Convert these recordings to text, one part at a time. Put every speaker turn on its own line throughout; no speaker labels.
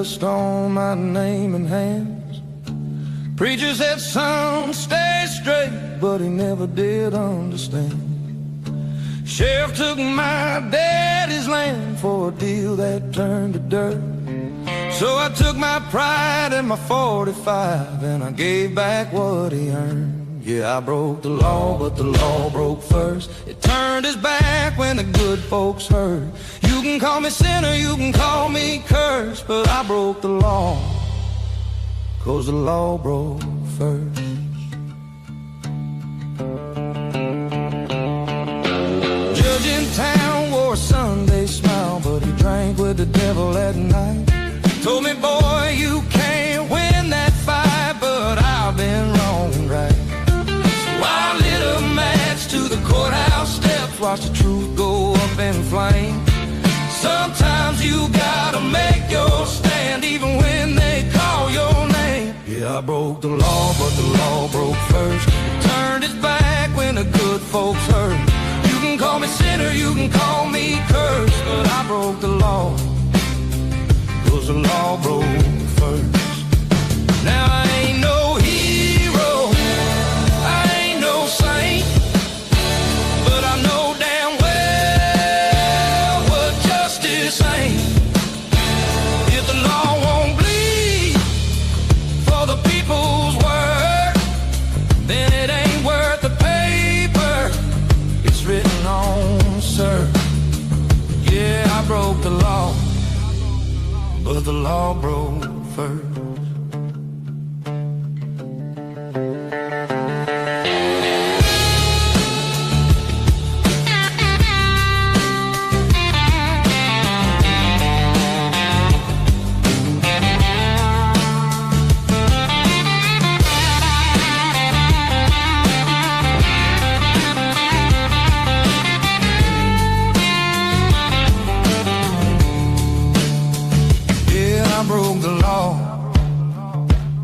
dust on my name and hands. Preacher said, son, stay straight, but he never did understand. Sheriff took my daddy's land for a deal that turned to dirt. So I took my pride and my 45 and I gave back what he earned. Yeah, I broke the law, but the law broke first. It turned his back when the good folks heard. You can call me sinner, you can call me cursed, but I broke the law, 'cause the law broke first. Judge in town wore a Sunday smile, but he drank with the devil at night. Told me, boy, you can't win that fight, but I've been wrong and right. So I lit a match to the courthouse steps, watched the truth go up in flames. Sometimes you gotta make your stand, even when they call your name. Yeah, I broke the law, but the law broke first. It turned its back when the good folks heard. You can call me sinner, you can call me cursed, but I broke the law, 'cause the law broke first. Now I ain't no hero, I ain't no saint, but I know damn well what justice ain't. If the law won't bleed for the people's work, then it ain't worth the paper it's written on, sir. Yeah, I broke the law, but the law broke first. I broke the law,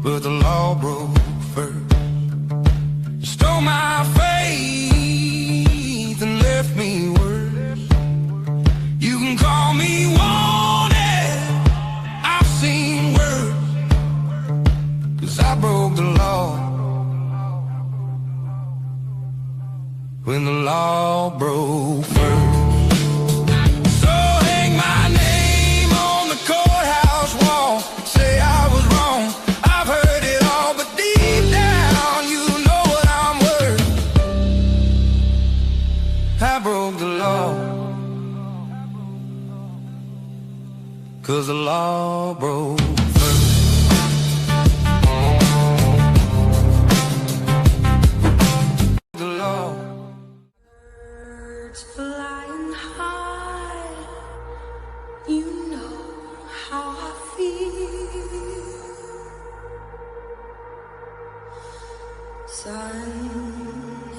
but the law broke first. You stole my faith and left me worse. You can call me wanted, I've seen worse, 'cause I broke the law when the law broke first. I broke the law, 'cause the law broke first. The law.
Birds flying high, you know how I feel. Sun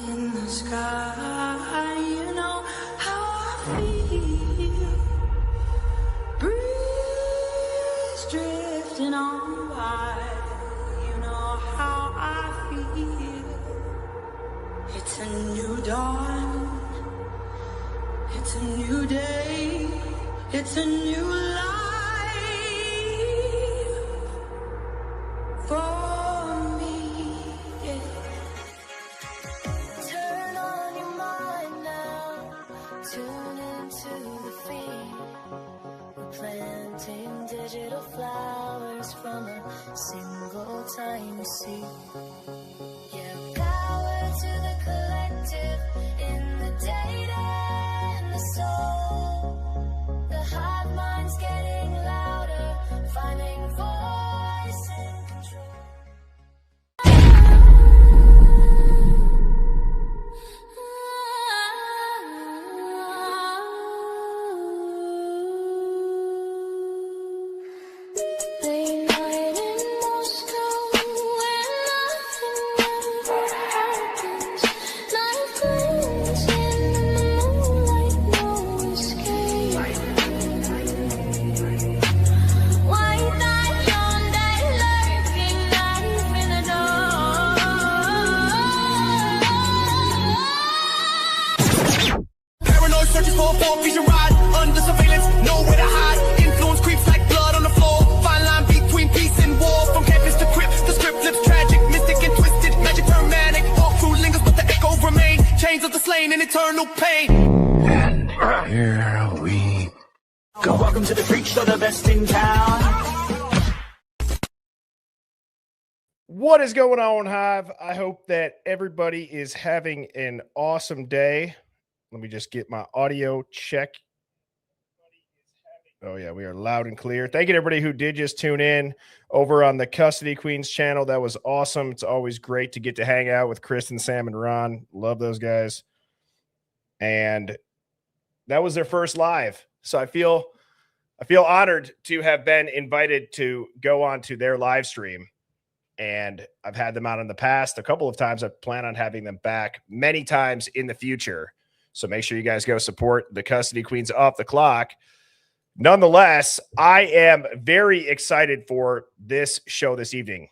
in the sky, you know how I feel. Breeze drifting on by, you know how I feel. It's a new dawn, it's a new day, it's a new life for me.
Turn on your mind now, tune into the feed. We're planting digital flowers from a single tiny seed. Yeah, power to the collective in the data and the soul. The hive mind's getting louder, finding voice and control. Late night in Moscow, where nothing ever happens. Night gleams in the moon.
to the freak show, the best in town.
What is going on, Hive? I hope that everybody is having an awesome day. Let me just get my audio check. Oh, yeah, we are loud and clear. Thank you to everybody who did just tune in over on the Custody Queens channel. That was awesome. It's always great to get to hang out with Chris and Sam and Ron. Love those guys. And that was their first live. So I feel honored to have been invited to go on to their live stream. And I've had them out in the past a couple of times. I plan on having them back many times in the future. So make sure you guys go support the Custody Queens off the clock. Nonetheless, I am very excited for this show this evening.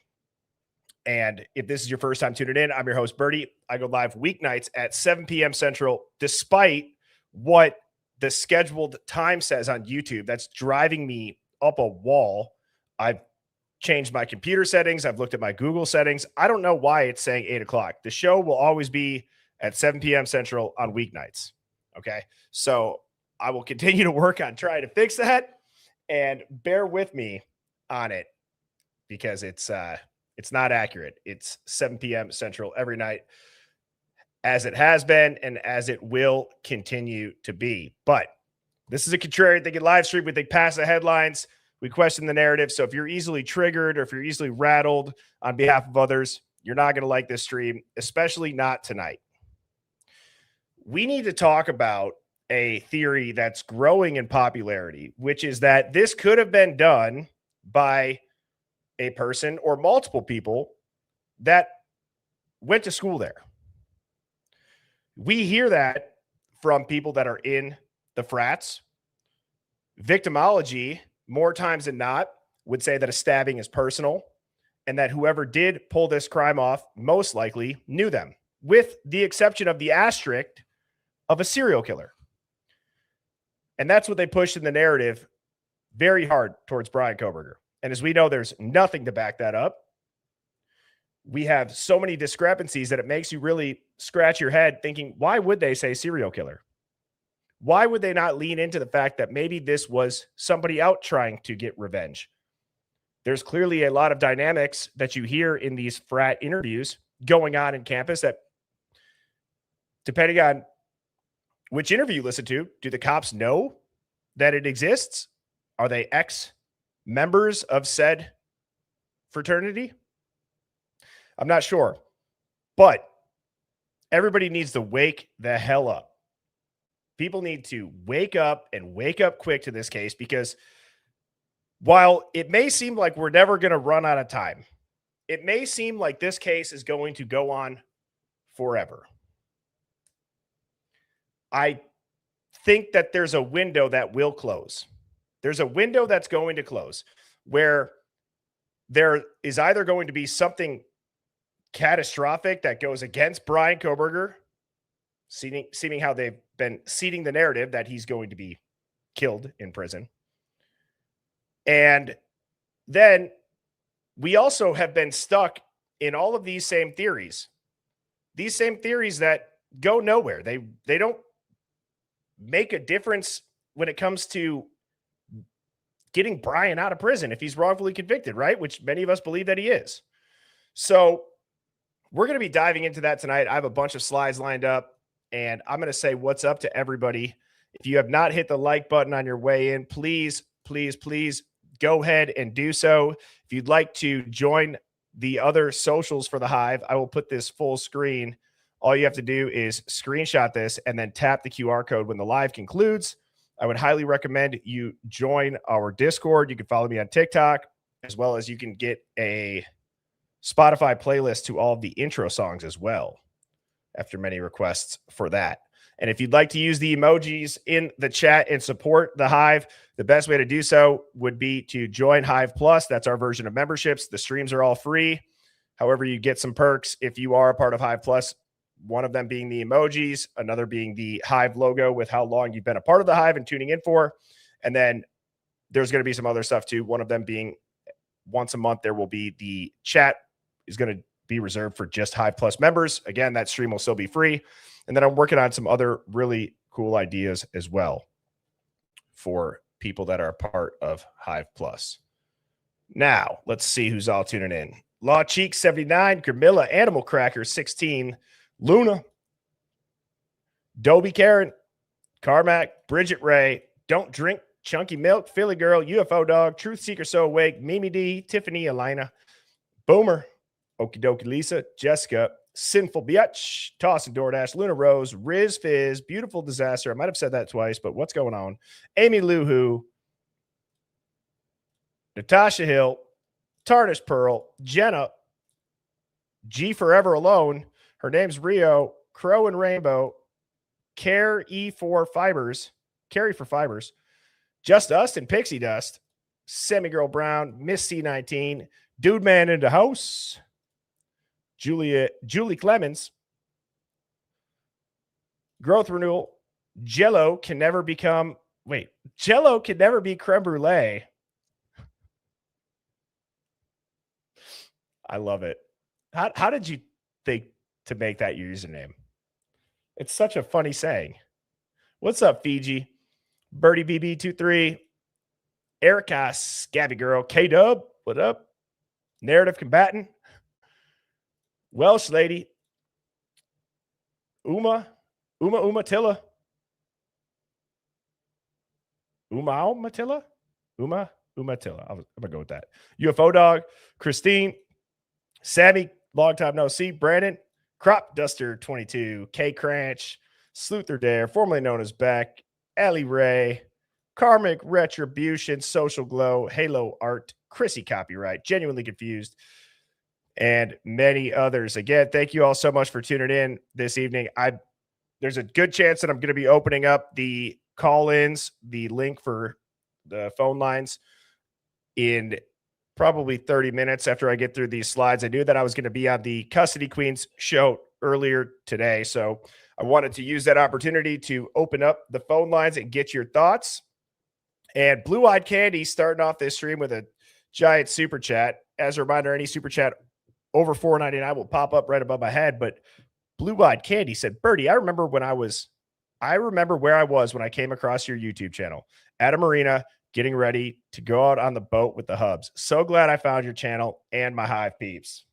And if this is your first time tuning in, I'm your host, Birdie. I go live weeknights at 7 p.m. Central, despite what the scheduled time says on YouTube. That's driving me up a wall. I've changed my computer settings. I've looked at my Google settings. I don't know why it's saying 8 o'clock. The show will always be at 7 p.m. Central on weeknights. Okay. So I will continue to work on trying to fix that, and bear with me on it because it's not accurate. It's 7 p.m. Central every night, as it has been and as it will continue to be. But this is a contrarian thinking live stream. We think past the headlines. We question the narrative. So if you're easily triggered or if you're easily rattled on behalf of others, you're not going to like this stream, especially not tonight. We need to talk about a theory that's growing in popularity, which is that this could have been done by a person or multiple people that went to school there. We hear that from people that are in the frats. Victimology, more times than not, would say that a stabbing is personal and that whoever did pull this crime off most likely knew them, with the exception of the asterisk of a serial killer. And that's what they pushed in the narrative very hard towards Bryan Kohberger. And as we know, there's nothing to back that up. We have so many discrepancies that it makes you really scratch your head thinking, why would they say serial killer? Why would they not lean into the fact that maybe this was somebody out trying to get revenge? There's clearly a lot of dynamics that you hear in these frat interviews going on in campus that, depending on which interview you listen to, do the cops know that it exists? Are they ex-members of said fraternity? I'm not sure. But everybody needs to wake the hell up. People need to wake up and wake up quick to this case, because while it may seem like we're never going to run out of time, it may seem like this case is going to go on forever. I think that there's a window that will close. There's a window that's going to close where there is either going to be something catastrophic that goes against Bryan Kohberger, seeming how they've been seeding the narrative that he's going to be killed in prison. And then we also have been stuck in all of these same theories that go nowhere. They don't make a difference when it comes to getting Bryan out of prison if he's wrongfully convicted, right? Which many of us believe that he is. So we're going to be diving into that tonight. I have a bunch of slides lined up, and I'm going to say what's up to everybody. If you have not hit the like button on your way in, please, please, please go ahead and do so. If you'd like to join the other socials for the Hive, I will put this full screen. All you have to do is screenshot this and then tap the QR code when the live concludes. I would highly recommend you join our Discord. You can follow me on TikTok, as well as you can get a Spotify playlist to all of the intro songs as well, after many requests for that. And if you'd like to use the emojis in the chat and support the Hive, the best way to do so would be to join Hive Plus. That's our version of memberships. The streams are all free. However, you get some perks if you are a part of Hive Plus, one of them being the emojis, another being the Hive logo with how long you've been a part of the Hive and tuning in for. And then there's going to be some other stuff too. One of them being once a month, there will be the chat is going to be reserved for just Hive Plus members. Again, that stream will still be free. And then I'm working on some other really cool ideas as well for people that are a part of Hive Plus. Now, let's see who's all tuning in. Law Cheek 79, Gramilla, Animal Cracker 16, Luna, Dobie Karen, Carmack, Bridget Ray, Don't Drink, Chunky Milk, Philly Girl, UFO Dog, Truth Seeker So Awake, Mimi D, Tiffany, Elena, Boomer, Okie Dokie Lisa, Jessica, Sinful Biatch, Toss and DoorDash, Luna Rose, Riz Fizz, Beautiful Disaster. I might have said that twice, but what's going on? Amy Lou Who, Natasha Hill, Tarnish Pearl, Jenna, G Forever Alone. Her name's Rio, Crow and Rainbow, Care E4 Fibers, Carry for Fibers, Just Us and Pixie Dust, Semi Girl Brown, Miss C19, Dude Man in the House, Julie Clemens, Growth Renewal, Jello can never be creme brulee. I love it. How did you think to make that your username? It's such a funny saying. What's up, Fiji? Birdie BB23, Erica, Scabby Girl, K-Dub, what up? Narrative Combatant, Welsh Lady, Uma Tilla, Tilla? Uma Tilla. I'm going to go with that. UFO Dog, Christine, Sammy, long time no see, Brandon, Crop Duster 22, K Cranch, Sleuther Dare, formerly known as Beck, Ellie Ray, Karmic Retribution, Social Glow, Halo Art, Chrissy Copyright, Genuinely Confused, and many others. Again, thank you all so much for tuning in this evening. There's a good chance that I'm going to be opening up the call-ins, the link for the phone lines in probably 30 minutes after I get through these slides. I knew that I was going to be on the Custody Queens show earlier today, so I wanted to use that opportunity to open up the phone lines and get your thoughts. And Blue Eyed Candy starting off this stream with a giant super chat. As a reminder, any super chat over $4.99 will pop up right above my head. But Blue Eyed Candy said, Birdie, I remember where I was when I came across your YouTube channel at a marina, getting ready to go out on the boat with the hubs. So glad I found your channel and my Hive peeps.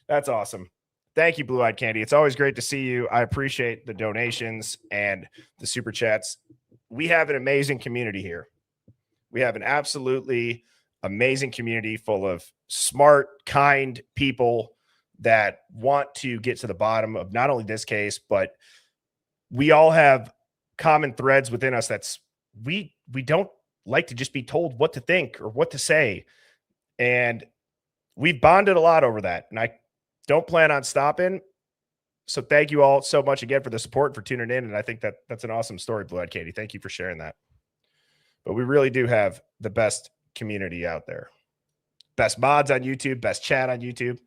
That's awesome. Thank you, Blue Eyed Candy. It's always great to see you. I appreciate the donations and the super chats. We have an amazing community here. We have an absolutely amazing community full of smart, kind people that want to get to the bottom of not only this case, but we all have common threads within us. We don't like to just be told what to think or what to say. And we've bonded a lot over that. And I don't plan on stopping. So thank you all so much again for the support and for tuning in. And I think that's an awesome story, Blue Eyed Katie. Thank you for sharing that. But we really do have the best community out there. Best mods on YouTube, best chat on YouTube,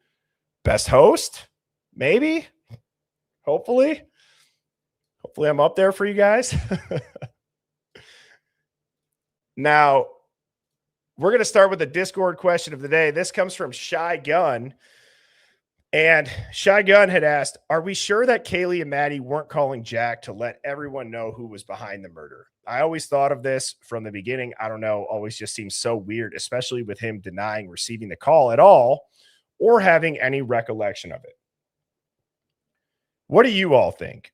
best host, maybe, hopefully I'm up there for you guys. Now, we're going to start with the Discord question of the day. This comes from Shy Gun. And Shy Gun had asked, are we sure that Kaylee and Maddie weren't calling Jack to let everyone know who was behind the murder? I always thought of this from the beginning. I don't know, always just seems so weird, especially with him denying receiving the call at all or having any recollection of it. What do you all think?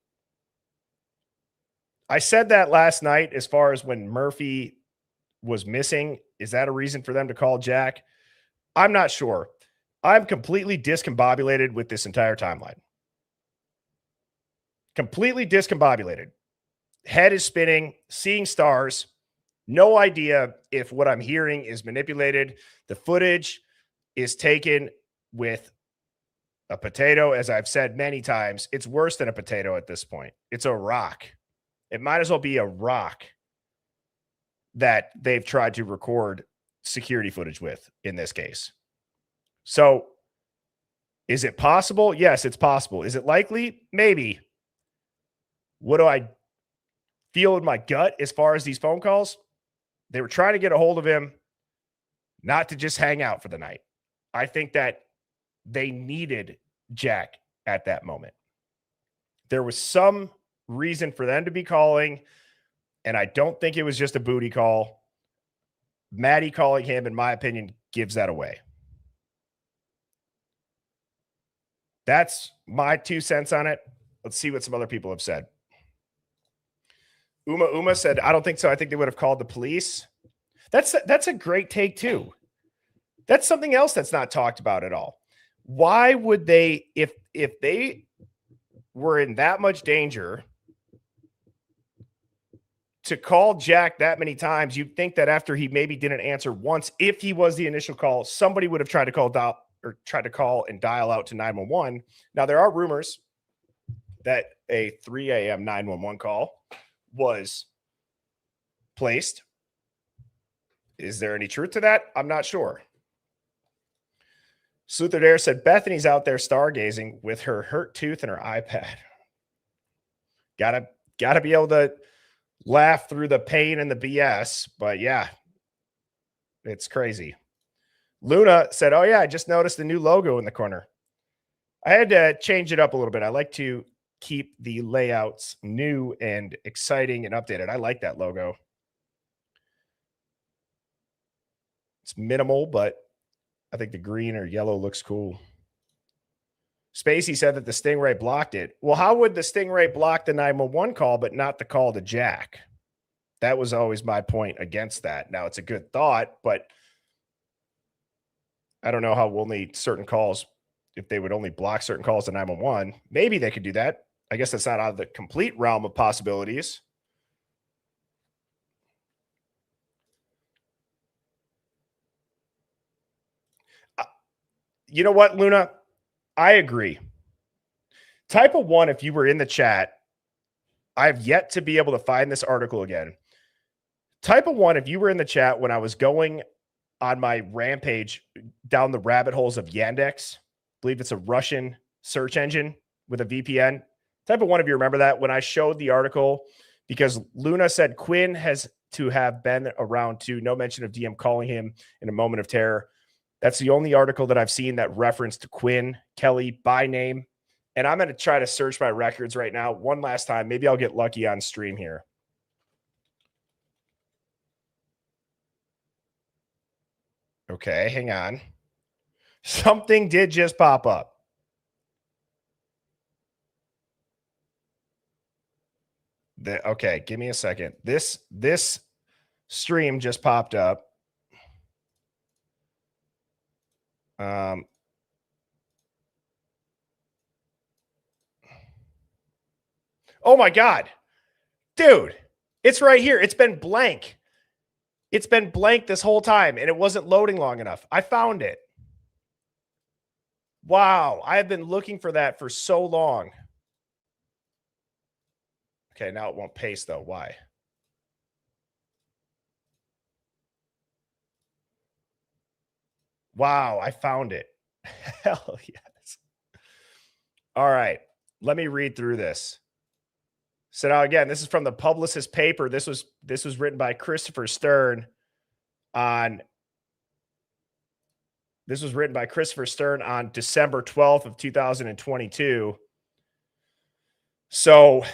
I said that last night as far as when Murphy was missing. Is that a reason for them to call Jack? I'm not sure. I'm completely discombobulated with this entire timeline. Completely discombobulated. Head is spinning, seeing stars. No idea if what I'm hearing is manipulated. The footage is taken with a potato. As I've said many times, it's worse than a potato at this point. It's a rock. It might as well be a rock that they've tried to record security footage with in this case. So is it possible? Yes, it's possible. Is it likely? Maybe. What do I feel in my gut as far as these phone calls? They were trying to get a hold of him, not to just hang out for the night. I think that they needed Jack at that moment. There was some reason for them to be calling, and I don't think it was just a booty call. Maddie calling him, in my opinion, gives that away. That's my 2 cents on it. Let's see what some other people have said. Uma said, I don't think so. I think they would have called the police. That's a great take too. That's something else that's not talked about at all. Why would they, if they were in that much danger to call Jack that many times, you'd think that after he maybe didn't answer once, if he was the initial call, somebody would have tried to call and dial out to 911. Now, there are rumors that a 3 a.m. 911 call was placed. Is there any truth to that? I'm not sure. Sluther Dare said Bethany's out there stargazing with her hurt tooth and her iPad. Gotta be able to laugh through the pain and the BS, but yeah, it's crazy. Luna said, oh yeah, I just noticed the new logo in the corner. I had to change it up a little bit. I like to keep the layouts new and exciting and updated. I like that logo. It's minimal, but I think the green or yellow looks cool. Spacey said that the Stingray blocked it. Well, how would the Stingray block the 911 call, but not the call to Jack? That was always my point against that. Now, it's a good thought, but I don't know how only certain calls, if they would only block certain calls to 911, maybe they could do that. I guess that's not out of the complete realm of possibilities. You know what, Luna? I agree. Type of 1, if you were in the chat, I've yet to be able to find this article again. Type of 1, if you were in the chat when I was going on my rampage down the rabbit holes of Yandex, I believe it's a Russian search engine with a VPN. Type of 1, if you remember that, when I showed the article, because Luna said Quinn has to have been around too. No mention of DM calling him in a moment of terror. That's the only article that I've seen that referenced Quinn Kelly by name. And I'm going to try to search my records right now one last time. Maybe I'll get lucky on stream here. Okay, hang on. Something did just pop up. Okay, give me a second. This stream just popped up. Oh my God, dude, it's right here. It's been blank. It's been blank this whole time and it wasn't loading long enough. I found it. Wow. I have been looking for that for so long. Okay. Now it won't paste though. Why? Wow. I found it. Hell yes. All right. Let me read through this. So now again, this is from the Publicist paper. This was written by Christopher Stern on December 12th of 2022. So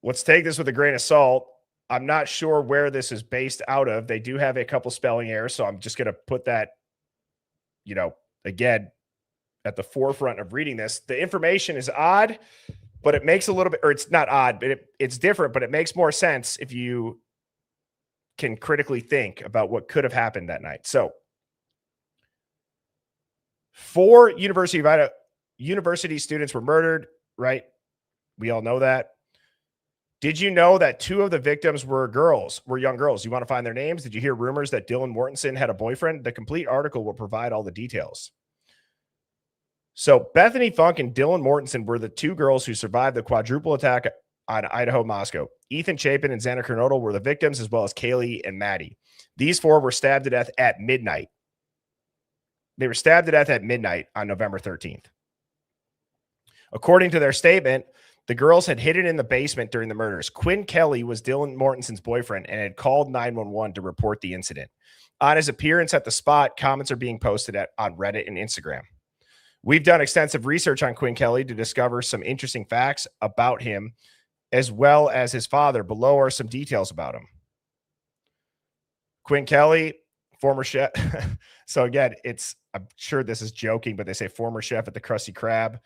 let's take this with a grain of salt. I'm not sure where this is based out of. They do have a couple spelling errors, so I'm just going to put that, again, at the forefront of reading this. The information is odd, but it makes a little bit, or it's not odd, but it's different, but it makes more sense if you can critically think about what could have happened that night. So 4 University of Idaho university students were murdered, right? We all know that. Did you know that 2 of the victims were young girls? You want to find their names? Did you hear rumors that Dylan Mortensen had a boyfriend? The complete article will provide all the details. So Bethany Funk and Dylan Mortensen were the 2 girls who survived the quadruple attack on Idaho Moscow. Ethan Chapin and Xander Kernodle were the victims, as well as Kaylee and Maddie. These 4 were stabbed to death at midnight. They were stabbed to death at midnight on November 13th. According to their statement, the girls had hidden in the basement during the murders. Quinn Kelly was Dylan Mortensen's boyfriend and had called 911 to report the incident. On his appearance at the spot, comments are being posted on Reddit and Instagram. We've done extensive research on Quinn Kelly to discover some interesting facts about him, as well as his father. Below are some details about him. Quinn Kelly, former chef. So again, I'm sure this is joking, but they say former chef at the Krusty Krab,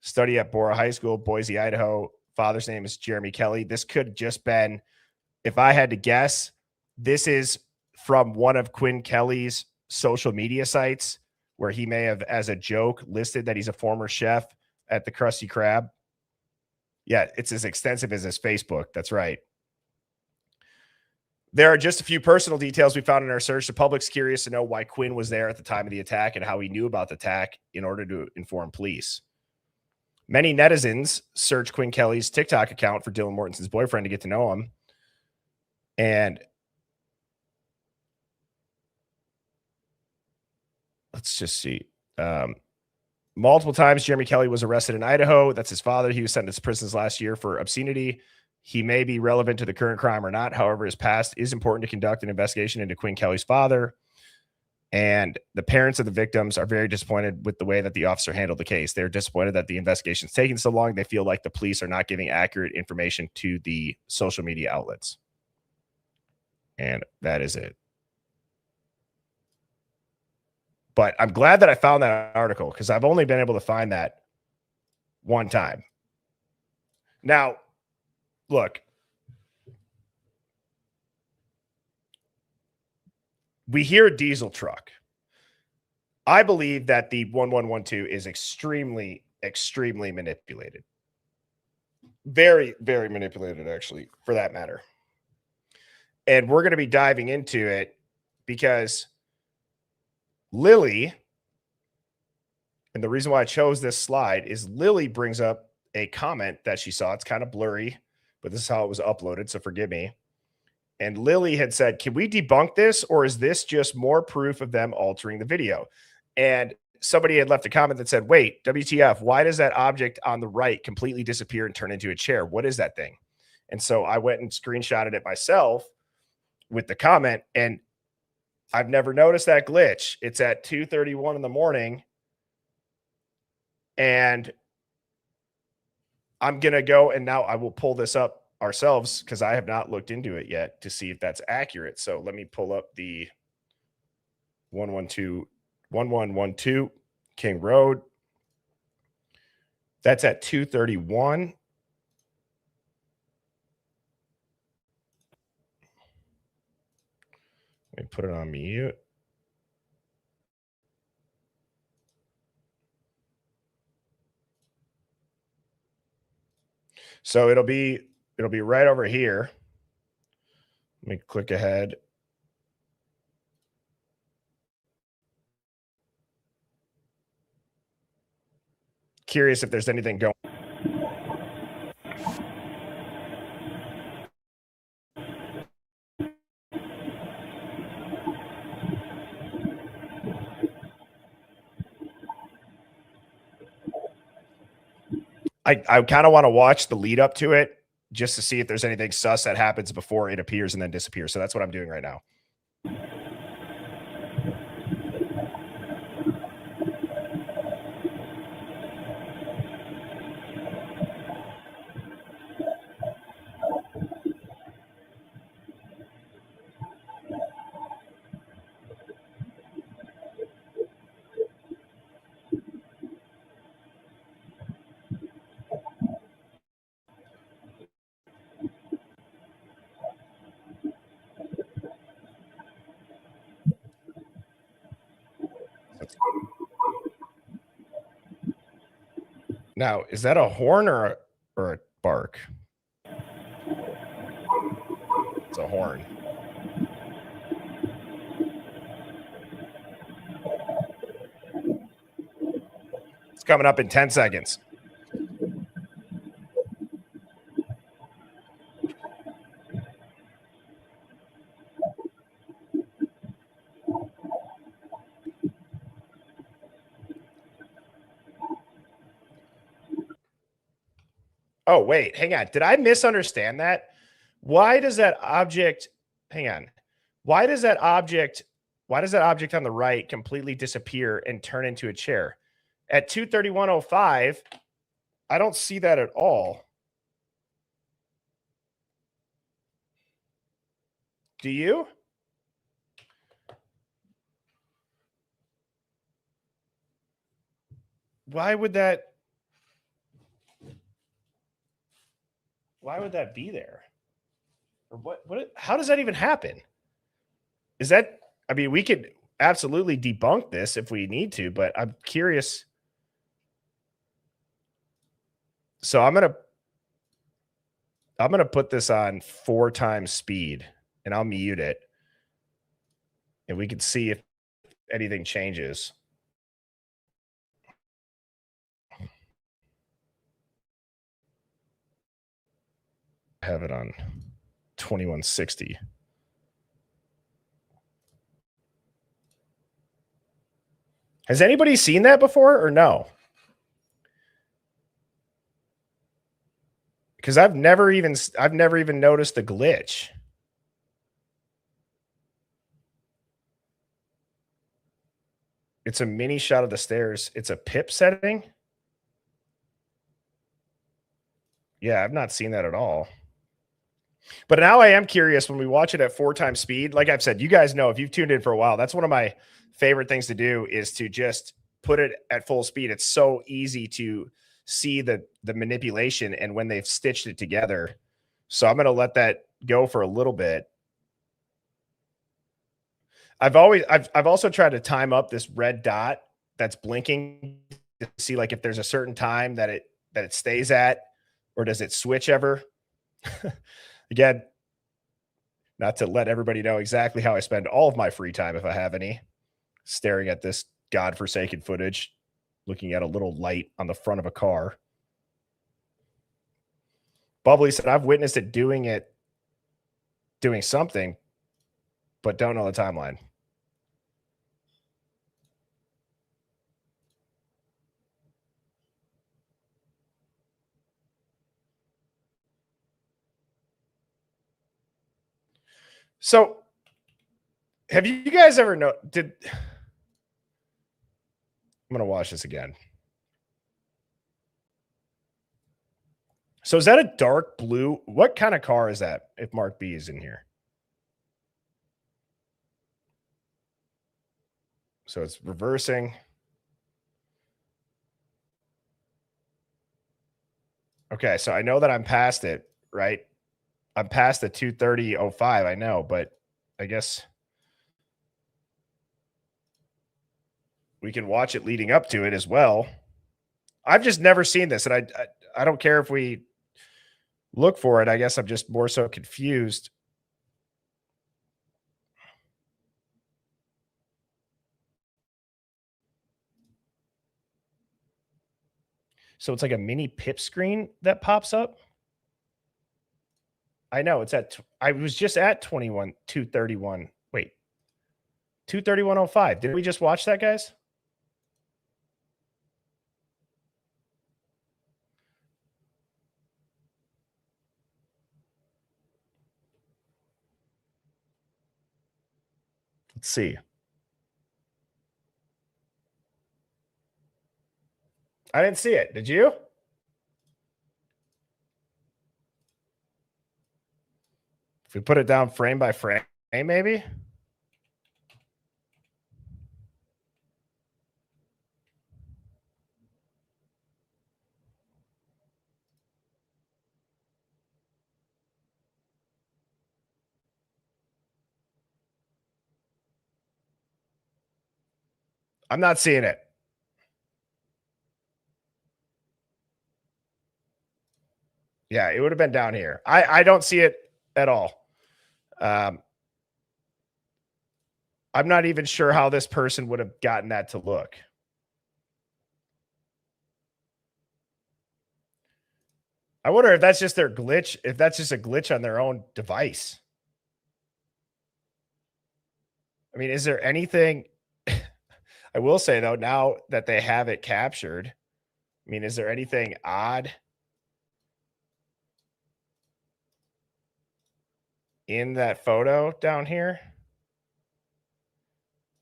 study at Bora High School, Boise, Idaho. Father's name is Jeremy Kelly. This could just been, if I had to guess, this is from one of Quinn Kelly's social media sites where he may have, as a joke, listed that he's a former chef at the Krusty Krab. Yeah, it's as extensive as his Facebook. That's right. There are just a few personal details we found in our search. The public's curious to know why Quinn was there at the time of the attack and how he knew about the attack in order to inform police. Many netizens search Quinn Kelly's TikTok account for Dylan Mortenson's boyfriend to get to know him. And let's just see. Multiple times, Jeremy Kelly was arrested in Idaho. That's his father. He was sentenced to prison last year for obscenity. He may be relevant to the current crime or not. However, his past is important to conduct an investigation into Quinn Kelly's father. And the parents of the victims are very disappointed with the way that the officer handled the case. They're disappointed that the investigation's taking so long. They feel like the police are not giving accurate information to the social media outlets. And that is it. But I'm glad that I found that article because I've only been able to find that one time. Now, look, we hear a diesel truck. I believe that the 1112 is extremely, extremely manipulated. Very, very manipulated, actually, for that matter. And we're going to be diving into it because Lily, and the reason why I chose this slide is Lily brings up a comment that she saw. It's kind of blurry, but this is how it was uploaded, so forgive me. And Lily had said, can we debunk this, or is this just more proof of them altering the video? And somebody had left a comment that said, wait, WTF, why does that object on the right completely disappear and turn into a chair? What is that thing? And so I went and screenshotted it myself with the comment, and I've never noticed that glitch. It's at 2:31 in the morning, and I'm going to go, and now I will pull this up ourselves because I have not looked into it yet to see if that's accurate. So let me pull up the 1112 King Road. That's at 2:31. Let me put it on mute. So it'll be right over here. Let me click ahead. Curious if there's anything going. I kind of want to watch the lead up to it just to see if there's anything sus that happens before it appears and then disappears. So that's what I'm doing right now. Now, is that a horn or a bark? It's a horn. It's coming up in 10 seconds. Oh, wait, hang on. Did I misunderstand that? Why does that object, hang on. Why does that object on the right completely disappear and turn into a chair? At 2:31:05, I don't see that at all. Do you? why would that be there? Or how does that even happen? Is that, I mean, we could absolutely debunk this if we need to, but I'm curious. So I'm going to put this on 4 times speed and I'll mute it. And we can see if anything changes. Have it on 2160. Has anybody seen that before or no? Because I've never even noticed the glitch. It's a mini shot of the stairs. It's a pip setting. Yeah, I've not seen that at all. But now I am curious when we watch it at 4 times speed. Like I've said, you guys know if you've tuned in for a while, that's one of my favorite things to do is to just put it at full speed. It's so easy to see the manipulation and when they've stitched it together. So I'm going to let that go for a little bit. I've also tried to time up this red dot that's blinking to see like if there's a certain time that it stays at, or does it switch ever? Again, not to let everybody know exactly how I spend all of my free time if I have any, staring at this godforsaken footage, looking at a little light on the front of a car. Bubbly said, I've witnessed it doing something, but don't know the timeline. So have you guys ever I'm going to watch this again. So is that a dark blue? What kind of car is that if Mark B is in here? So it's reversing. Okay, so I know that I'm past it, right? I'm past the 230.05, I know, but I guess we can watch it leading up to it as well. I've just never seen this, and I don't care if we look for it. I guess I'm just more so confused. So it's like a mini pip screen that pops up. I know it's I was just at 231. Wait, 231.05. Did we just watch that, guys? Let's see. I didn't see it. Did you? If we put it down frame by frame, maybe. I'm not seeing it. Yeah, it would have been down here. I don't see it at all. I'm not even sure how this person would have gotten that to look. I wonder if that's just their glitch, if that's just a glitch on their own device. I mean, is there anything I will say though, now that they have it captured, I mean, is there anything odd in that photo down here?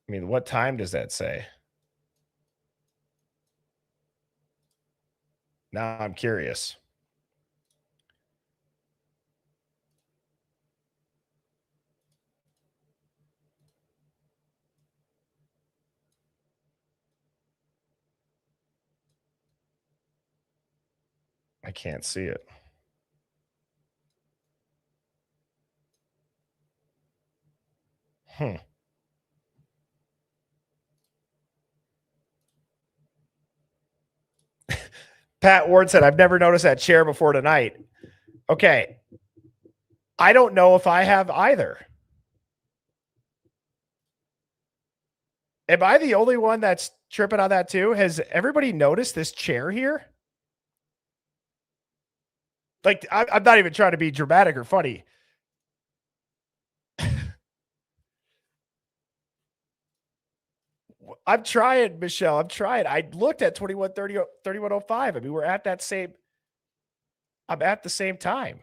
I mean, what time does that say? Now I'm curious. I can't see it. Pat Ward said, I've never noticed that chair before tonight. Okay. I don't know if I have either. Am I the only one that's tripping on that too? Has everybody noticed this chair here? Like, I'm not even trying to be dramatic or funny. I'm trying, Michelle. I'm trying. I looked at 2130, 3105. I mean, we're at that same. I'm at the same time.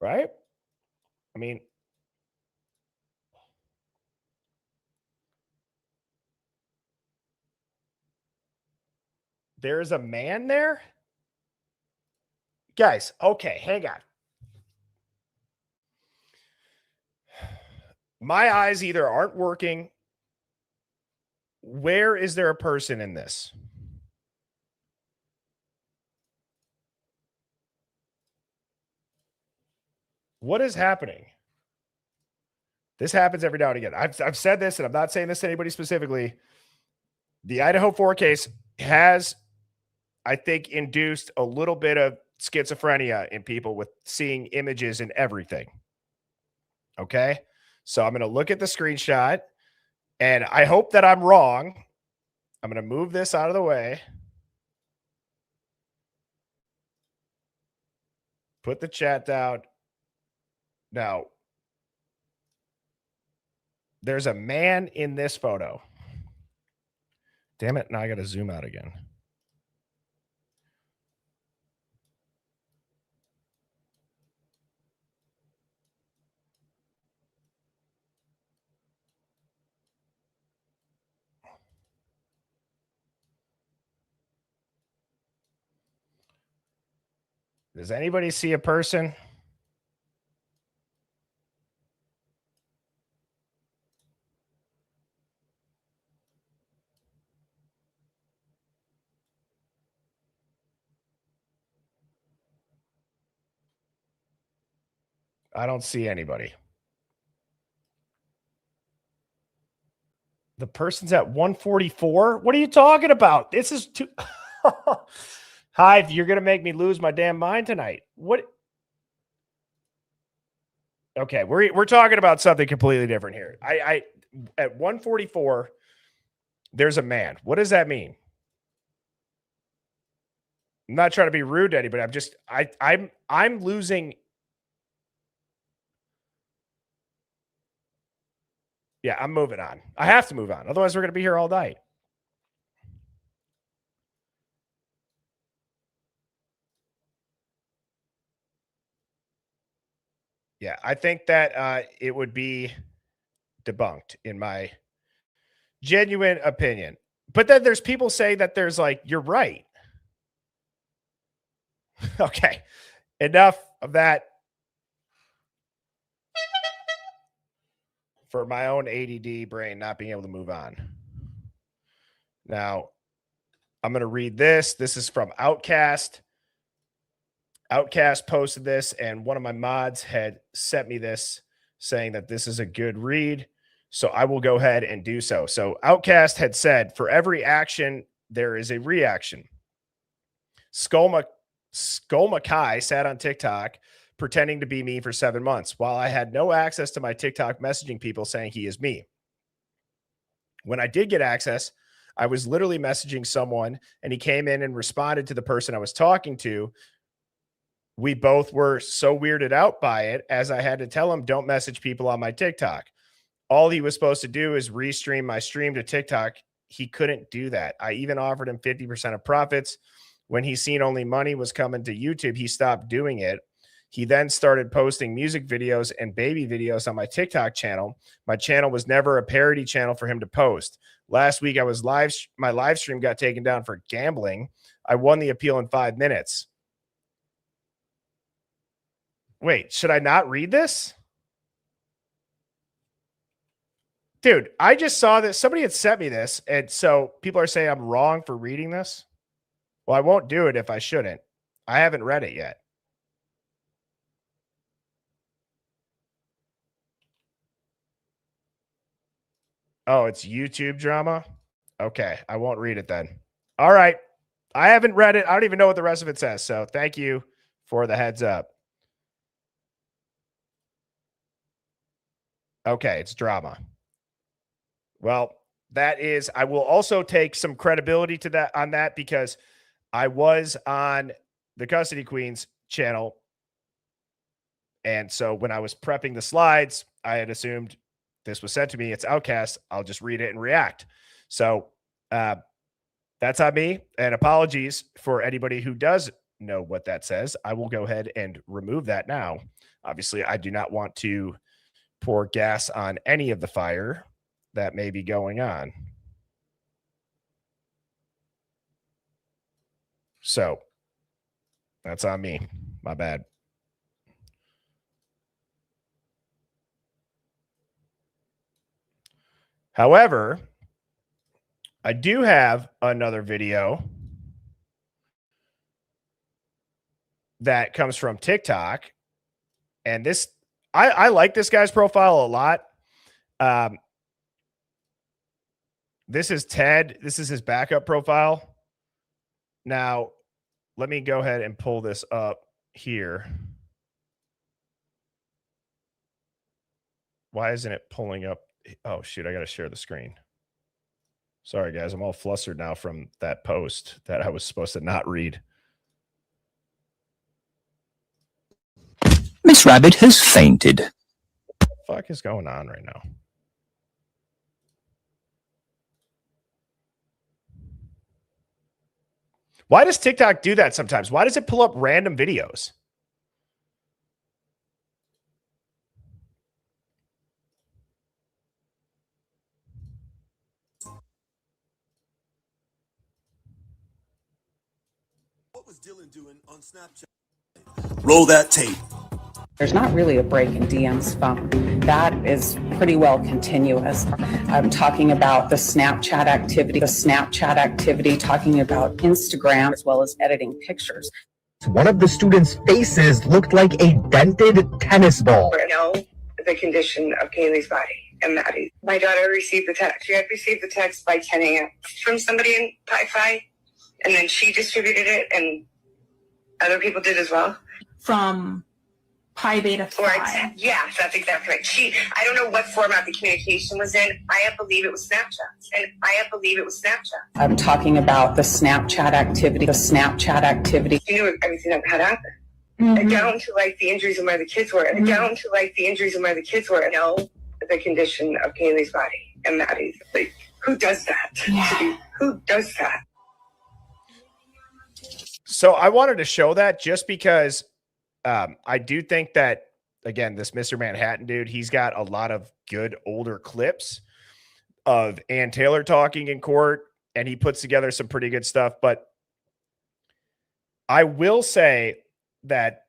Right? I mean, there's a man there. Guys, okay, hang on. My eyes either aren't working. Where is there a person in this? What is happening? This happens every now and again. I've said this, and I'm not saying this to anybody specifically. The Idaho 4 case has, I think, induced a little bit of schizophrenia in people with seeing images and everything. Okay. So I'm going to look at the screenshot, and I hope that I'm wrong. I'm going to move this out of the way. Put the chat down. Now, there's a man in this photo. Damn it. Now I got to zoom out again. Does anybody see a person? I don't see anybody. The person's at 144. What are you talking about? This is too. Hive, you're going to make me lose my damn mind tonight. What? Okay, we're talking about something completely different here. I at 144, there's a man. What does that mean? I'm not trying to be rude to anybody. I'm losing. Yeah, I'm moving on. I have to move on. Otherwise, we're going to be here all night. Yeah, I think that it would be debunked in my genuine opinion. But then there's people saying that there's like, you're right. Okay, enough of that for my own ADD brain not being able to move on. Now, I'm going to read this. This is from Outcast. Outcast posted this, and one of my mods had sent me this saying that this is a good read. So I will go ahead and do so. So Outcast had said, for every action, there is a reaction. Skull Mackay sat on TikTok pretending to be me for 7 months while I had no access to my TikTok messaging people saying he is me. When I did get access, I was literally messaging someone and he came in and responded to the person I was talking to. We both were so weirded out by it as I had to tell him, don't message people on my TikTok. All he was supposed to do is restream my stream to TikTok. He couldn't do that. I even offered him 50% of profits. When he seen only money was coming to YouTube, he stopped doing it. He then started posting music videos and baby videos on my TikTok channel. My channel was never a parody channel for him to post. Last week, my live stream got taken down for gambling. I won the appeal in 5 minutes. Wait, should I not read this? Dude, I just saw this. Somebody had sent me this. And so people are saying I'm wrong for reading this. Well, I won't do it if I shouldn't. I haven't read it yet. Oh, it's YouTube drama? Okay, I won't read it then. All right. I haven't read it. I don't even know what the rest of it says. So thank you for the heads up. Okay, it's drama. Well, that is, I will also take some credibility to that on that because I was on the Custody Queens channel. And so when I was prepping the slides, I had assumed this was sent to me. It's Outcast. I'll just read it and react. So that's on me. And apologies for anybody who does know what that says. I will go ahead and remove that now. Obviously, I do not want to pour gas on any of the fire that may be going on. So that's on me. My bad. However, I do have another video that comes from TikTok. And this, I like this guy's profile a lot. This is Ted. This is his backup profile. Now, let me go ahead and pull this up here. Why isn't it pulling up? Oh, shoot. I got to share the screen. Sorry, guys. I'm all flustered now from that post that I was supposed to not read.
Miss Rabbit has fainted.
What the fuck is going on right now? Why does TikTok do that sometimes? Why does it pull up random videos?
What was Dylan doing on Snapchat? Roll that tape.
There's not really a break in DM's phone. That is pretty well continuous. I'm talking about the Snapchat activity, talking about Instagram, as well as editing pictures.
One of the students' faces looked like a dented tennis ball.
I know the condition of Kaylee's body and Maddie. My daughter received the text. She had received the text by 10 a.m. from somebody in Pi-Fi, and then she distributed it, and other people did as well.
From Pi Beta Phi.
Yes, that's exactly right. I don't know what format the communication was in. I believe it was Snapchat.
I'm talking about the Snapchat activity.
You knew everything that had happened. Mm-hmm. Down to like the injuries and where the kids were. Mm-hmm. I know the condition of Kaylee's body and Maddie's. Like, who does that?
Yeah.
Who does that?
So I wanted to show that just because I do think that, again, this Mr. Manhattan dude, he's got a lot of good older clips of Ann Taylor talking in court, and he puts together some pretty good stuff. But I will say that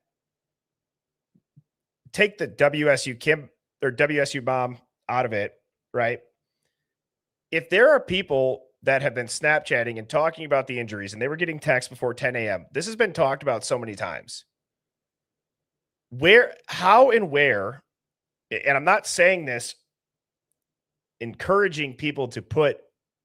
take the WSU Kim or WSU mom out of it, right? If there are people that have been Snapchatting and talking about the injuries, and they were getting texts before 10 a.m., this has been talked about so many times. How and where, and I'm not saying this encouraging people to put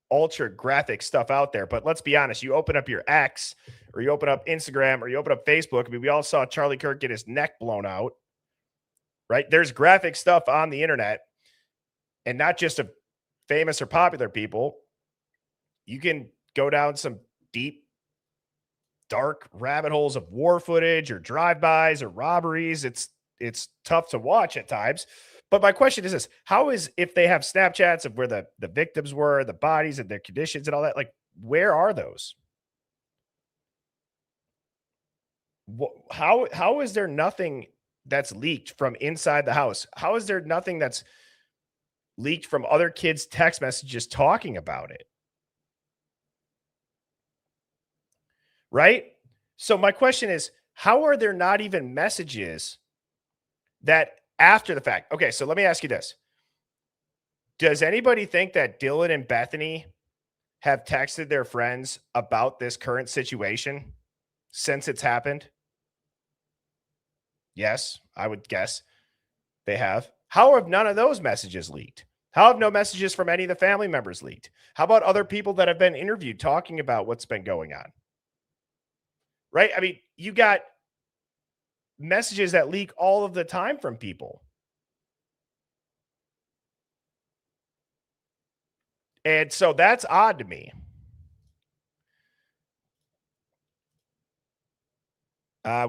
ultra graphic stuff out there, but let's be honest, you open up your X or you open up Instagram or you open up Facebook. I mean, we all saw Charlie Kirk get his neck blown out, right? There's graphic stuff on the internet, and not just of famous or popular people. You can go down some deep, dark rabbit holes of war footage or drive-bys or robberies. It's tough to watch at times. But my question is this: how is, if they have Snapchats of where the victims were, the bodies and their conditions and all that, like, where are those? How is there nothing that's leaked from inside the house? How is there nothing that's leaked from other kids' text messages talking about it? Right? So my question is, how are there not even messages that after the fact? Okay, so let me ask you this. Does anybody think that Dylan and Bethany have texted their friends about this current situation since it's happened? Yes, I would guess they have. How have none of those messages leaked? How have no messages from any of the family members leaked? How about other people that have been interviewed talking about what's been going on? Right? I mean, you got messages that leak all of the time from people. And so that's odd to me.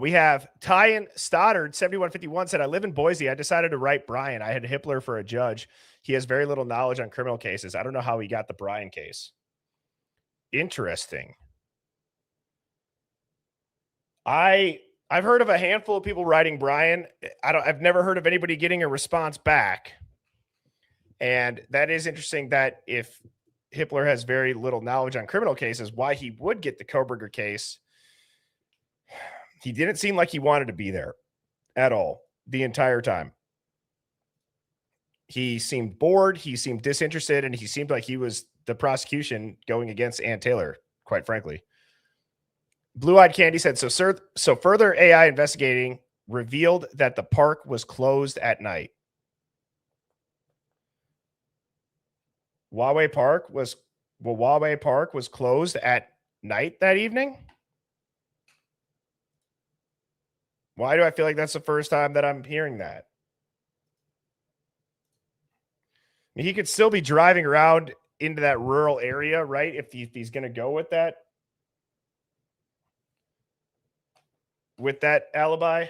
We have Tyan Stoddard, 7151, said, I live in Boise. I decided to write Brian. I had Hippler for a judge. He has very little knowledge on criminal cases. I don't know how he got the Brian case. Interesting. I've heard of a handful of people writing Brian. I've never heard of anybody getting a response back. And that is interesting that if Hippler has very little knowledge on criminal cases, why he would get the Koberger case. He didn't seem like he wanted to be there at all the entire time. He seemed bored. He seemed disinterested, and he seemed like he was the prosecution going against Ann Taylor, quite frankly. Blue-Eyed Candy said, so further AI investigating revealed that the park was closed at night. Huawei Park was closed at night that evening? Why do I feel like that's the first time that I'm hearing that? I mean, he could still be driving around into that rural area, right? If he's going to go with that alibi.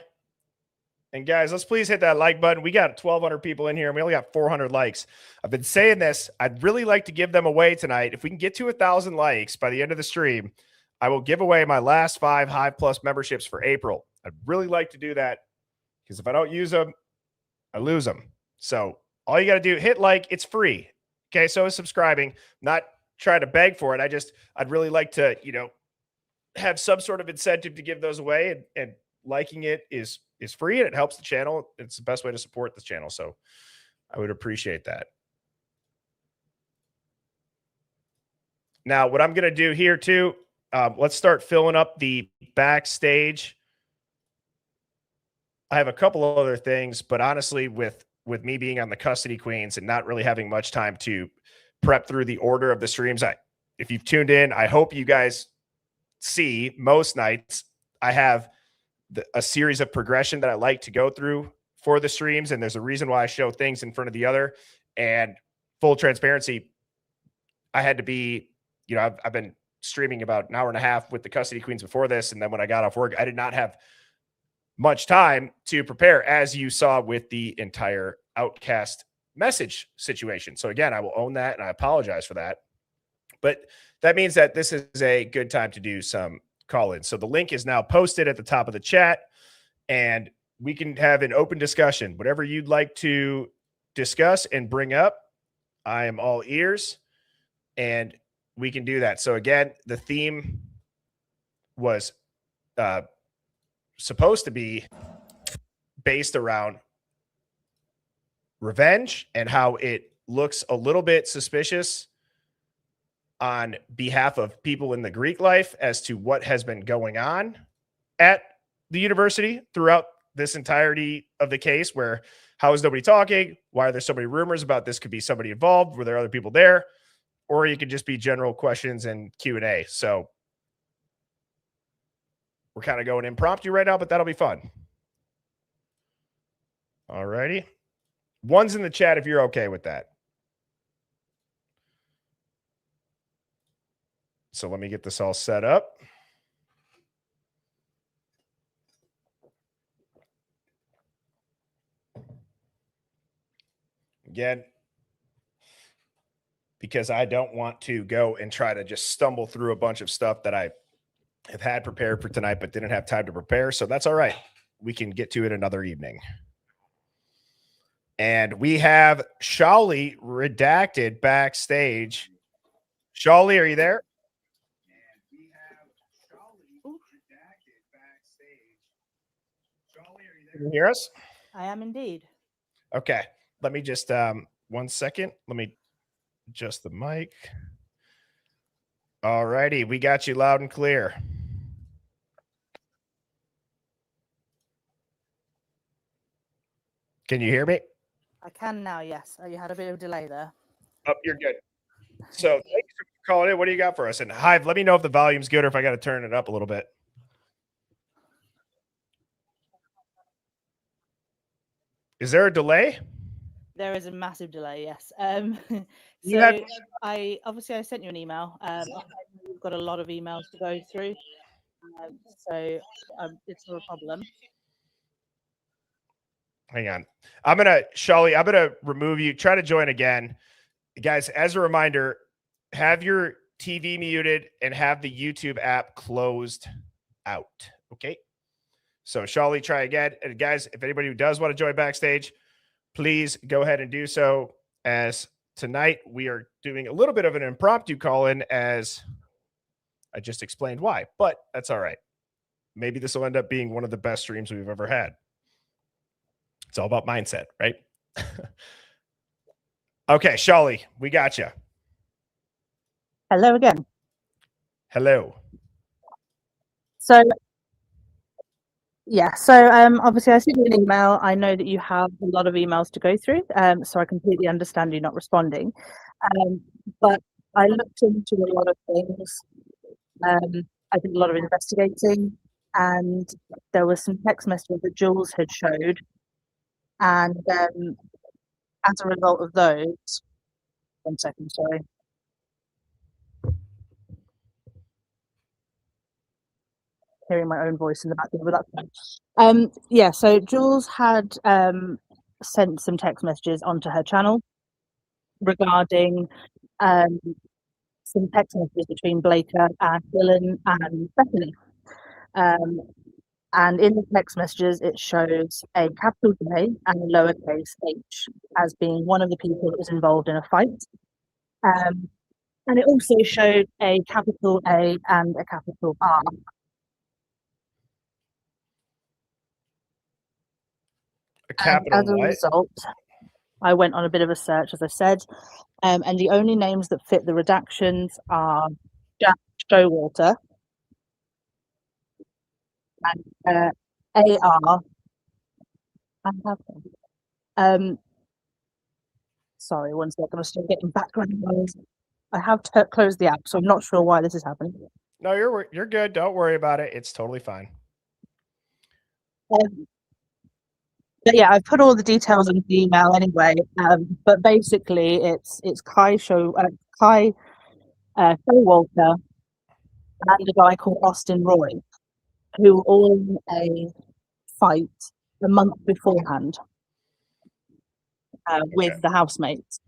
And guys, let's please hit that like button. We got 1,200 people in here and we only got 400 likes. I've been saying this. I'd really like to give them away tonight. If we can get to 1,000 likes by the end of the stream, I will give away my last 5 Hive Plus memberships for April. I'd really like to do that because if I don't use them, I lose them. So all you got to do, hit like, it's free. Okay. So is subscribing, not trying to beg for it. I'd really like to, have some sort of incentive to give those away, and liking it is free and it helps the channel. It's the best way to support the channel. So I would appreciate that. Now, what I'm going to do here too, let's start filling up the backstage. I have a couple of other things, but honestly, with me being on the custody queens and not really having much time to prep through the order of the streams, if you've tuned in, I hope you guys see most nights I have a series of progression that I like to go through for the streams. And there's a reason why I show things in front of the other. And full transparency, I had to be, I've been streaming about an hour and a half with the custody queens before this. And then when I got off work, I did not have much time to prepare, as you saw with the entire Outcast message situation. So again, I will own that and I apologize for that. But that means that this is a good time to do some call-ins. So the link is now posted at the top of the chat, and we can have an open discussion. Whatever you'd like to discuss and bring up, I am all ears, and we can do that. So again, the theme was supposed to be based around revenge and how it looks a little bit suspicious on behalf of people in the Greek life as to what has been going on at the university throughout this entirety of the case, where how is nobody talking? Why are there so many rumors about this could be somebody involved? Were there other people there? Or you could just be general questions and Q&A. So we're kind of going impromptu right now, but that'll be fun. All righty. One's in the chat if you're okay with that. So let me get this all set up. Again, because I don't want to go and try to just stumble through a bunch of stuff that I have had prepared for tonight, but didn't have time to prepare. So that's all right. We can get to it another evening. And we have Shawley redacted backstage. Shawley, are you there? Can you hear us?
I am indeed.
Okay. Let me just 1 second. Let me adjust the mic. All righty. We got you loud and clear. Can you hear me?
I can now, yes. Oh, you had a bit of a delay there.
Oh, you're good. So thank you for calling in. What do you got for us? And Hive, let me know if the volume's good or if I got to turn it up a little bit. Is there a delay?
There is a massive delay, yes.
You
So
had-
I sent you an email. You've got a lot of emails to go through. So it's not a problem.
Hang on. Shawley, I'm going to remove you. Try to join again. Guys, as a reminder, have your TV muted and have the YouTube app closed out. Okay. So Shawley, try again. And guys, if anybody who does want to join backstage, please go ahead and do so, as tonight we are doing a little bit of an impromptu call-in, as I just explained why, but that's all right. Maybe this will end up being one of the best streams we've ever had. It's all about mindset, right? Okay, Shawley, we got you.
Hello again.
Hello.
So yeah, so obviously I sent you an email. I know that you have a lot of emails to go through, so I completely understand you not responding. But I looked into a lot of things. I did a lot of investigating, and there was some text messages that Jules had showed, and as a result of those, 1 second, sorry. Hearing my own voice in the background, but that's fine. Yeah, so Jules had sent some text messages onto her channel regarding some text messages between Blaker and Dylan and Bethany. And in the text messages, it shows a capital J and a lowercase h as being one of the people that was involved in a fight. And it also showed a capital A and a capital R.
A
as a result, I went on a bit of a search, as I said, and the only names that fit the redactions are Jack Showalter and AR. I have them. Sorry, 1 second. I'm still getting background noise. I have closed the app, so I'm not sure why this is happening.
No, you're good. Don't worry about it. It's totally fine.
But yeah, I've put all the details in the email anyway. But basically, it's Kai Showalter and a guy called Austin Roy, who were all in a fight a month beforehand with the housemates.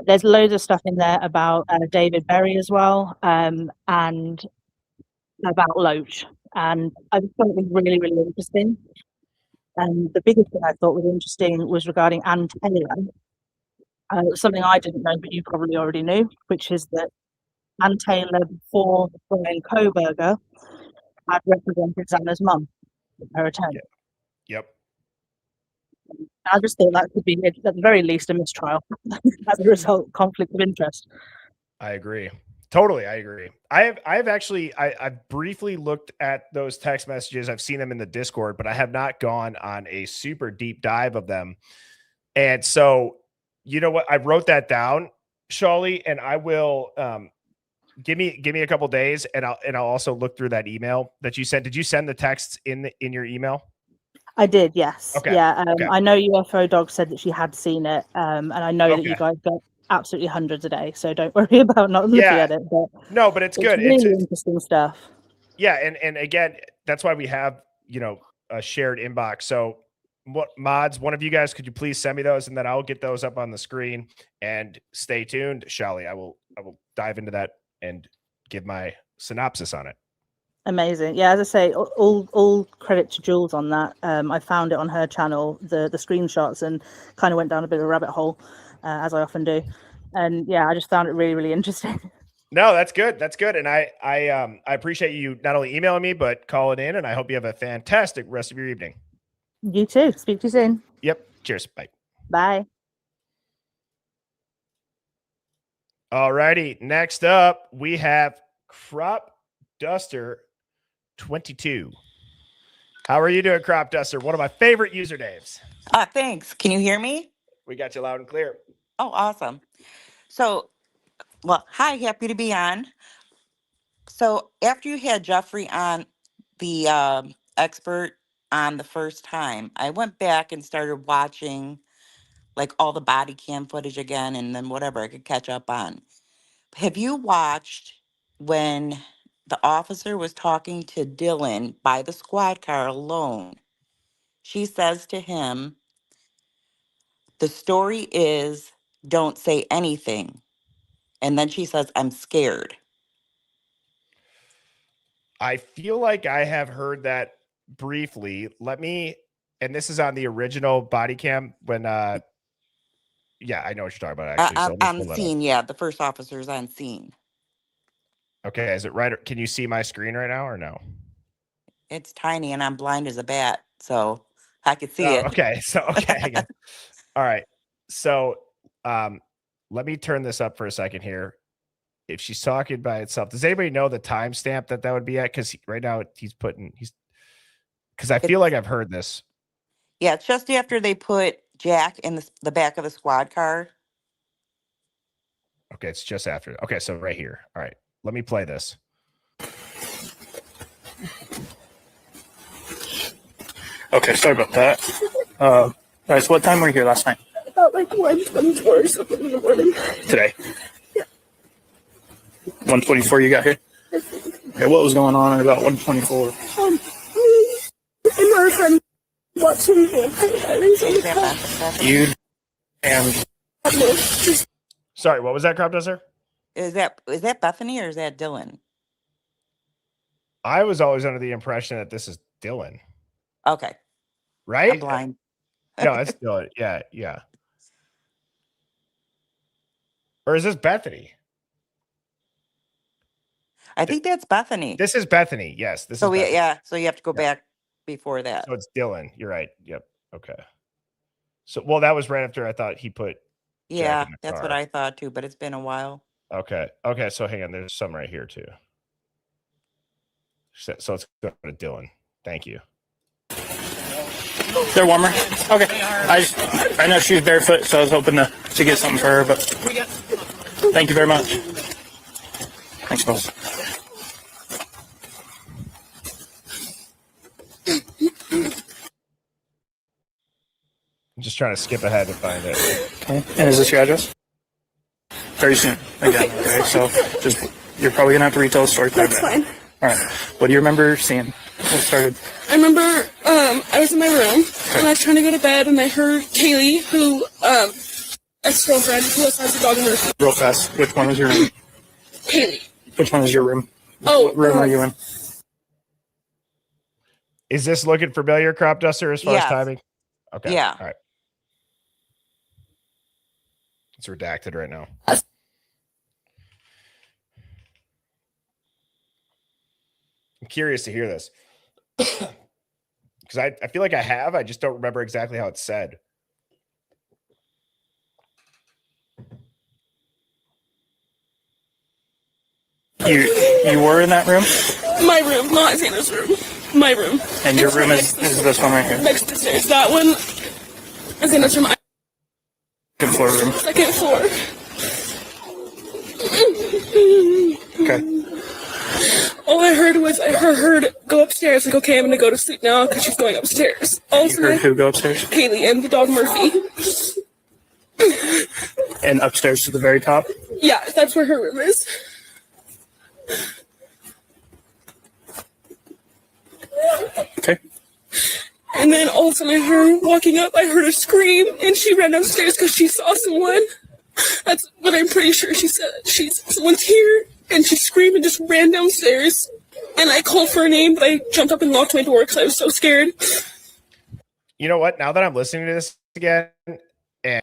There's loads of stuff in there about David Berry as well, and about Loach. And I just thought it was really, really interesting. And the biggest thing I thought was interesting was regarding Ann Taylor. Something I didn't know, but you probably already knew, which is that Ann Taylor, before Brian Koberger, had represented Xana's mum in her attorney.
Yep.
I just thought that could be, at the very least, a mistrial. As a result, conflict of interest.
I agree. Totally, I agree. I've briefly looked at those text messages. I've seen them in the Discord, but I have not gone on a super deep dive of them. And so, you know what? I wrote that down, Shawley, and I will give me a couple days, and I'll also look through that email that you sent. Did you send the texts in your email?
I did, yes.
Okay.
Yeah.
Okay.
I know UFO Dog said that she had seen it, and I know that you guys got absolutely hundreds a day, so don't worry about not looking at it. But
no, but it's good.
Really interesting stuff.
Yeah, and again, that's why we have a shared inbox. So, what mods? One of you guys, could you please send me those, and then I'll get those up on the screen. And stay tuned, Shelley. I will dive into that and give my synopsis on it.
Amazing. Yeah, as I say, all credit to Jules on that. I found it on her channel, the screenshots, and kind of went down a bit of a rabbit hole, as I often do. And yeah, I just found it really, really interesting.
No, that's good. That's good. And I appreciate you not only emailing me, but calling in, and I hope you have a fantastic rest of your evening.
You too. Speak to you soon.
Yep. Cheers. Bye.
Bye.
All righty. Next up, we have Crop Duster 22. How are you doing, Crop Duster? One of my favorite usernames.
Thanks. Can you hear me?
We got you loud and clear.
Oh, awesome. So, well, hi, happy to be on. So, after you had Jeffrey on, the expert, on the first time, I went back and started watching like all the body cam footage again and then whatever I could catch up on. Have you watched when the officer was talking to Dylan by the squad car alone? She says to him, the story is don't say anything. And then she says, I'm scared.
I feel like I have heard that briefly. And this is on the original body cam when, yeah, I know what you're talking about actually. So
On the scene, yeah, the first officer's on scene.
Okay, is it right? Can you see my screen right now or no?
It's tiny and I'm blind as a bat, so I could see it.
Okay, so okay. All right. So let me turn this up for a second here. If she's talking by itself, does anybody know the timestamp that would be at? Because right now because I feel like I've heard this.
Yeah, it's just after they put Jack in the back of the squad car.
Okay, it's just after. Okay, so right here. All right, let me play this.
Okay, sorry about that. All right, so what time were you here last night?
About like 1:24 or something in the morning.
Today?
Yeah.
1:24 you got here? Okay, what was going on at about 1:24?
Me and my friend watching vampire diaries on the couch.
You and...
Sorry, what was that, Crop Duster?
Is that Bethany or is that Dylan?
I was always under the impression that this is Dylan.
Okay.
Right?
I'm blind.
No, it's Dylan. Yeah, yeah. Or is this Bethany?
I think that's Bethany.
This is Bethany. Yes. This is Bethany.
Yeah. So you have to go back before that.
So it's Dylan. You're right. Yep. Okay. So, well, that was right after I thought he put.
Yeah, that's what I thought too, but it's been a while.
Okay. Okay. So hang on. There's some right here too. So let's go to Dylan. Thank you.
They're warmer. Okay. I know she's barefoot, so I was hoping to get something for her, but thank you very much. Thanks, boss.
I'm just trying to skip ahead to find it.
Okay. And is this your address? Very soon. Again. Okay. So you're probably gonna have to retell the story.
That's fine.
All right. What do you remember seeing? What started?
I remember I was in my room and I was trying to go to bed and I heard Kaylee, who ex-girlfriend who also has a dog Murphy.
Real fast. Which one was your room?
Kaylee.
Which one is your room?
Oh,
what room are you in?
Is this looking familiar, Crop Duster, as far as timing? Okay.
Yeah.
All right. It's redacted right now. I'm curious to hear this. Because I feel like I just don't remember exactly how it's said.
You were in that room?
My room, not Xana's room. My room.
And your room is this one right here?
Next to the stairs. That one is Xana's room.
Second floor room.
Second floor.
Okay.
All I heard was I heard go upstairs. Like, okay, I'm gonna go to sleep now because she's going upstairs. Also,
You heard who go upstairs?
Kaylee and the dog Murphy.
And upstairs to the very top?
Yeah, that's where her room is.
Okay.
And then all of a sudden I heard her walking up, I heard her scream, and she ran downstairs because she saw someone. That's what I'm pretty sure she said. Someone's here, and she screamed and just ran downstairs. And I called for her name, but I jumped up and locked my door because I was so scared.
You know what? Now that I'm listening to this again, and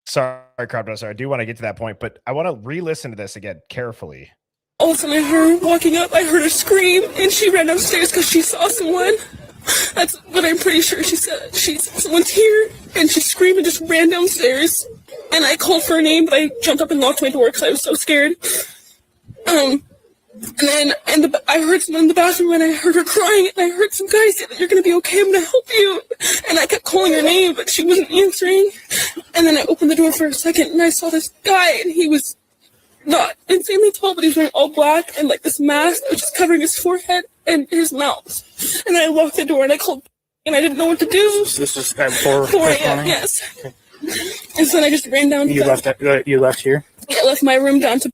sorry, Crop Duster, I do want to get to that point, but I want to re-listen to this again carefully.
All of a sudden I heard her walking up, I heard her scream, and she ran downstairs because she saw someone. That's what I'm pretty sure she said. Someone's here, and she screamed and just ran downstairs. and I called for her name, but I jumped up and locked my door because I was so scared. And then I heard someone in the bathroom, and I heard her crying, and I heard some guy say that you're going to be okay, I'm going to help you. And I kept calling her name, but she wasn't answering. And then I opened the door for a second, and I saw this guy, and he was not insanely tall, but he was wearing all black and like this mask that was just covering his forehead and his mouth. And I locked the door, and I called, and I didn't know what to do.
This is at 4
a.m., yes. Okay. And so then I just ran down to
you left here?
Yeah, I left my room down to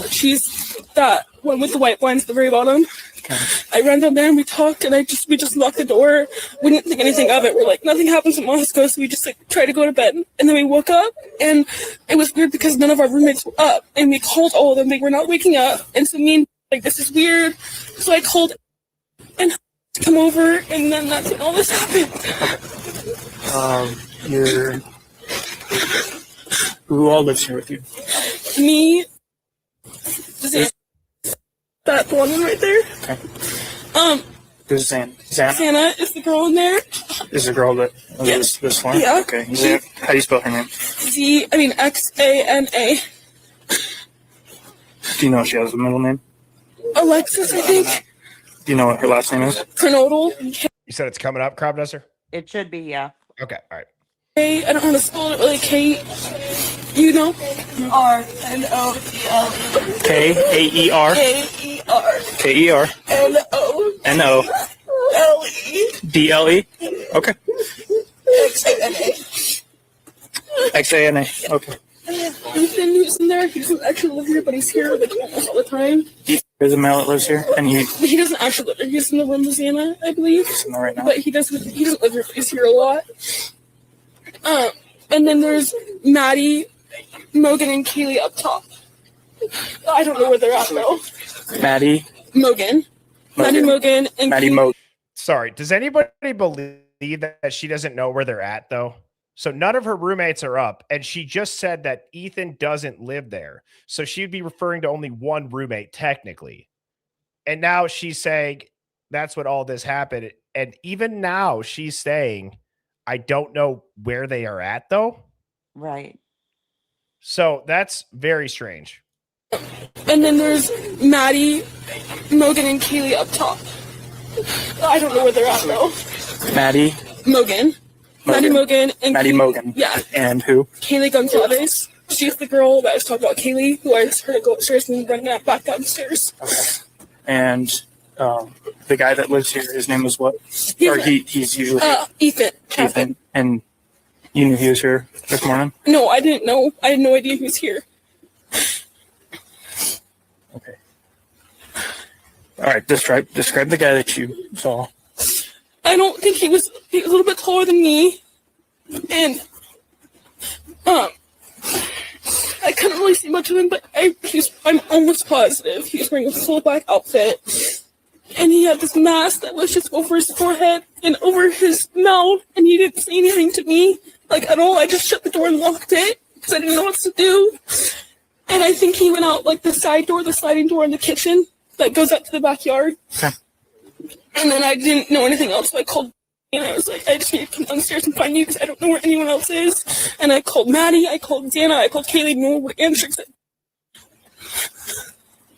she's that one with the white blinds at the very bottom. Okay. I ran down there and we talked, and we just locked the door. We didn't think anything of it. We're like, nothing happens in Moscow, so we just like tried to go to bed. And then we woke up, and it was weird because none of our roommates were up, and we called all of them. They were not waking up, and so me and like, this is weird. So I called and come over, and then that's when all this happened.
Who all lives here with you?
Me. That blonde one right there.
Okay. Who's Xana?
Xana is the girl in there.
Is the girl that lives this one?
Yeah.
Okay. How do you spell her name?
Xana.
Do you know if she has a middle name?
Alexis, I think.
Do you know what her last name is?
Kernodal.
You said it's coming up, Crop Duster?
It should be, yeah.
Okay, all right.
I don't know how to spell it really. Kate, you know? R-N-O-D-L.
K-A-E-R.
K-E-R.
K-E-R.
N-O.
N-O. D-L-E. Okay.
X-A-N-A.
X-A-N-A. Okay.
Ethan, who's in there, he doesn't actually live here, but he's here like almost all the time.
There's a male that lives here, and
he doesn't actually live here. He's in the room with Xana, I believe.
He's in there right now.
But he doesn't live here, but he's here a lot. And then there's Maddie, Mogan, and Kaylee up top. I don't know where they're at though.
Maddie.
Mogan. Maddie, Mogan, and
Maddie Mogan.
Sorry, does anybody believe that she doesn't know where they're at though? So none of her roommates are up, and she just said that Ethan doesn't live there. So she'd be referring to only one roommate technically. And now she's saying that's what all this happened. And even now she's saying, I don't know where they are at though.
Right.
So that's very strange.
And then there's Maddie, Mogan, and Kaylee up top. I don't know where they're at though.
Maddie.
Mogan. Maddie, Mogan, and
Maddie Mogan.
Yeah.
And who?
Kaylee Gonzalez. She's the girl that I was talking about, Kaylee, who I just heard go upstairs and run back downstairs.
Okay. And the guy that lives here, his name was what? He's usually
Ethan.
Ethan. And you knew he was here this morning?
No, I didn't know. I had no idea he was here.
Okay. All right. Describe the guy that you saw.
I don't think he was a little bit taller than me, and I couldn't really see much of him, but I'm almost positive he was wearing a full black outfit, and he had this mask that was just over his forehead and over his mouth, and he didn't say anything to me, like at all. I just shut the door and locked it because I didn't know what to do, and I think he went out like the side door, the sliding door in the kitchen that goes out to the backyard.
Okay.
And then I didn't know anything else, so I called, and I was like, I just need to come downstairs and find you because I don't know where anyone else is. And I called Maddie, I called Xana, I called Kaylee, no one would answer.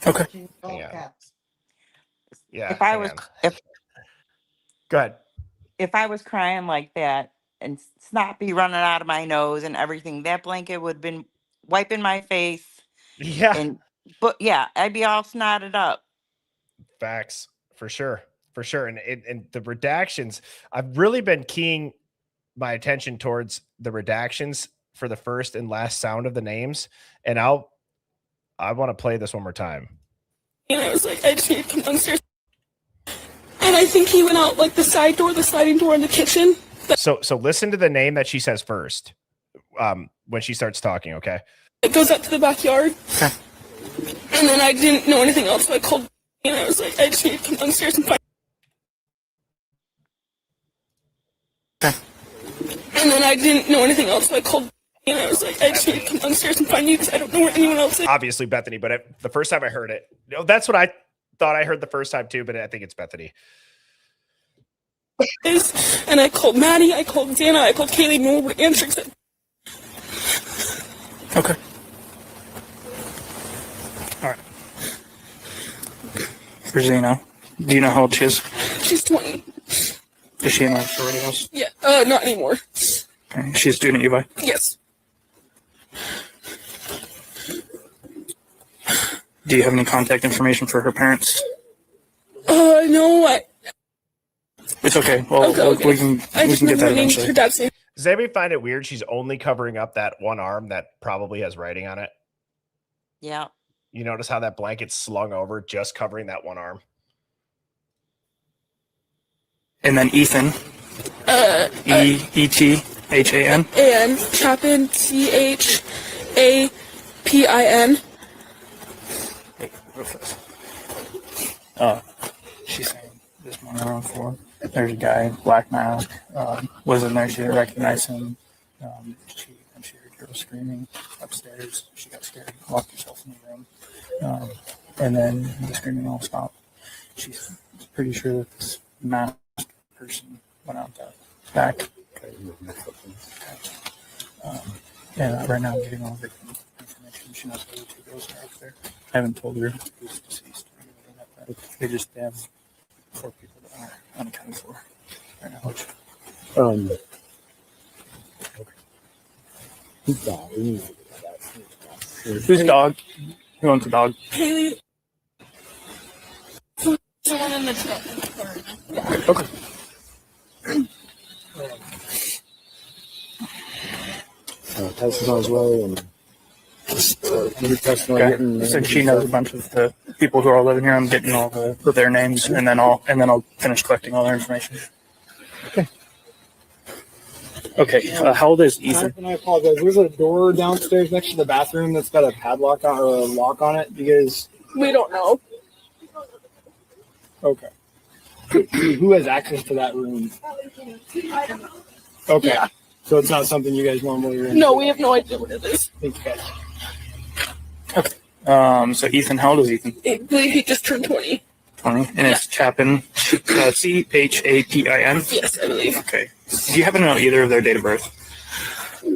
Okay.
Yeah. Go ahead.
If I was crying like that and snot be running out of my nose and everything, that blanket would have been wiping my face.
Yeah.
But yeah, I'd be all snotted up.
Facts. For sure. And the redactions, I've really been keying my attention towards the redactions for the first and last sound of the names. And I want to play this one more time.
And I was like, I just need to come downstairs. And I think he went out like the side door, the sliding door in the kitchen.
So listen to the name that she says first when she starts talking, okay?
It goes out to the backyard.
Okay.
And then I didn't know anything else, so I called, and I was like, I just need to come downstairs and find.
Okay.
And then I didn't know anything else, so I called, and I was like, I just need to come downstairs and find you because I don't know where anyone else is.
Obviously Bethany, but the first time I heard it, that's what I thought I heard the first time too, but I think it's Bethany.
And I called Maddie, I called Xana, I called Kaylee, no one would answer.
Okay. All right. Rosino, do you know how old she is?
She's 20.
Is she in a sorority house?
Yeah. Not anymore.
Okay. She's a student at UVI?
Yes.
Do you have any contact information for her parents?
No.
It's okay. Well,
Okay.
we can get that eventually.
Her dad's name.
Does anybody find it weird she's only covering up that one arm that probably has writing on it?
Yeah.
You notice how that blanket's slung over, just covering that one arm?
And then Ethan. E-E-T-H-A-N.
And Chapin, C-H-A-P-I-N.
She's saying this morning around 4. There's a guy, black mask, was in there. She didn't recognize him. She heard girls screaming upstairs. She got scared, locked herself in the room. And then the screaming all stopped. She's pretty sure that this masked person went out the back. And right now I'm getting all the information. She knows where the 2 girls are up there. I haven't told her who's deceased or anything like that. They just have 4 people that are unaccounted for right now. Whose dog? Who owns the dog?
Haley. Someone in the truck.
Okay.
Tyson's on his way, and
Okay. So she knows a bunch of the people who are living here. I'm getting all their names, and then I'll finish collecting all their information. Okay. Okay. How old is Ethan?
I apologize. There's a door downstairs next to the bathroom that's got a padlock on or a lock on it. You guys?
We don't know.
Okay. Who has access to that room? Okay.
Yeah.
So it's not something you guys normally are in?
No, we have no idea what it is.
Thank you, guys.
Okay. So Ethan, how old is Ethan?
I believe he just turned 20.
20. And it's Chapin, C-H-A-P-I-N?
Yes, I believe.
Okay. Do you happen to know either of their date of birth?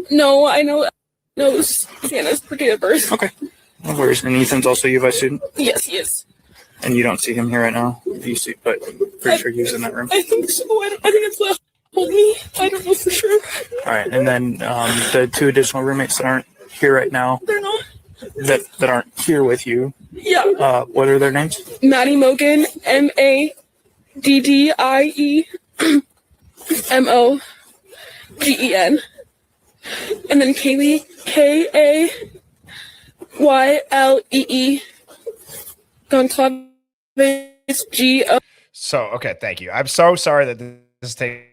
No, I know Sienna's date of birth.
Okay. No worries. And Ethan's also a UVI student?
Yes, he is.
And you don't see him here right now? You see, but pretty sure he was in that room.
I think so. I think it's left hold me. I don't know for sure.
All right. And then the 2 additional roommates that aren't here right now,
They're not.
that aren't here with you,
Yeah.
what are their names?
Maddie Mogan, M-A-D-D-I-E-M-O-G-E-N. And then Kaylee, K-A-Y-L-E-E. Goncalves, G-O.
So, okay, thank you. I'm so sorry that this is taking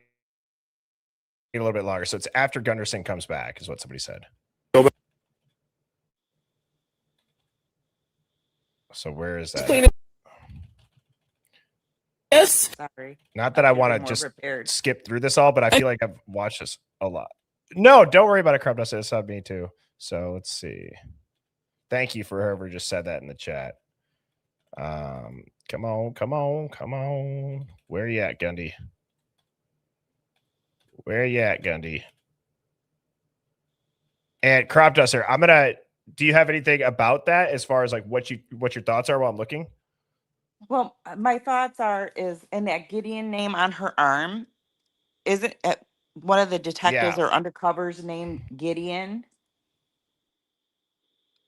a little bit longer. So it's after Gunderson comes back, is what somebody said. So where is that?
Yes.
Sorry.
Not that I want to
more
just
prepared.
skip through this all, but I feel like I've watched this a lot. No, don't worry about it, Crop Dust. It's not me too. So let's see. Thank you for whoever just said that in the chat. Come on. Where you at, Gundy? Where you at, Gundy? And Crop Duster, do you have anything about that as far as like what your thoughts are while I'm looking?
Well, my thoughts is in that Gideon name on her arm, isn't one of the detectives or undercovers named Gideon?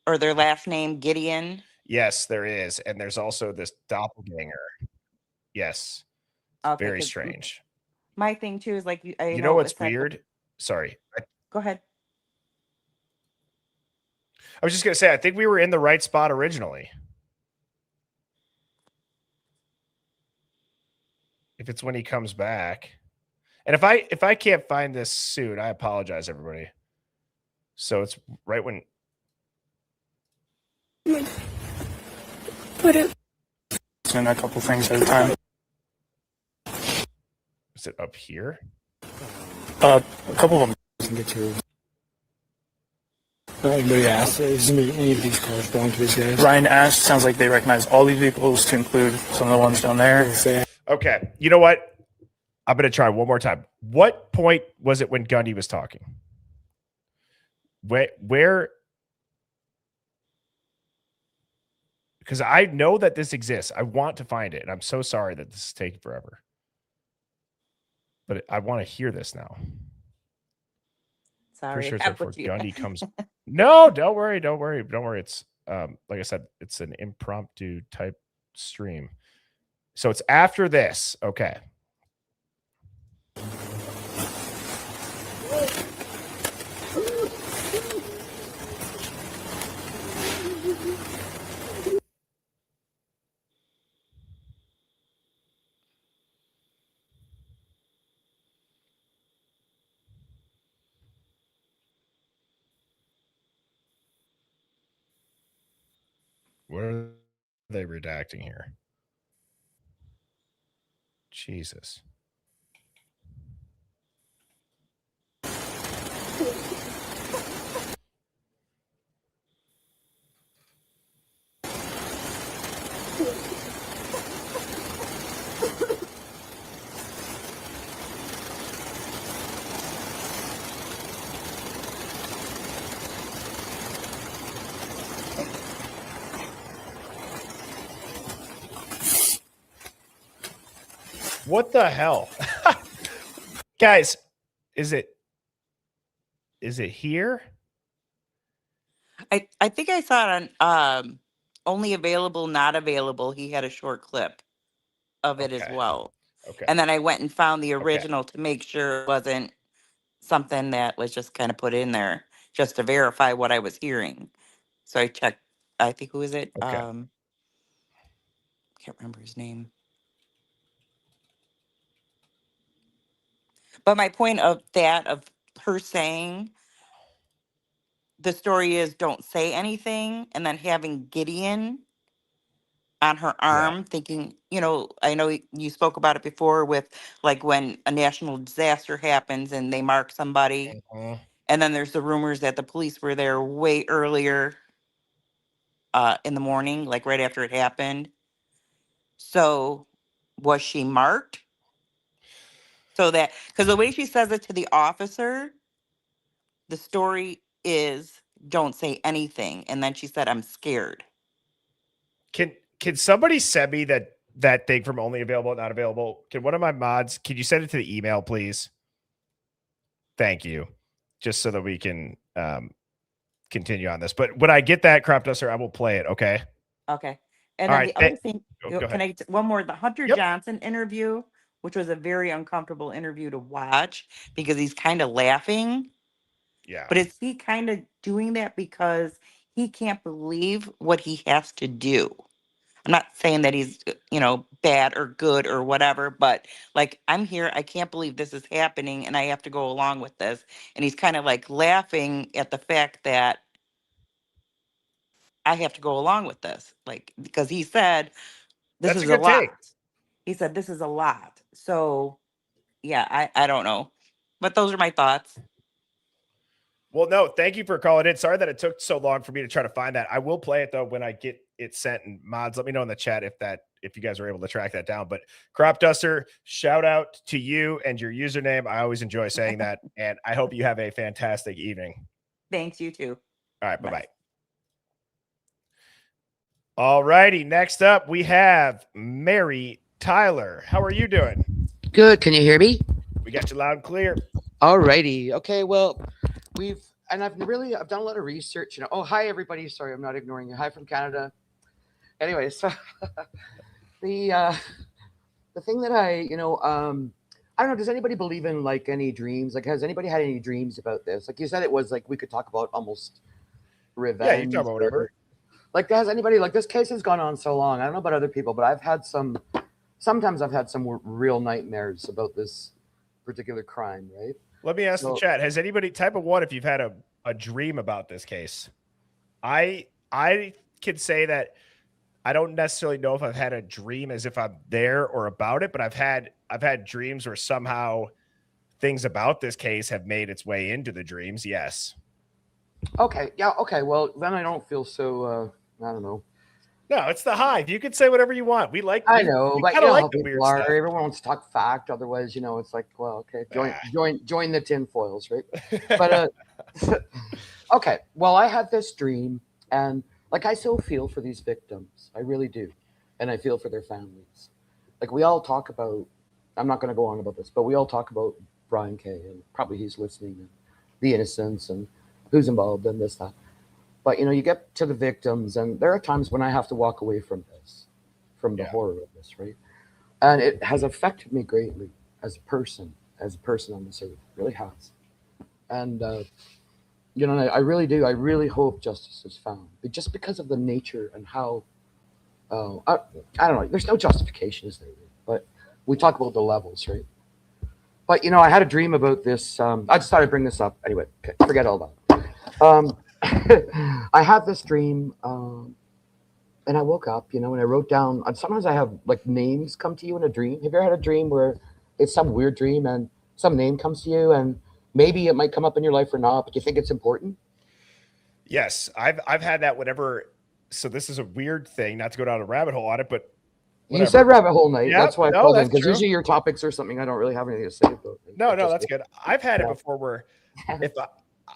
Or their last name Gideon?
Yes, there is. And there's also this doppelganger. Yes.
Okay,
Very
'cause
strange.
My thing too is like
You know what's weird? Sorry.
Go ahead.
I was just gonna say, I think we were in the right spot originally. If it's when he comes back. And if I can't find this suit, I apologize, everybody. So it's right when
Put it
in a couple things at a time.
Is it up here?
A couple of them
can get to. Anybody asked? Is any of these cars belong to these guys?
Ryan asked, sounds like they recognize all these vehicles to include some of the ones down there.
Okay. You know what? I'm going to try one more time. What point was it when Gundy was talking? Where because I know that this exists. I want to find it, and I'm so sorry that this is taking forever. But I want to hear this now.
Sorry,
Pretty sure it's
I
right before
put you.
Gundy comes. No, don't worry. It's like I said, it's an impromptu type stream. So it's after this. Okay. What are they redacting here? Jesus. What the hell? Guys, is it here?
I think I saw it on only available, not available. He had a short clip of it as
Okay.
well.
Okay.
And then I went and found the
Okay.
original to make sure it wasn't something that was just kind of put in there just to verify what I was hearing. So I checked. I think who is it?
Okay.
Can't remember his name. But my point of her saying the story is don't say anything, and then having Gideon on her arm thinking, I know you spoke about it before with like when a national disaster happens and they mark somebody, and then there's the rumors that the police were there way earlier in the morning, like right after it happened. So was she marked? So that, because the way she says it to the officer, the story is don't say anything. And then she said, I'm scared.
Can somebody send me that thing from only available, not available? Can one of my mods, can you send it to the email, please? Thank you. Just so that we can continue on this. But when I get that, Crop Duster, I will play it. Okay.
Okay. And
All
then
right.
the other thing,
Go
can
ahead.
one more, the Hunter Johnson interview, which was a very uncomfortable interview to watch because he's kind of laughing.
Yeah.
But is he kind of doing that because he can't believe what he has to do? I'm not saying that he's, bad or good or whatever, but like, I'm here. I can't believe this is happening and I have to go along with this. And he's kind of like laughing at the fact that I have to go along with this. Like, because he said, this
That's a
is a
good
lot.
take.
He said, this is a lot. So, yeah, I don't know. But those are my thoughts.
Well, no, thank you for calling in. Sorry that it took so long for me to try to find that. I will play it though when I get it sent. And mods, let me know in the chat if you guys are able to track that down. But Crop Duster, shout out to you and your username. I always enjoy saying that, and I hope you have a fantastic evening.
Thanks, you too.
All right, bye-bye. All righty, next up we have Mary Tyler. How are you doing?
Good. Can you hear me?
We got you loud and clear.
All righty. Okay. Well, I've done a lot of research. Oh, hi everybody. Sorry, I'm not ignoring you. Hi from Canada. Anyway, so the thing that I don't know. Does anybody believe in like any dreams? Like, has anybody had any dreams about this? Like you said, it was like we could talk about almost revenge.
Yeah, you can talk about whatever.
Like, has anybody, like, this case has gone on so long. I don't know about other people, but sometimes I've had some real nightmares about this particular crime, right?
Let me ask the chat. Has anybody, type of one, if you've had a dream about this case? I can say that I don't necessarily know if I've had a dream as if I'm there or about it, but I've had dreams where somehow things about this case have made its way into the dreams. Yes.
Okay. Yeah. Okay. Well, then I don't feel so, I don't know.
No, it's the Hive. You can say whatever you want. We like.
I know, but you know
like
how
the weird
people are.
stuff.
Everyone wants to talk fact. Otherwise, it's like, well, okay, join the tinfoils, right? But okay. Well, I had this dream, and Like, I so feel for these victims. I really do. And I feel for their families. Like, we all talk about, I'm not going to go on about this, but we all talk about Brian Kay, and probably he's listening, and the innocence and who's involved in this, that. But, you get to the victims, and there are times when I have to walk away from this, from the horror of this, right? And it has affected me greatly as a person on this earth. It really has. And, I really do. I really hope justice is found, but just because of the nature and how, I don't know. There's no justification, is there? But we talk about the levels, right? But, I had a dream about this. I just thought I'd bring this up. Anyway, okay, forget all that. I had this dream, and I woke up, and I wrote down, and sometimes I have like names come to you in a dream. Have you ever had a dream where it's some weird dream and some name comes to you, and maybe it might come up in your life or not, but you think it's important?
Yes, I've had that whenever. So this is a weird thing, not to go down a rabbit hole on it, but
whatever. You said rabbit hole night.
Yep,
that's why I called in, because usually your topics are something I don't really have anything to say about.
No, that's good. I've had it before where if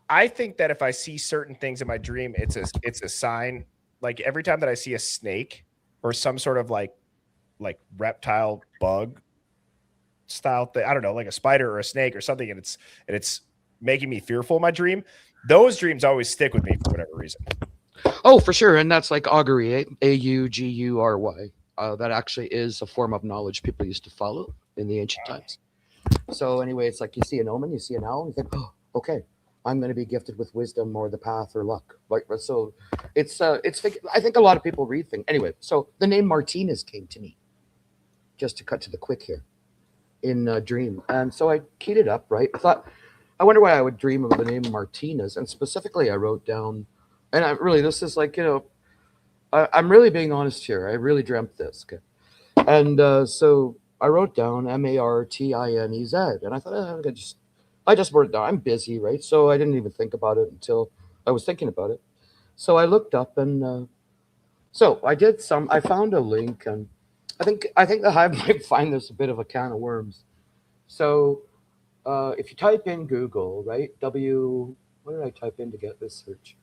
I think that if I see certain things in my dream, it's a sign. Like every time that I see a snake or some sort of like reptile bug style thing, I don't know, like a spider or a snake or something, and it's making me fearful in my dream. Those dreams always stick with me for whatever reason.
Oh, for sure. And that's like augury, Augury. That actually is a form of knowledge people used to follow in the ancient times. So anyway, it's like you see an omen, you see an owl, and you think, oh, okay, I'm going to be gifted with wisdom or the path or luck. Right? So it's I think a lot of people read things. Anyway, so the name Martinez came to me, just to cut to the quick here, in a dream. And so I keyed it up, right? I thought, I wonder why I would dream of the name Martinez. And specifically, I wrote down, and this is like, I'm really being honest here. I really dreamt this. Okay. And so I wrote down Martinez. And I thought, I just wrote it down. I'm busy, right? So I didn't even think about it until I was thinking about it. So I looked up, and so I found a link, and I think the Hive might find this a bit of a can of worms. So if you type in Google, right, what did I type in to get this search?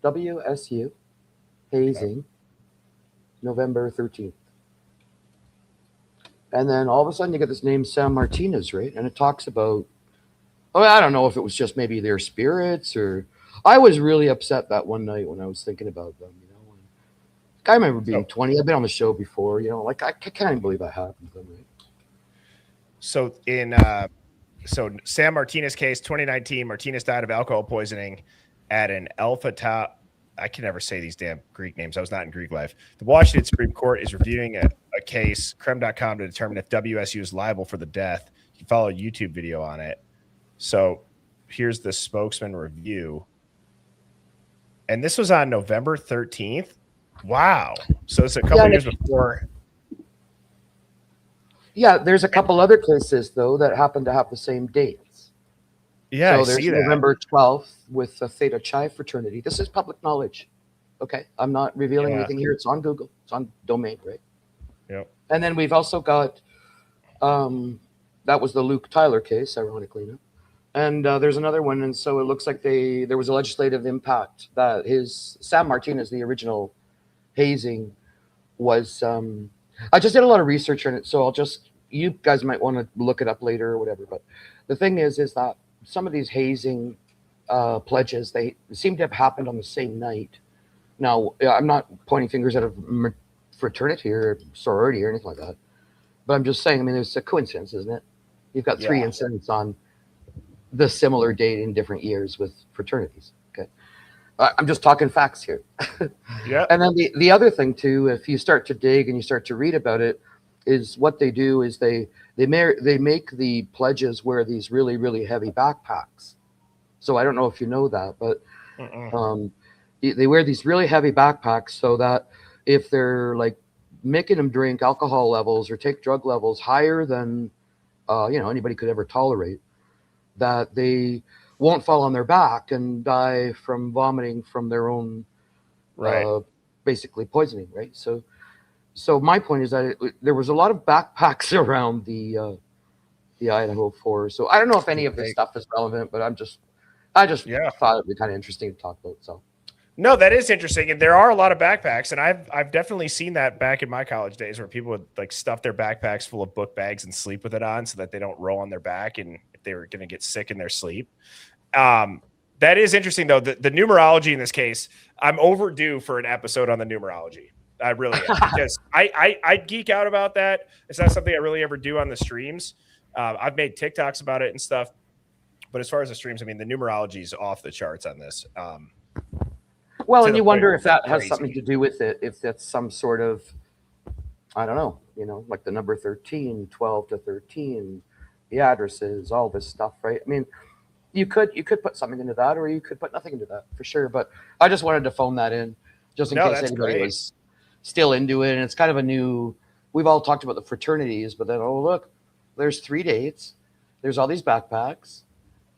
WSU hazing, November 13th. And then all of a sudden you get this name Sam Martinez, right? And it talks about, I don't know if it was just maybe their spirits, or I was really upset that one night when I was thinking about them, I remember being 20. I've been on the show before, like I can't even believe that happened to them, right?
So so Sam Martinez case, 2019, Martinez died of alcohol poisoning at an Alpha Tau. I can never say these damn Greek names. I was not in Greek life. The Washington Supreme Court is reviewing a case, creme.com, to determine if WSU is liable for the death. You can follow a YouTube video on it. So here's the spokesman review. And this was on November 13th. Wow. So it's a couple years before.
Yeah, there's a couple other cases, though, that happen to have the same dates.
Yeah,
so there's November 12th with the Theta Chi fraternity. This is public knowledge. Okay, I'm not revealing anything here. It's on Google. It's on domain, right?
Yep.
And then we've also got, that was the Luke Tyler case, ironically enough. And there's another one, and so it looks like there was a legislative impact that Sam Martinez, the original hazing, was. I just did a lot of research on it, so you guys might want to look it up later or whatever. But the thing is that some of these hazing pledges, they seem to have happened on the same night. Now, I'm not pointing fingers at a fraternity or sorority or anything like that, but I'm just saying, it's a coincidence, isn't it? You've got 3 incidents on the similar date in different years with fraternities. Okay. I'm just talking facts here.
Yeah.
And then the other thing too, if you start to dig and you start to read about it, is what they do is they make the pledges wear these really, really heavy backpacks. So I don't know if you know that, but they wear these really heavy backpacks so that if they're like making them drink alcohol levels or take drug levels higher than anybody could ever tolerate, that they won't fall on their back and die from vomiting from their own basically poisoning, right? So my point is that there was a lot of backpacks around the Idaho 4. So I don't know if any of this stuff is relevant, but I just thought it'd be kind of interesting to talk about. So
No, that is interesting, and there are a lot of backpacks, and I've definitely seen that back in my college days where people would like stuff their backpacks full of book bags and sleep with it on so that they don't roll on their back, and if they were going to get sick in their sleep. That is interesting, though. The numerology in this case, I'm overdue for an episode on the numerology. I really am, because I geek out about that. It's not something I really ever do on the streams. I've made TikToks about it and stuff, but as far as the streams, I mean, the numerology is off the charts on this.
Well, and you wonder if that has something to do with it, if that's some sort of, I don't know, like the number 13, 12 to 13, the addresses, all this stuff, right? I mean, you could put something into that, or you could put nothing into that for sure. But I just wanted to phone that in just in case anybody was still into it. And it's kind of a new, we've all talked about the fraternities, but then, oh, look, there's 3 dates. There's all these backpacks.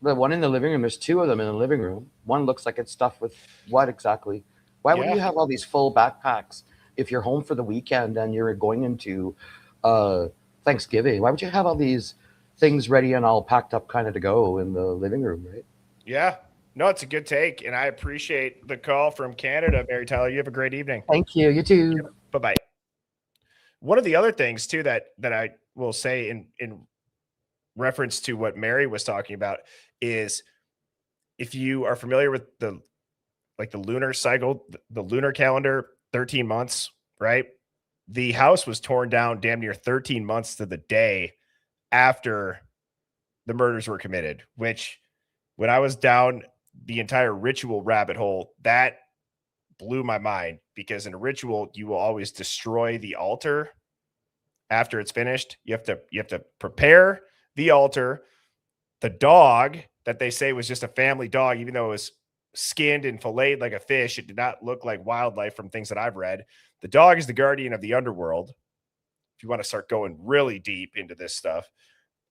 The one in the living room, there's 2 of them in the living room. One looks like it's stuffed with what exactly? Why would you have all these full backpacks if you're home for the weekend and you're going into Thanksgiving? Why would you have all these things ready and all packed up kind of to go in the living room, right?
Yeah. No, it's a good take, and I appreciate the call from Canada, Mary Tyler. You have a great evening.
Thank you. You too.
Bye-bye. One of the other things, too, that I will say in reference to what Mary was talking about is, if you are familiar with the lunar cycle, the lunar calendar, 13 months, right? The house was torn down damn near 13 months to the day after the murders were committed, which, when I was down the entire ritual rabbit hole, that blew my mind, because in a ritual, you will always destroy the altar after it's finished. You have to prepare the altar. The dog that they say was just a family dog, even though it was skinned and filleted like a fish, it did not look like wildlife from things that I've read. The dog is the guardian of the underworld, if you want to start going really deep into this stuff.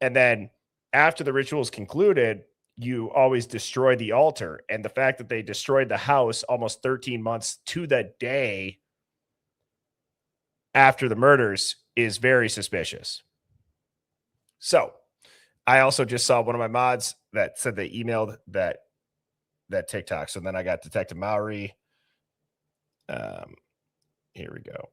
And then after the ritual is concluded, you always destroy the altar. And the fact that they destroyed the house almost 13 months to the day after the murders is very suspicious. So I also just saw one of my mods that said they emailed that TikTok. So then I got Detective Mowry. Here we go.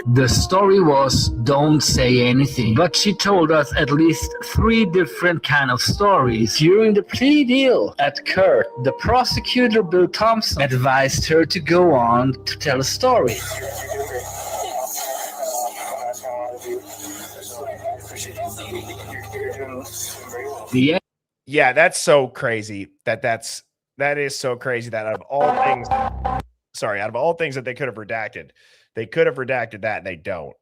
The story was "Don't say anything," but she told us at least 3 different kind of stories. During the plea deal at court, the prosecutor Bill Thompson advised her to go on to tell a story.
Yeah, that's so crazy. That is so crazy that out of all things that they could have redacted, that, and they don't.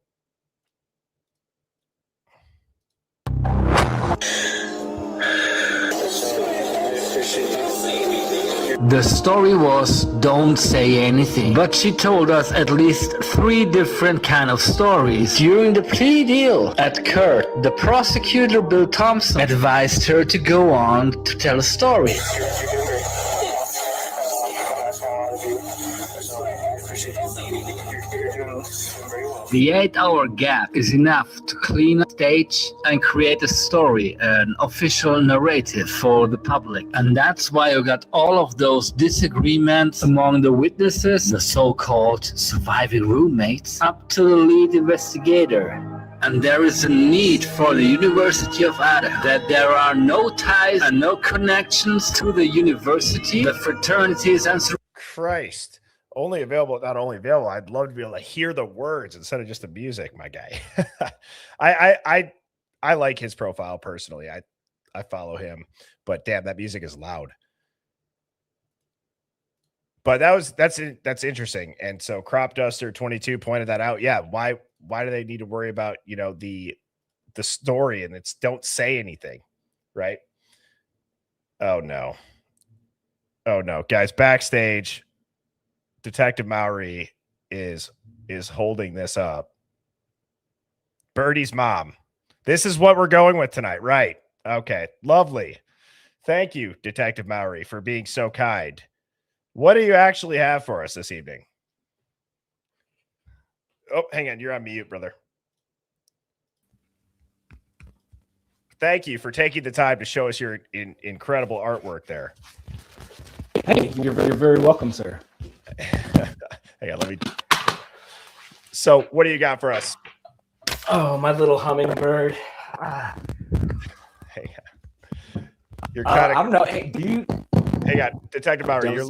The story was "Don't say anything," but she told us at least 3 different kind of stories. During the plea deal at court, the prosecutor Bill Thompson advised her to go on to tell a story. The 8-hour gap is enough to clean a stage and create a story, an official narrative for the public. And that's why you got all of those disagreements among the witnesses, the so-called surviving roommates, up to the lead investigator. And there is a need for the University of Idaho, that there are no ties and no connections to the university, the fraternities, and
Christ. Not only available. I'd love to be able to hear the words instead of just the music, my guy. I like his profile personally. I follow him, but damn, that music is loud. But that's interesting. And so Crop Duster 22 pointed that out. Yeah, why do they need to worry about, the story, and it's don't say anything, right? Oh no, guys, backstage, Detective Mowry is holding this up. Birdie's mom. This is what we're going with tonight, right? Okay, lovely. Thank you, Detective Mowry, for being so kind. What do you actually have for us this evening? Oh, hang on. You're on mute, brother. thank you for taking the time to show us your incredible artwork there.
Hey, you're very welcome, sir.
Hang on, let me. So, what do you got for us?
Oh, my little hummingbird.
Hang on. You're kind of.
I don't know. Hey, do you?
Hang on, Detective Bowery. You're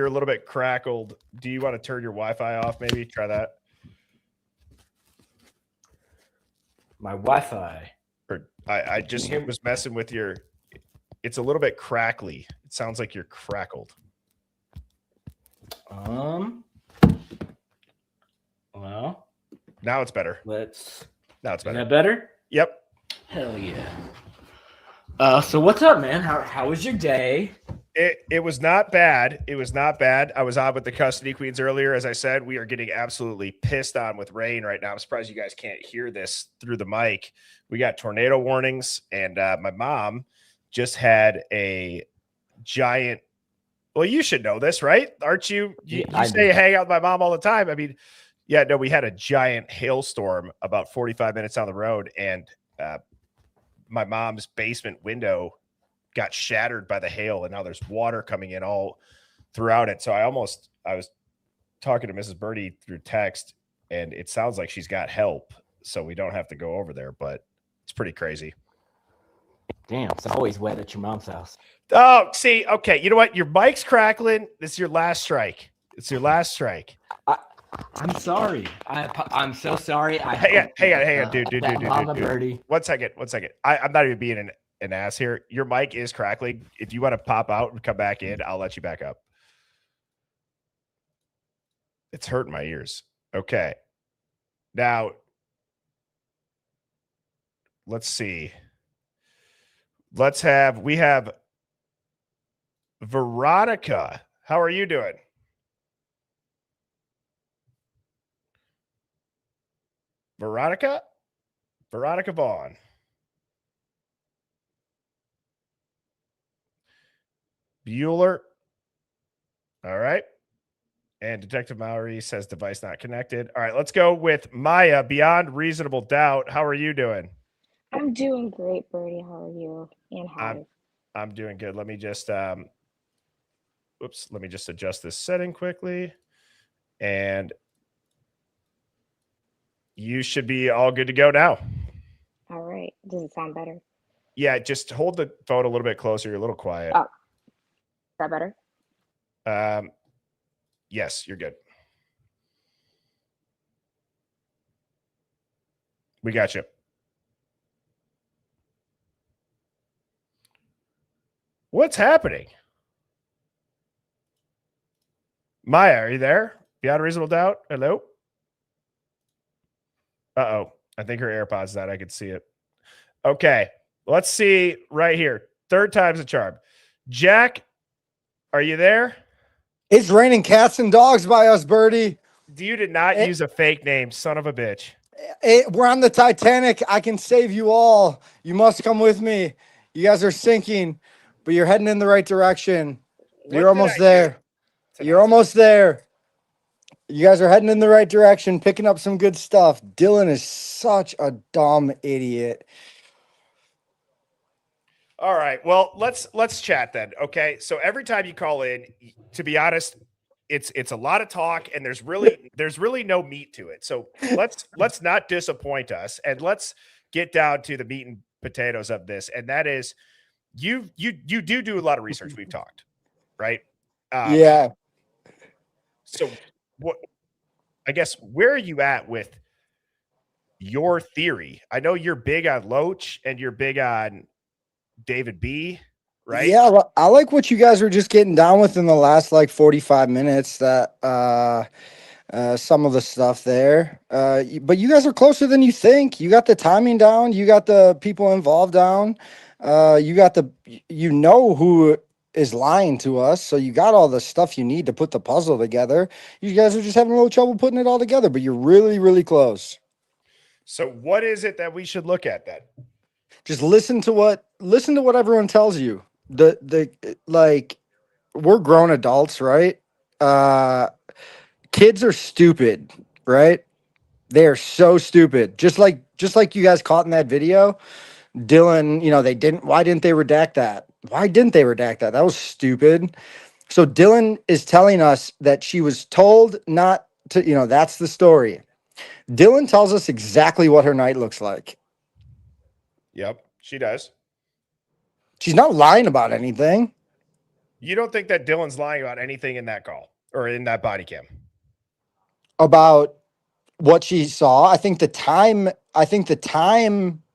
a little bit crackled. Do you want to turn your Wi-Fi off? Maybe try that.
My Wi-Fi.
Or I just was messing with your. It's a little bit crackly. It sounds like you're crackled.
Well,
now it's better.
Now it's better.
Is
that better?
Yep.
Hell yeah. So what's up, man? How was your day?
It was not bad. It was not bad. I was on with the custody queens earlier. As I said, we are getting absolutely pissed on with rain right now. I'm surprised you guys can't hear this through the mic. We got tornado warnings, and my mom just had a giant. Well, you should know this, right? Aren't you? You say you hang out with my mom all the time. I mean, yeah, no, we had a giant hailstorm about 45 minutes down the road, and my mom's basement window got shattered by the hail, and now there's water coming in all throughout it. So I was talking to Mrs. Birdie through text, and it sounds like she's got help, so we don't have to go over there, but it's pretty crazy.
Damn, it's always wet at your mom's house.
Oh, see, okay. You know what? Your mic's crackling. This is your last strike. It's your last strike.
I'm sorry. I'm so sorry.
Hang on, dude.
Birdie.
One second. I'm not even being an ass here. Your mic is crackling. If you want to pop out and come back in, I'll let you back up. It's hurting my ears. Okay. Now, let's see. We have Veronica. How are you doing? Veronica Vaughn. Bueller. All right. And Detective Mallory says device not connected. All right, let's go with Maya, Beyond Reasonable Doubt. How are you doing?
I'm doing great, Birdie. How are you? And hi.
I'm doing good. Let me just let me just adjust this setting quickly. And you should be all good to go now.
All right. Does it sound better?
Yeah, just hold the phone a little bit closer. You're a little quiet.
Oh, is that better?
Yes, you're good. We got you. What's happening? Maya, are you there? Beyond Reasonable Doubt? Hello? Uh-oh. I think her AirPod's died. I could see it. Okay. Let's see right here. Third time's a charm. Jack, are you there?
It's raining cats and dogs by us, Birdie.
You did not use a fake name, son of a bitch.
We're on the Titanic. I can save you all. You must come with me. You guys are sinking, but you're heading in the right direction. You're almost there. You're almost there. You guys are heading in the right direction, picking up some good stuff. Dylan is such a dumb idiot.
All right. Well, let's chat then. Okay. So every time you call in, to be honest, it's a lot of talk, and there's really no meat to it. So let's not disappoint us, and let's get down to the meat and potatoes of this. And that is, you do a lot of research. We've talked, right?
Yeah.
So what? I guess where are you at with your theory? I know you're big on Loach and you're big on David B, right?
Yeah, well, I like what you guys were just getting down with in the last 45 minutes. That some of the stuff there, but you guys are closer than you think. You got the timing down. You got the people involved down. You got who is lying to us. So you got all the stuff you need to put the puzzle together. You guys are just having a little trouble putting it all together, but you're really, really close.
So what is it that we should look at then?
Just listen to what everyone tells you. We're grown adults, right? Kids are stupid, right? They are so stupid. Just like you guys caught in that video. Dylan, why didn't they redact that? Why didn't they redact that? That was stupid. So Dylan is telling us that she was told not to, that's the story. Dylan tells us exactly what her night looks like.
Yep, she does.
She's not lying about anything.
You don't think that Dylan's lying about anything in that call or in that body cam?
About what she saw. I think the time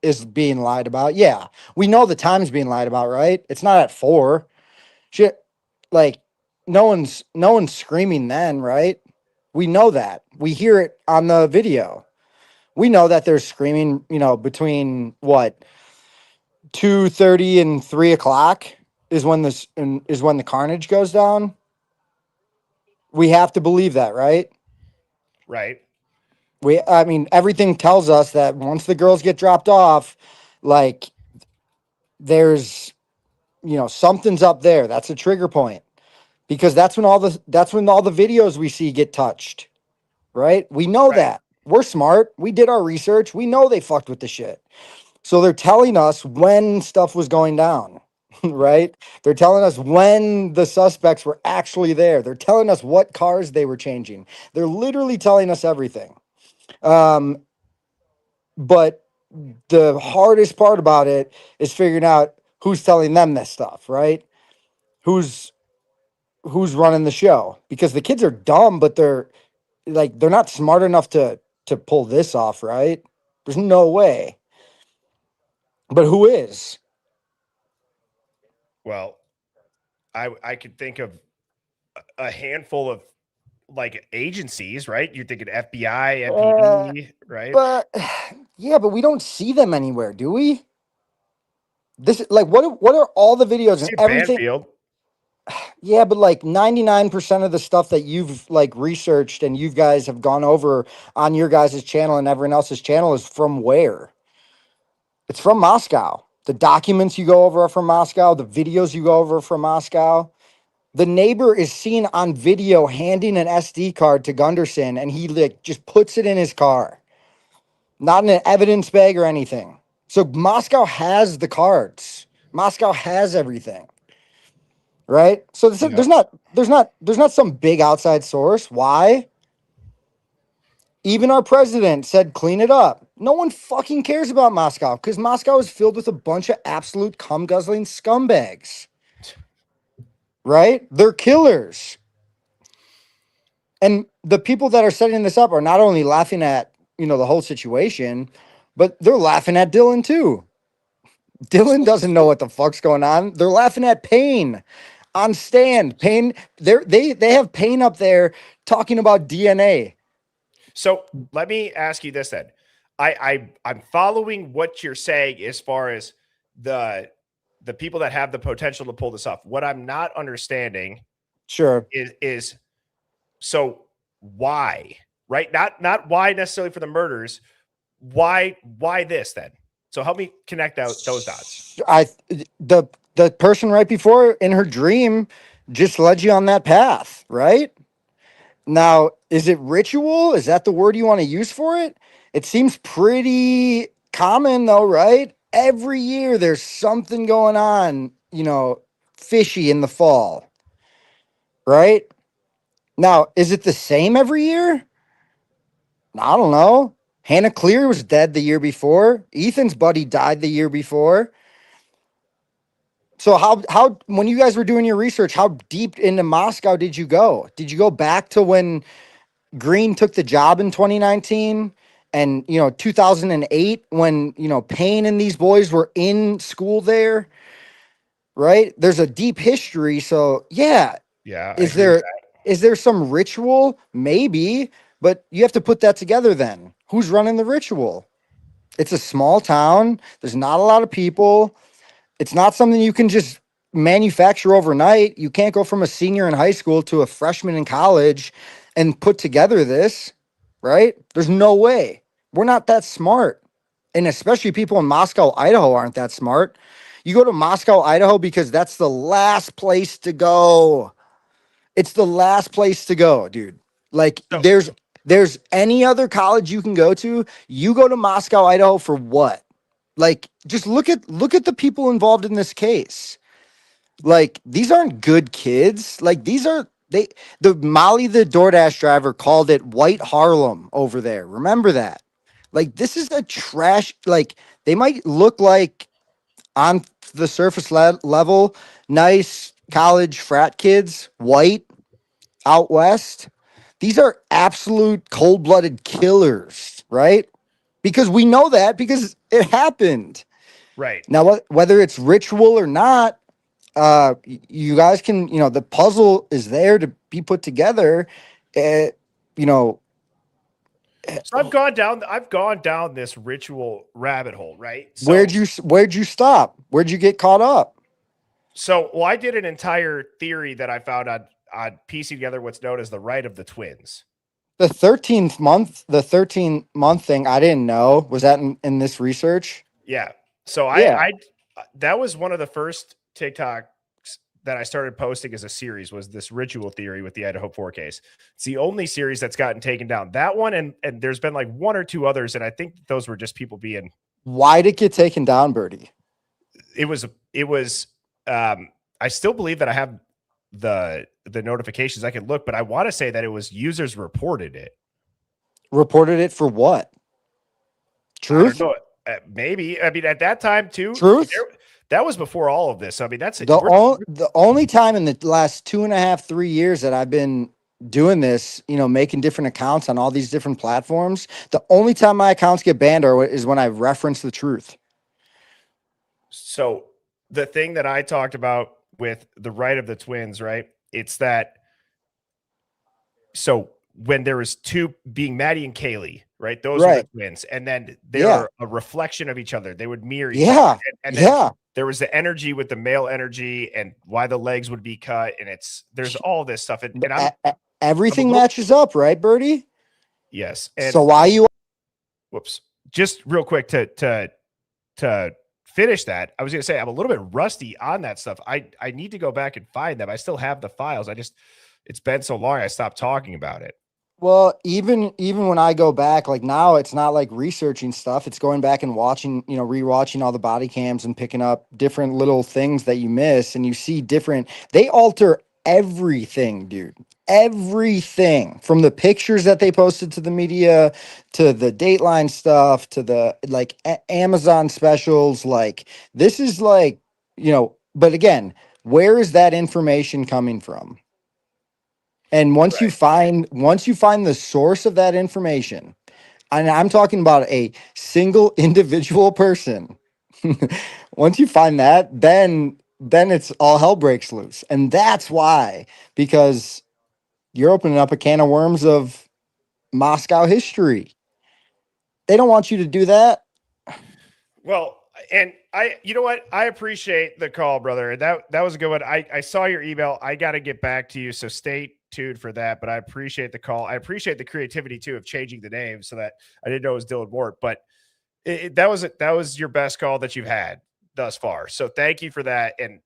is being lied about. Yeah. We know the time's being lied about, right? It's not at 4. Shit. Like no one's screaming then, right? We know that. We hear it on the video. We know that they're screaming, between what 2:30 and 3:00 is when the carnage goes down. We have to believe that, right?
Right.
I mean, everything tells us that once the girls get dropped off, like there's, something's up there. That's a trigger point because that's when all the videos we see get touched, right? We know that. We're smart. We did our research. We know they fucked with the shit. So they're telling us when stuff was going down, right? They're telling us when the suspects were actually there. They're telling us what cars they were changing. They're literally telling us everything. But the hardest part about it is figuring out who's telling them this stuff, right? Who's running the show? Because the kids are dumb, but they're not smart enough to pull this off, right? There's no way. But who is?
Well, I could think of a handful of like agencies, right? You're thinking FBI, MPD, right?
But yeah, but we don't see them anywhere, do we? This like what are all the videos and everything?
Banfield.
Yeah, but like 99% of the stuff that you've like researched and you guys have gone over on your guys' channel and everyone else's channel is from where? It's from Moscow. The documents you go over are from Moscow. The videos you go over are from Moscow. The neighbor is seen on video handing an SD card to Gunderson and he like just puts it in his car. Not in an evidence bag or anything. So Moscow has the cards. Moscow has everything. Right? So there's not some big outside source. Why? Even our president said clean it up. No one fucking cares about Moscow because Moscow is filled with a bunch of absolute cum guzzling scumbags. Right? They're killers. And the people that are setting this up are not only laughing at, the whole situation, but they're laughing at Dylan too. Dylan doesn't know what the fuck's going on. They're laughing at Payne on stand. Payne, they have Payne up there talking about DNA.
So let me ask you this then. I'm following what you're saying as far as the people that have the potential to pull this off. What I'm not understanding is so why, right? Not why necessarily for the murders. Why this then? So help me connect those dots.
The person right before in her dream just led you on that path, right? Now, is it ritual? Is that the word you want to use for it? It seems pretty common though, right? Every year there's something going on, fishy in the fall. Right? Now, is it the same every year? I don't know. Hannah Clear was dead the year before. Ethan's buddy died the year before. So how when you guys were doing your research, how deep into Moscow did you go? Did you go back to when Green took the job in 2019 and 2008 when Payne and these boys were in school there? Right? There's a deep history, so yeah.
Yeah.
Is there some ritual? Maybe, but you have to put that together then. Who's running the ritual? It's a small town. There's not a lot of people. It's not something you can just manufacture overnight. You can't go from a senior in high school to a freshman in college and put together this, right? There's no way. We're not that smart. And especially people in Moscow, Idaho aren't that smart. You go to Moscow, Idaho because that's the last place to go. It's the last place to go, dude. Like there's any other college you can go to. You go to Moscow, Idaho for what? Like, just look at the people involved in this case. Like, these aren't good kids. Like, the Molly, the DoorDash driver, called it white Harlem over there. Remember that. Like, this is a trash. Like, they might look like on the surface level, nice college frat kids, white, out west. These are absolute cold-blooded killers, right? Because we know that because it happened.
Right.
Now, whether it's ritual or not, you guys can, the puzzle is there to be put together. Uh, you know,
So I've gone down this ritual rabbit hole, right? So
where'd you stop? Where'd you get caught up?
well, I did an entire theory that I found on piecing together what's known as the rite of the twins.
The 13th month thing, I didn't know. Was that in this research?
Yeah. So
Yeah.
I that was one of the first TikToks that I started posting as a series, was this ritual theory with the Idaho 4 case. It's the only series that's gotten taken down. That one, and there's been like one or two others, and I think those were just people being.
Why did it get taken down, Birdie?
It was I still believe that I have the notifications. I can look, but I want to say that it was users reported it.
Reported it for what? Truth?
I don't know. Maybe. I mean, at that time too.
Truth?
That was before all of this. I mean, that's
the only time in the last 2.5-3 years that I've been doing this, making different accounts on all these different platforms. The only time my accounts get banned is when I reference the truth.
So the thing that I talked about with the rite of the twins, right? It's that. So when there was two being Maddie and Kaylee, right? Those were the twins. And then they're a reflection of each other. They would mirror each other. And then there was the energy with the male energy and why the legs would be cut. And there's all this stuff. And
everything matches up, right, Birdie?
Yes. And
so why you?
Whoops. Just real quick to finish that, I was going to say I'm a little bit rusty on that stuff. I need to go back and find them. I still have the files. It's been so long I stopped talking about it.
Well, even when I go back, like now, it's not like researching stuff. It's going back and watching, rewatching all the body cams and picking up different little things that you miss, and you see different. They alter everything, dude. Everything from the pictures that they posted to the media, to the Dateline stuff, to the Amazon specials. Like, this is like, But again, where is that information coming from? And once you find the source of that information, and I'm talking about a single individual person, once you find that, then it's all hell breaks loose. And that's why, because you're opening up a can of worms of Moscow history. They don't want you to do that.
Well, and you know what? I appreciate the call, brother. That was a good one. I saw your email. I got to get back to you. So stay tuned for that, but I appreciate the call. I appreciate the creativity too of changing the name so that I didn't know it was Dylan Mort, but that was your best call that you've had thus far. So thank you for that. And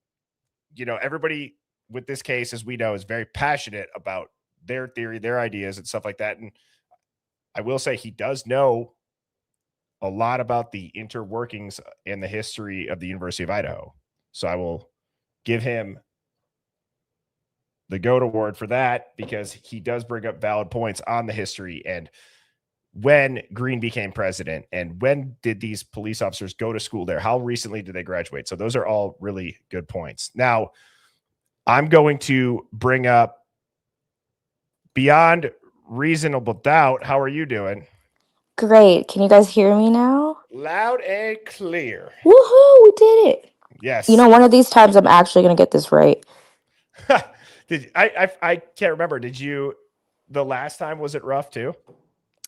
everybody with this case, as we know, is very passionate about their theory, their ideas and stuff like that. And I will say he does know a lot about the interworkings and the history of the University of Idaho. So I will give him the GOAT award for that, because he does bring up valid points on the history and when Green became president and when did these police officers go to school there? How recently did they graduate? So those are all really good points. Now, I'm going to bring up Beyond Reasonable Doubt. How are you doing?
Great. Can you guys hear me now?
Loud and clear.
Woohoo! We did it.
Yes.
One of these times I'm actually going to get this right.
I can't remember. Did you, the last time, was it rough too?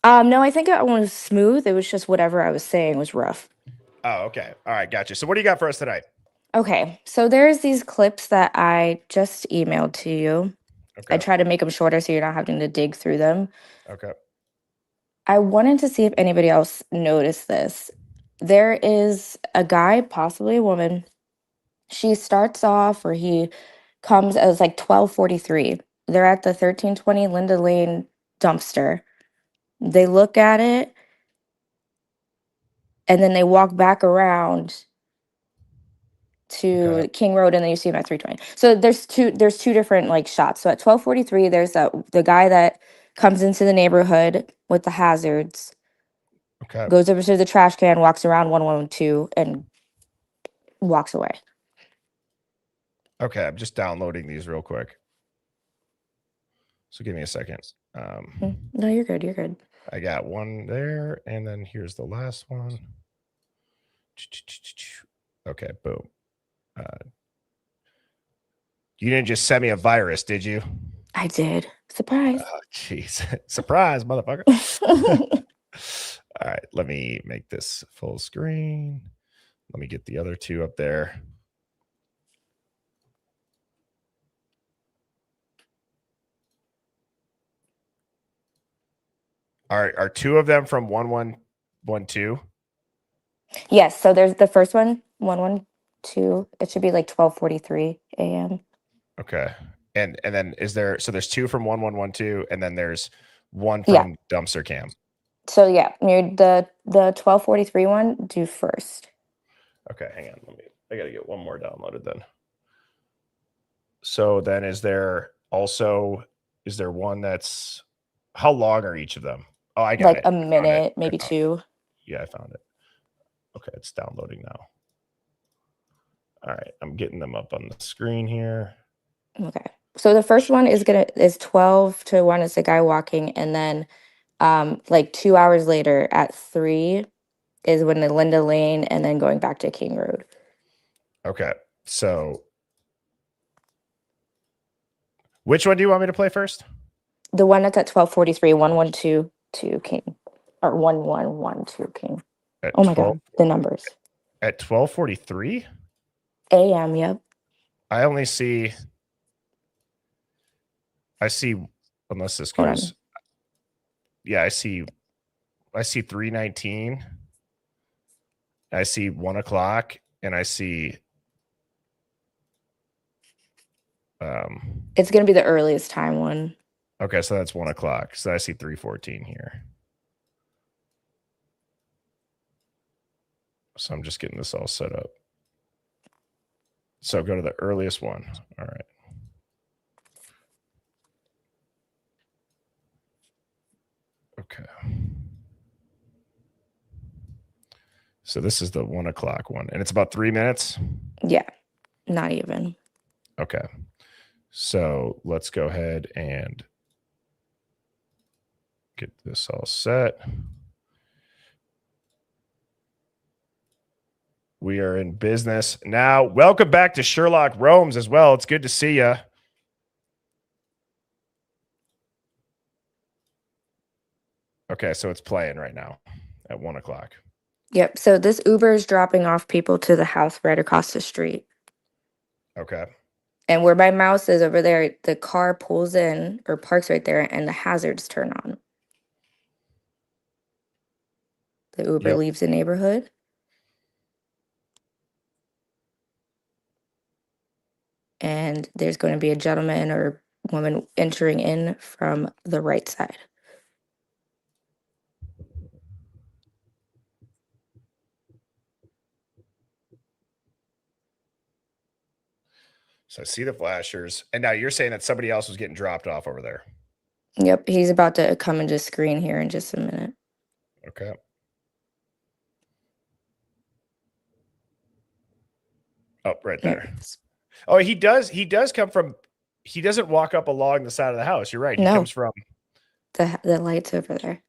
No, I think it was smooth. It was just whatever I was saying was rough.
Oh, okay. All right. Gotcha. So what do you got for us tonight?
Okay. So there's these clips that I just emailed to you.
Okay.
I try to make them shorter so you're not having to dig through them.
Okay.
I wanted to see if anybody else noticed this. There is a guy, possibly a woman. She starts off, or he comes as like 12:43. They're at the 1320 Linda Lane dumpster. They look at it. and then they walk back around to King Road, and then you see him at 320. So there's two different like shots. So at 12:43, there's the guy that comes into the neighborhood with the hazards,
Okay.
goes over to the trash can, walks around 112, and walks away.
Okay, I'm just downloading these real quick. So give me a second.
No, you're good. You're good.
I got one there, and then here's the last one. Okay, boom. You didn't just send me a virus, did you?
I did. Surprise.
Oh, jeez. Surprise, motherfucker. All right, let me make this full screen. Let me get the other two up there. Are two of them from 1112?
Yes. So there's the first one, 112. It should be like 12:43 a.m.
Okay. And then there's two from 1112, and then there's one
Yeah.
from dumpster cam.
So yeah, the 12:43 one do first.
Okay, hang on. I gotta get one more downloaded then. So then is there one that's, how long are each of them? Oh, I got
Like
it.
a
I found
minute,
it.
maybe two.
Yeah, I found it. Okay, it's downloading now. All right, I'm getting them up on the screen here.
Okay. So the first one is 12 to 1 is the guy walking, and then like 2 hours later at 3 is when the Linda Lane, and then going back to King Road.
Okay, so which one do you want me to play first?
The one that's at 12:43, 112 to King, or 1112 King.
At
Oh my
12
God, the numbers.
At 12:43
a.m. Yep.
I see, unless this
Hold
goes. Yeah, I see 3:19. I see 1 o'clock, and I see
It's gonna be the earliest time one.
okay, so that's 1 o'clock. So I see 3:14 here. So I'm just getting this all set up. So go to the earliest one. All right. Okay. So this is the 1 o'clock one, and it's about 3 minutes.
Yeah, not even.
Okay. So let's go ahead and get this all set. We are in business now. Welcome back to Sherlock Rome's as well. It's good to see you. Okay, so it's playing right now at 1 o'clock.
Yep. So this Uber is dropping off people to the house right across the street.
Okay.
And where my mouse is over there, the car pulls in or parks right there, and the hazards turn on. The Uber leaves the neighborhood. And there's going to be a gentleman or woman entering in from the right side.
So I see the flashers. And now you're saying that somebody else was getting dropped off over there.
Yep. He's about to come into screen here in just a minute.
Okay. Oh, right there. Oh, he does come from, he doesn't walk up along the side of the house. You're right. He comes from
the lights over there.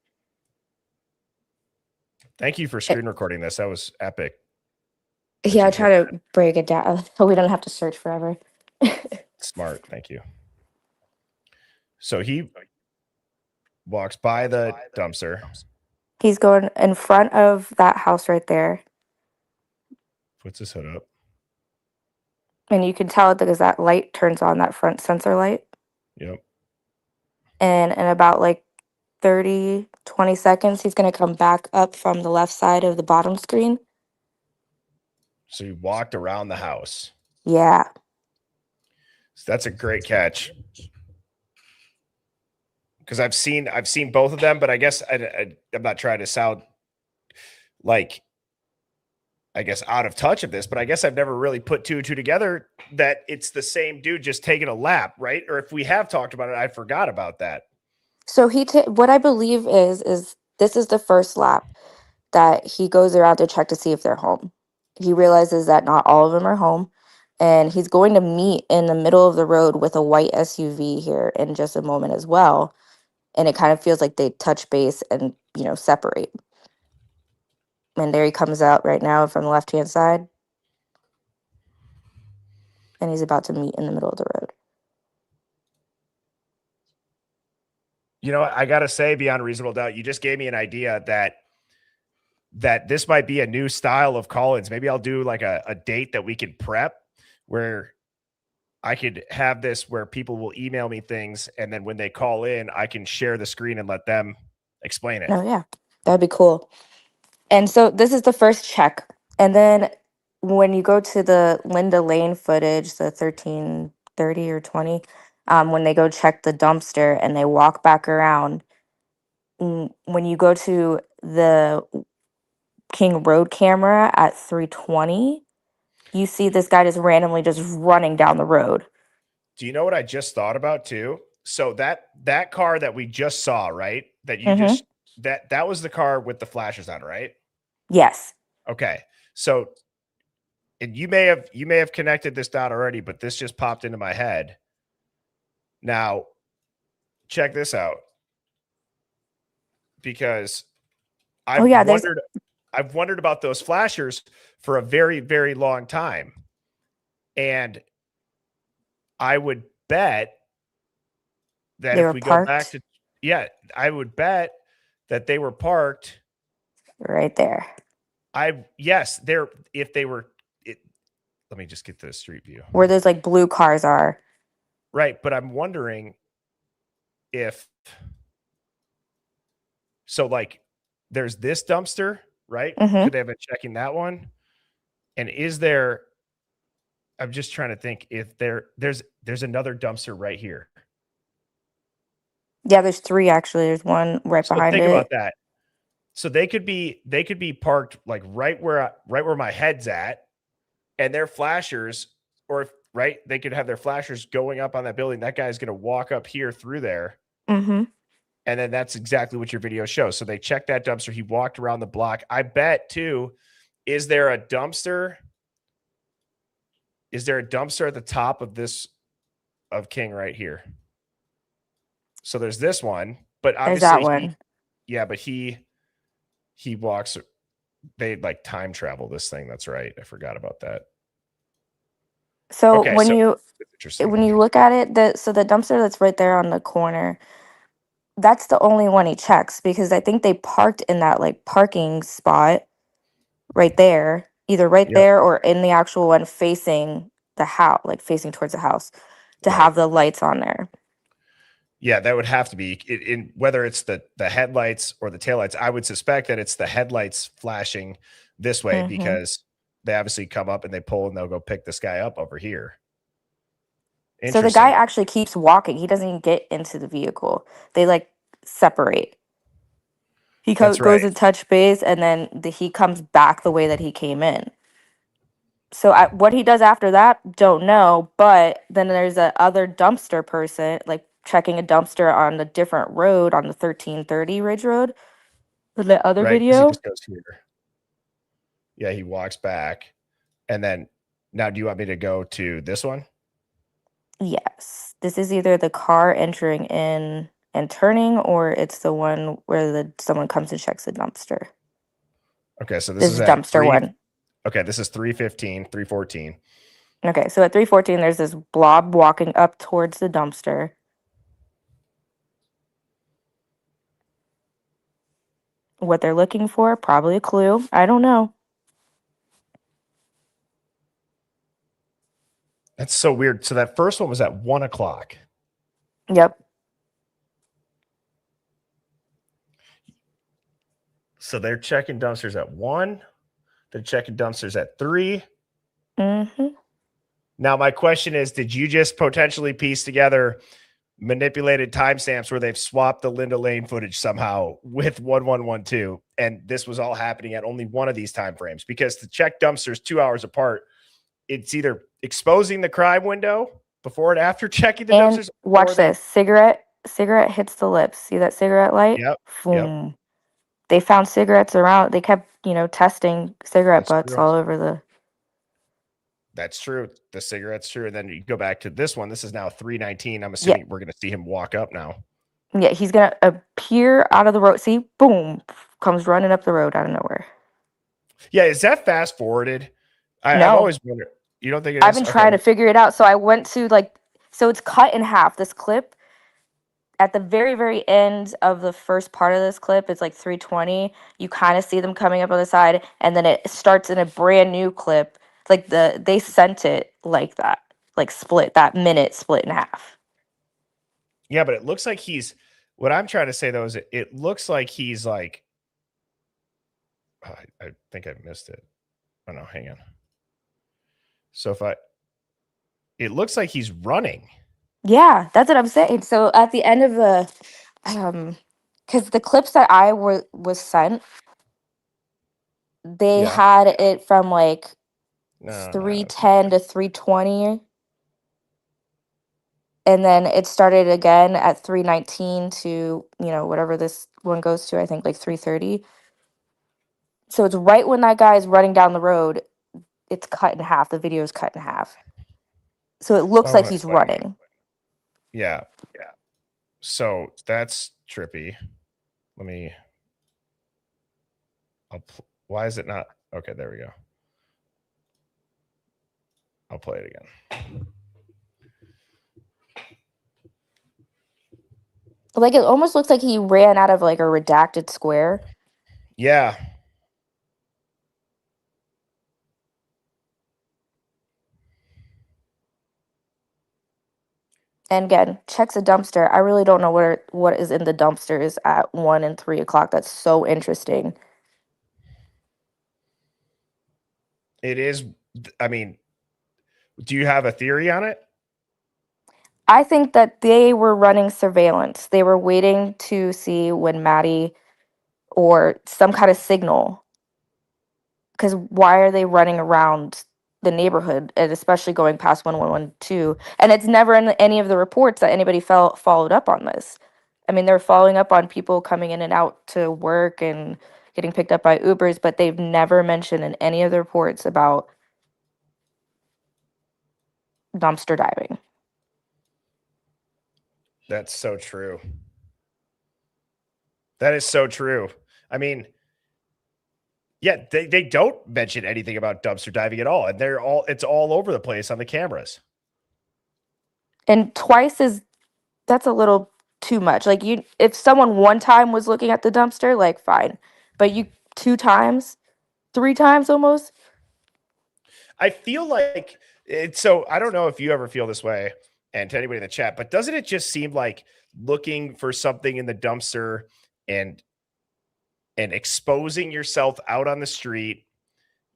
Thank you for screen recording this. That was epic.
Yeah, I try to break it down so we don't have to search forever.
Smart. Thank you. So he walks by the dumpster.
He's going in front of that house right there.
Puts his hood up.
And you can tell it because that light turns on, that front sensor light.
Yep.
And in about like 20 seconds, he's going to come back up from the left side of the bottom screen.
So he walked around the house.
Yeah.
So that's a great catch. Because I've seen both of them, but I guess I'm not trying to sound like I guess, out of touch of this, but I guess I've never really put two and two together that it's the same dude just taking a lap, right? Or if we have talked about it, I forgot about that.
So what I believe is this is the first lap that he goes around to check to see if they're home. He realizes that not all of them are home, and he's going to meet in the middle of the road with a white SUV here in just a moment as well. And it kind of feels like they touch base and, separate. And there he comes out right now from the left-hand side. And he's about to meet in the middle of the road.
You know, I got to say, beyond reasonable doubt, you just gave me an idea that this might be a new style of call-ins. Maybe I'll do like a date that we can prep where I could have this where people will email me things, and then when they call in, I can share the screen and let them explain it.
Oh, yeah. That'd be cool. And so this is the first check. And then when you go to the Linda Lane footage, the 13:30 or 20, when they go check the dumpster and they walk back around, when you go to the King Road camera at 3:20, you see this guy just randomly just running down the road.
Do you know what I just thought about too? So that car that we just saw, right? That you just that was the car with the flashers on, right?
Yes.
Okay. So, and you may have connected this dot already, but this just popped into my head. Now, check this out. Because I've wondered about those flashers for a very, very long time. And I would bet that if we go back to, I would bet that they were parked
right there.
Let me just get the street view.
Where those like blue cars are.
Right. But I'm wondering if, so like there's this dumpster, right? Could they have been checking that one? And is there, I'm just trying to think if there's another dumpster right here.
Yeah, there's three actually. There's one right behind it.
Think about that. So they could be parked like right where my head's at, and their flashers, or if they could have their flashers going up on that building. That guy's going to walk up here through there. And then that's exactly what your video shows. So they checked that dumpster. He walked around the block. I bet too, is there a dumpster? Is there a dumpster at the top of of King right here? So there's this one, but obviously
there's that one.
But he walks, they like time travel this thing. That's right. I forgot about that.
So when you look at it, the dumpster that's right there on the corner, that's the only one he checks, because I think they parked in that like parking spot right there, either right there or in the actual one facing the house, like facing towards the house, to have the lights on there.
Yeah, that would have to be in whether it's the headlights or the taillights. I would suspect that it's the headlights flashing this way because they obviously come up and they pull and they'll go pick this guy up over here.
So the guy actually keeps walking. He doesn't even get into the vehicle. They like separate. He goes and touch base, and then he comes back the way that he came in. So what he does after that, don't know. But then there's a other dumpster person, like checking a dumpster on a different road on the 1330 Ridge Road. The other video.
He just goes here. Yeah, he walks back. And then now do you want me to go to this one?
Yes. This is either the car entering in and turning, or it's the one where someone comes and checks the dumpster.
Okay, so this is
dumpster one.
Okay, this is 315, 314.
Okay, so at 314, there's this blob walking up towards the dumpster. What they're looking for, probably a clue. I don't know.
That's so weird. So that first one was at 1 o'clock.
Yep.
So they're checking dumpsters at 1. They're checking dumpsters at 3. Now, my question is, did you just potentially piece together manipulated timestamps where they've swapped the Linda Lane footage somehow with 1112. And this was all happening at only one of these time frames, because to check dumpsters 2 hours apart, it's either exposing the crime window before and after checking the
And
dumpsters.
watch this. Cigarette hits the lips. See that cigarette light?
Yep.
Boom. They found cigarettes around. They kept, testing cigarette
That's
butts
true.
all over the.
That's true. The cigarette's true. And then you go back to this one. This is now 319. I'm assuming we're going to see him walk up now.
Yeah, he's gonna appear out of the road. See, boom, comes running up the road out of nowhere.
Yeah, is that fast forwarded? I've
No.
always wondered. You don't think it is?
I've been trying to figure it out. So I went to so it's cut in half. This clip at the very, very end of the first part of this clip, it's like 320. You kind of see them coming up on the side, and then it starts in a brand new clip. Like they sent it like that, like that minute split in half.
Yeah, but it looks like what I'm trying to say though is it looks like he's like, I think I missed it. Oh no, hang on. So it looks like he's running.
Yeah, that's what I'm saying. So at the end of the, because the clips that I was sent, they had it from like 310 to 320, and then it started again at 319 to whatever this one goes to. I think like 330. So it's right when that guy is running down the road. It's cut in half. The video is cut in half. So it looks like he's running.
Yeah. So that's trippy. Why is it not? Okay, there we go. I'll play it again.
Like it almost looks like he ran out of like a redacted square.
Yeah.
And again, checks a dumpster. I really don't know what is in the dumpsters at 1 and 3 o'clock. That's so interesting.
It is. I mean, do you have a theory on it?
I think that they were running surveillance. They were waiting to see when Maddie or some kind of signal. Because why are they running around the neighborhood, and especially going past 1112? And it's never in any of the reports that anybody followed up on this. I mean, they're following up on people coming in and out to work and getting picked up by Ubers, but they've never mentioned in any of the reports about dumpster diving.
That's so true. That is so true. I mean, yeah, they don't mention anything about dumpster diving at all. And it's all over the place on the cameras.
And twice that's a little too much. Like if someone one time was looking at the dumpster, like fine. But you 2 times, 3 times almost.
I feel like so I don't know if you ever feel this way, and to anybody in the chat, but doesn't it just seem like looking for something in the dumpster and exposing yourself out on the street?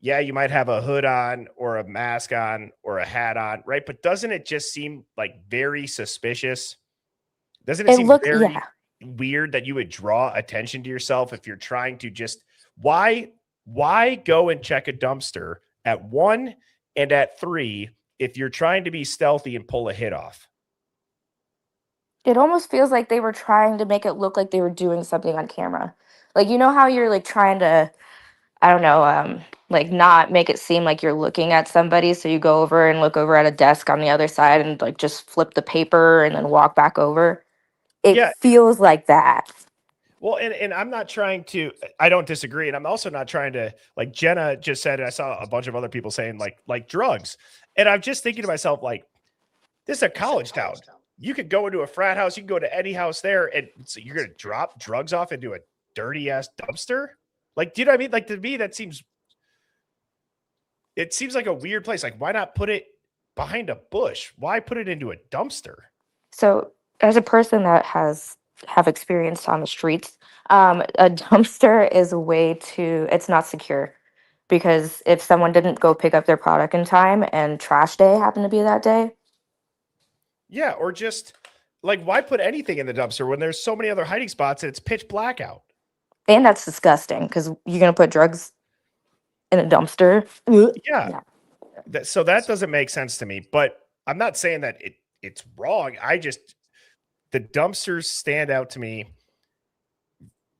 Yeah, you might have a hood on or a mask on or a hat on, right? But doesn't it just seem like very suspicious? Doesn't it seem very weird that you would draw attention to yourself if you're trying to just why go and check a dumpster at 1 and at 3 if you're trying to be stealthy and pull a hit off?
It almost feels like they were trying to make it look like they were doing something on camera. Like, you know how you're like trying to, I don't know, like not make it seem like you're looking at somebody. So you go over and look over at a desk on the other side and like just flip the paper and then walk back over. It feels like that.
Well, and I'm not trying to, I don't disagree. And I'm also not trying to, like Jenna just said, and I saw a bunch of other people saying like drugs. And I'm just thinking to myself, like, this is a college town. You could go into a frat house. You can go to any house there. And so you're going to drop drugs off into a dirty ass dumpster. Like, do you know what I mean? Like, to me, it seems like a weird place. Like, why not put it behind a bush? Why put it into a dumpster?
So as a person that have experience on the streets, a dumpster is a way to, it's not secure, because if someone didn't go pick up their product in time and trash day happened to be that day.
Yeah. Or just Like, why put anything in the dumpster when there's so many other hiding spots and it's pitch black out?
And that's disgusting because you're gonna put drugs in a dumpster. Ugh.
Yeah. So that doesn't make sense to me. But I'm not saying that it's wrong. The dumpsters stand out to me.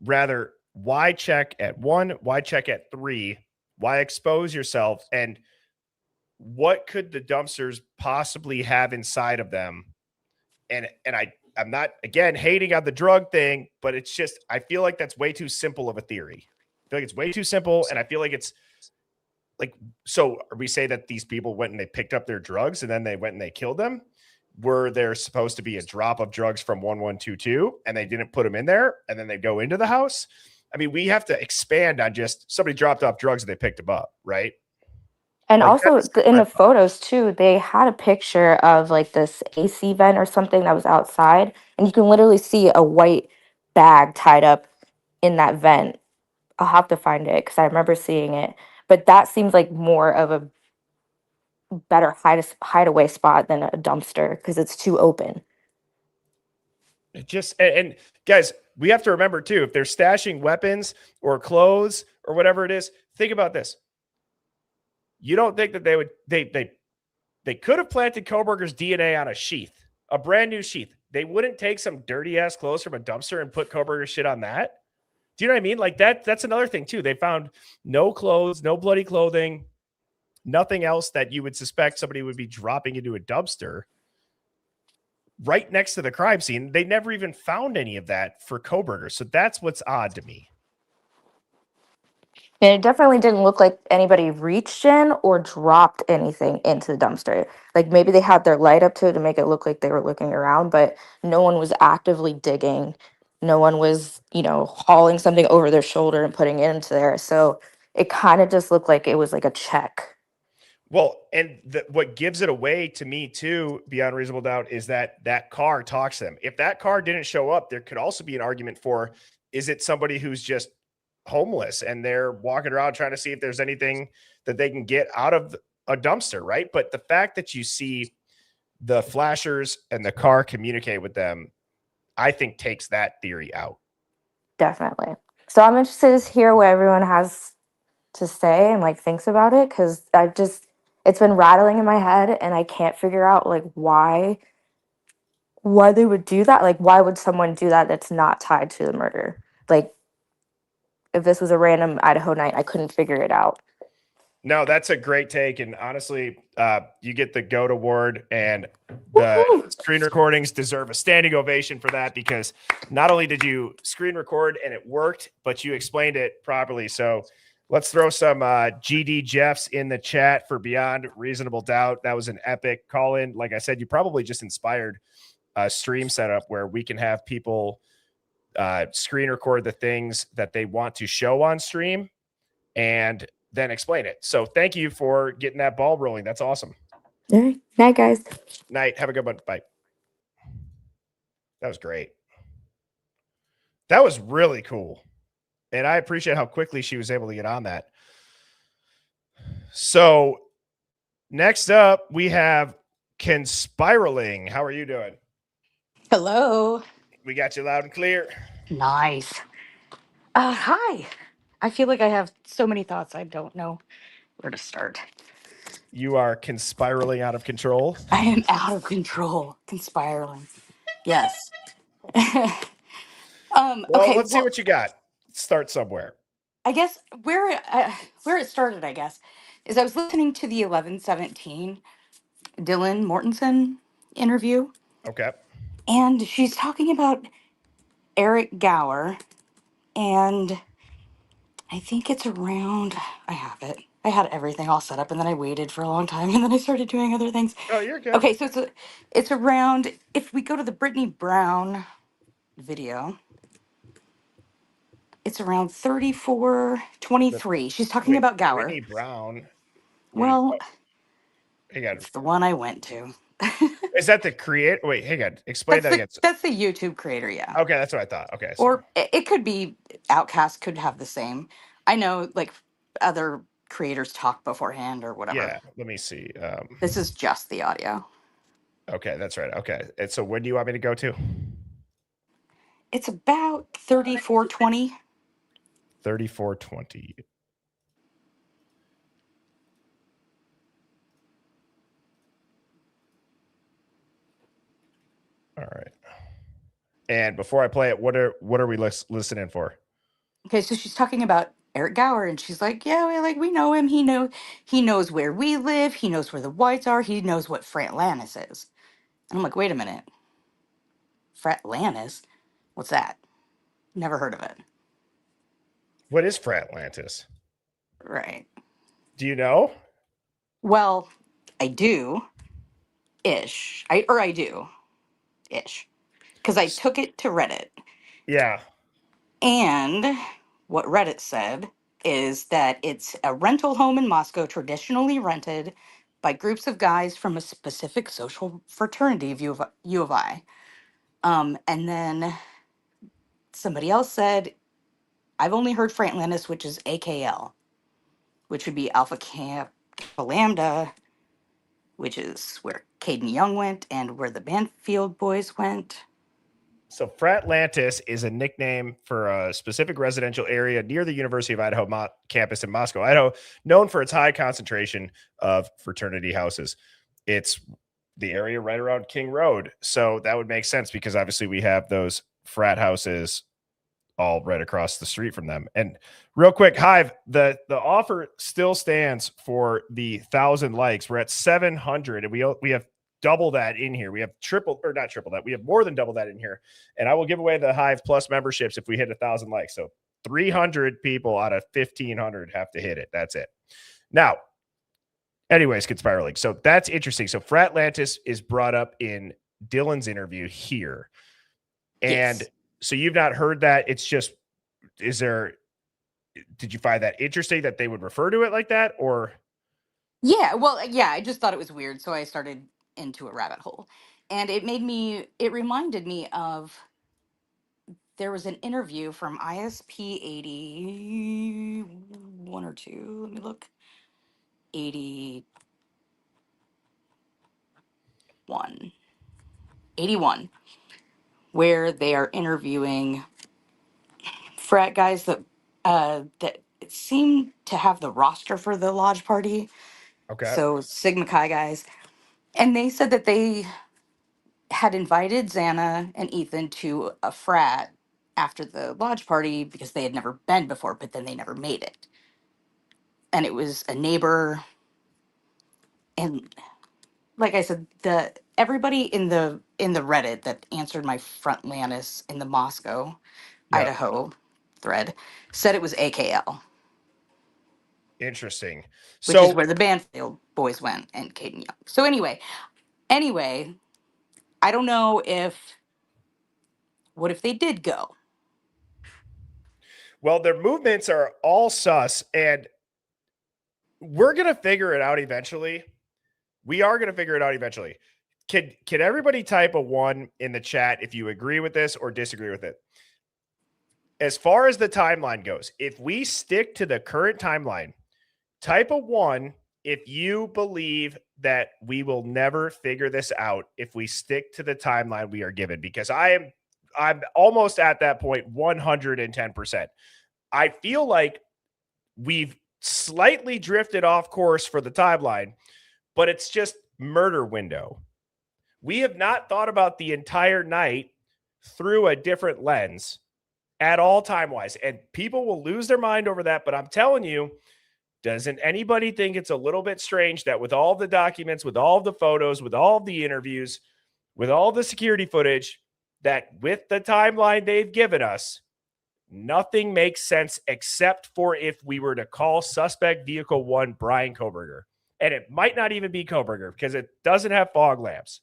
Rather, why check at 1? Why check at 3? Why expose yourself? And what could the dumpsters possibly have inside of them? And I'm not, again, hating on the drug thing, but it's just, I feel like that's way too simple of a theory. I feel like it's way too simple. And I feel like it's like, so we say that these people went and they picked up their drugs and then they went and they killed them. Were there supposed to be a drop of drugs from 1122 and they didn't put them in there and then they go into the house? I mean, we have to expand on just somebody dropped off drugs and they picked them up, right?
And
Like,
also in the photos too, they had a picture of like this AC vent or something that was outside, and you can literally see a white bag tied up in that vent. I'll have to find it because I remember seeing it. But that seems like more of a better hideaway spot than a dumpster because it's too open.
It just, and guys, we have to remember too, if they're stashing weapons or clothes or whatever it is, think about this. You don't think that they could have planted Koberger's DNA on a sheath, a brand new sheath. They wouldn't take some dirty ass clothes from a dumpster and put Koberger's shit on that. Do you know what I mean? Like that's another thing too. They found no clothes, no bloody clothing, nothing else that you would suspect somebody would be dropping into a dumpster right next to the crime scene. They never even found any of that for Koberger. So that's what's odd to me.
And it definitely didn't look like anybody reached in or dropped anything into the dumpster. Like maybe they had their light up to it to make it look like they were looking around, but no one was actively digging. No one was, hauling something over their shoulder and putting it into there. So it kind of just looked like it was like a check.
Well, and what gives it away to me too, beyond reasonable doubt, is that car talks to them. If that car didn't show up, there could also be an argument for, is it somebody who's just homeless and they're walking around trying to see if there's anything that they can get out of a dumpster, right? But the fact that you see the flashers and the car communicate with them, I think takes that theory out.
Definitely. So I'm interested to hear what everyone has to say and like thinks about it, because it's been rattling in my head and I can't figure out like why they would do that. Like, why would someone do that that's not tied to the murder? Like, if this was a random Idaho night, I couldn't figure it out.
No, that's a great take. And honestly, you get the GOAT award, and the screen recordings deserve a standing ovation for that, because not only did you screen record and it worked, but you explained it properly. So let's throw some GD Jeffs in the chat for Beyond Reasonable Doubt. That was an epic call in. Like I said, you probably just inspired a stream setup where we can have people screen record the things that they want to show on stream and then explain it. So thank you for getting that ball rolling. That's awesome.
All right. Night, guys.
Night. Have a good one. Bye. That was great. That was really cool. And I appreciate how quickly she was able to get on that. So next up, we have Conspiraling. How are you doing?
Hello.
We got you loud and clear.
Nice. Hi. I feel like I have so many thoughts. I don't know where to start.
You are conspiraling out of control.
I am out of control. Conspiraling. Yes.
Well,
Okay.
let's see what you got. Start somewhere.
I guess where it started, I guess, is I was listening to the 1117 Dylan Mortensen interview,
Okay.
and she's talking about Eric Gower, and I think it's around, I have it. I had everything all set up and then I waited for a long time and then I started doing other things.
Oh, you're good.
Okay, so it's around, if we go to the Brittany Brown video, it's around 34:23. She's talking about Gower.
Brittany Brown.
Well,
hang on.
It's the one I went to.
Is that the creator? Wait, hang on. Explain that again.
That's the YouTube creator, yeah.
Okay, that's what I thought. Okay.
Or it could be Outcast could have the same. I know like other creators talk beforehand or whatever.
Yeah, let me see.
This is just the audio.
Okay, that's right. Okay. And so when do you want me to go to?
It's about 3420.
3420. All right. And before I play it, what are we listening for?
Okay, so she's talking about Eric Gower, and she's like, "Yeah, we know him. He knows where we live. He knows where the whites are. He knows what Fratlantis is." And I'm like, "Wait a minute, Fratlantis? What's that? Never heard of it."
What is Fratlantis?
Right.
Do you know?
Well, I do, ish. I do, ish, because I took it to Reddit.
Yeah.
And what Reddit said is that it's a rental home in Moscow, traditionally rented by groups of guys from a specific social fraternity of U of I. And then somebody else said, I've only heard Fratlantis, which is AKL, which would be Alpha Camp Lambda, which is where Caden Young went and where the Banfield boys went.
So Fratlantis is a nickname for a specific residential area near the University of Idaho campus in Moscow, Idaho, known for its high concentration of fraternity houses. It's the area right around King Road. So that would make sense because obviously we have those frat houses all right across the street from them. And real quick, Hive, the offer still stands for the 1,000 likes. We're at 700 and we have double that in here. We have not triple that. We have more than double that in here. And I will give away the Hive Plus memberships if we hit 1,000 likes. So 300 people out of 1,500 have to hit it. That's it. Now, anyways, Conspiraling. So that's interesting. So Fratlantis is brought up in Dylan's interview here. And
Yes.
so you've not heard that. It's just, did you find that interesting that they would refer to it like that? Or
Yeah, well, yeah, I just thought it was weird, so I started into a rabbit hole. And it reminded me of there was an interview from ISP 81 or 2, let me look. 81. 81, where they are interviewing frat guys that seem to have the roster for the lodge party.
okay.
So Sigma Chi guys. And they said that they had invited Xana and Ethan to a frat after the lodge party because they had never been before, but then they never made it. And it was a neighbor. And like I said, everybody in the Reddit that answered my Frontlantis in the Moscow,
Yeah.
Idaho thread said it was AKL,
Interesting.
which is
So
where the Banfield boys went and Caden Young. So anyway, I don't know what if they did go?
well, their movements are all sus, and we're gonna figure it out eventually. We are gonna figure it out eventually. Can everybody type a 1 in the chat if you agree with this or disagree with it? As far as the timeline goes, if we stick to the current timeline, type a 1 if you believe that we will never figure this out if we stick to the timeline we are given, because I'm almost at that point 110%. I feel like we've slightly drifted off course for the timeline, but it's just murder window. We have not thought about the entire night through a different lens at all time-wise, and people will lose their mind over that, but I'm telling you, doesn't anybody think it's a little bit strange that with all the documents, with all the photos, with all the interviews, with all the security footage, that with the timeline they've given us, nothing makes sense except for if we were to call suspect vehicle 1 Brian Koberger. And it might not even be Koberger because it doesn't have fog lamps.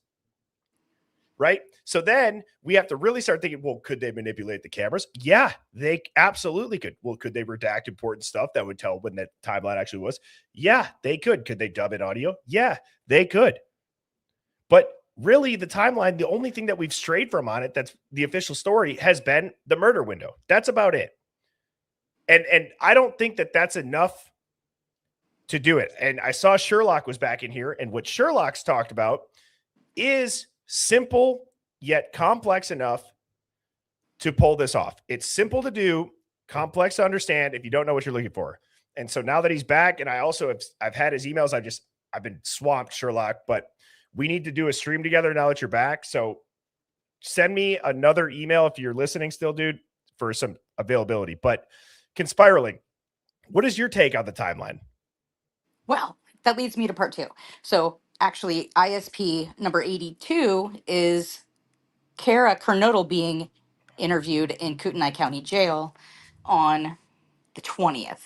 Right? So then we have to really start thinking, well, could they manipulate the cameras? Yeah, they absolutely could. Well, could they redact important stuff that would tell when that timeline actually was? Yeah, they could. Could they dub in audio? Yeah, they could. But really, the timeline, the only thing that we've strayed from on it, that's the official story, has been the murder window. That's about it. And I don't think that that's enough to do it. And I saw Sherlock was back in here, and what Sherlock's talked about is simple yet complex enough to pull this off. It's simple to do, complex to understand if you don't know what you're looking for. And so now that he's back, and I also I've had his emails, I've been swamped, Sherlock, but we need to do a stream together now that you're back. So send me another email if you're listening still, dude, for some availability. But conspiraling, what is your take on the timeline?
Well, that leads me to part two. So actually, ISP number 82 is Kara Kernodle being interviewed in Kootenai County Jail on the 20th.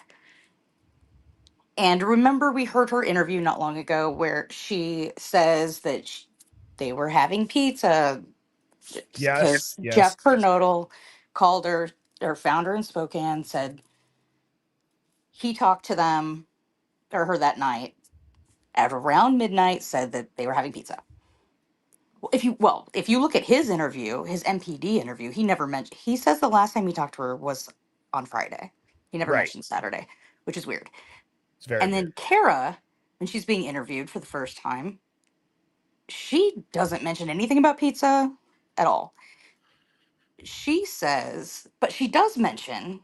And remember, we heard her interview not long ago where she says that they were having pizza
Yes,
because
yes.
Jeff Kernodle called her, or found her in Spokane, said he talked to them or her that night at around midnight, said that they were having pizza. If you look at his interview, his MPD interview, he never mentioned. He says the last time he talked to her was on Friday. He never
Right.
mentioned Saturday, which is weird.
It's very
And
weird.
then Kara, when she's being interviewed for the first time, she doesn't mention anything about pizza at all. She says, but she does mention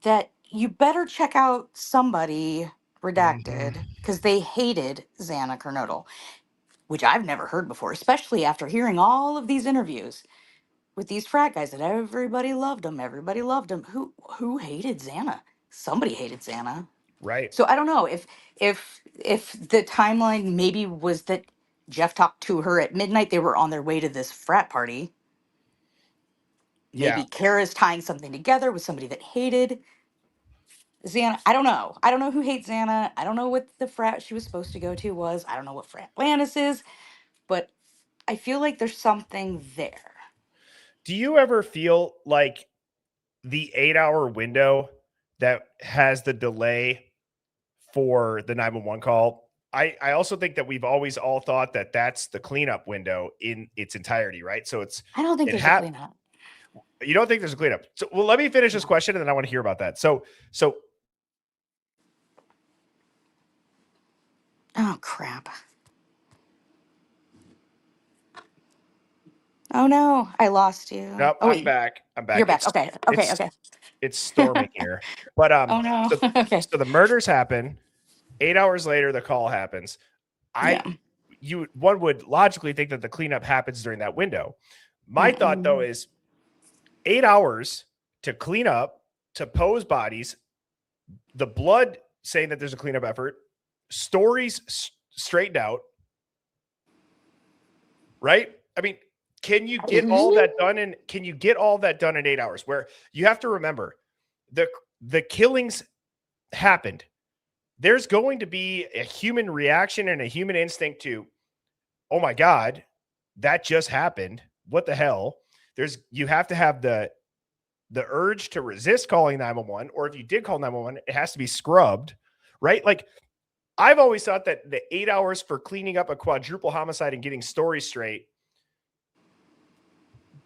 that you better check out somebody redacted because they hated Xana Kernodle, which I've never heard before, especially after hearing all of these interviews with these frat guys that everybody loved them. Everybody loved them. Who hated Xana? Somebody hated Xana.
Right.
So I don't know if the timeline maybe was that Jeff talked to her at midnight. They were on their way to this frat party. Maybe
Yeah.
Kara's tying something together with somebody that hated Xana. I don't know. I don't know who hates Xana. I don't know what the frat she was supposed to go to was. I don't know what frat Atlantis is, but I feel like there's something there.
Do you ever feel like the 8-hour window that has the delay for the 911 call? I also think that we've always all thought that that's the cleanup window in its entirety, right? So
I don't think there's a cleanup.
You don't think there's a cleanup. So, well, let me finish this question and then I want to hear about that. So
Oh crap. Oh no, I lost you.
nope,
Oh
I'm
wait,
back. I'm back.
you're back. Okay, okay, okay.
It's storming here. But
Oh no.
so,
Okay.
so the murders happen. 8 hours later, the call happens.
Yeah.
One would logically think that the cleanup happens during that window. My thought though is 8 hours to clean up, to pose bodies, the blood saying that there's a cleanup effort, stories straightened out, right? I mean, can you get all that done in 8 hours? Where you have to remember the killings happened. There's going to be a human reaction and a human instinct to, oh my God, that just happened. What the hell? You have to have the urge to resist calling 911, or if you did call 911, it has to be scrubbed, right? Like, I've always thought that the 8 hours for cleaning up a quadruple homicide and getting stories straight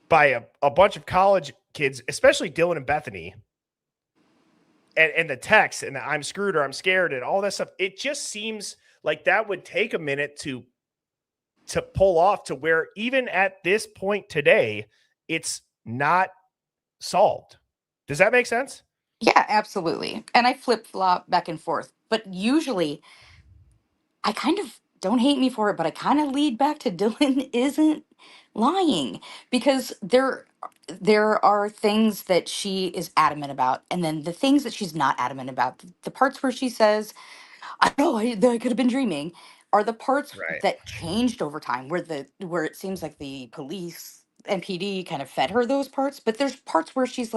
by a bunch of college kids, especially Dylan and Bethany, and the text and the I'm screwed or I'm scared and all that stuff, it just seems like that would take a minute to pull off, to where even at this point today, it's not solved. Does that make sense?
Yeah, absolutely. And I flip flop back and forth, but usually I kind of, don't hate me for it, but I kind of lead back to Dylan isn't lying because there are things that she is adamant about, and then the things that she's not adamant about. The parts where she says, "I know I could have been dreaming," are the parts
Right.
that changed over time, where it seems like the police MPD kind of fed her those parts. But there's parts where she's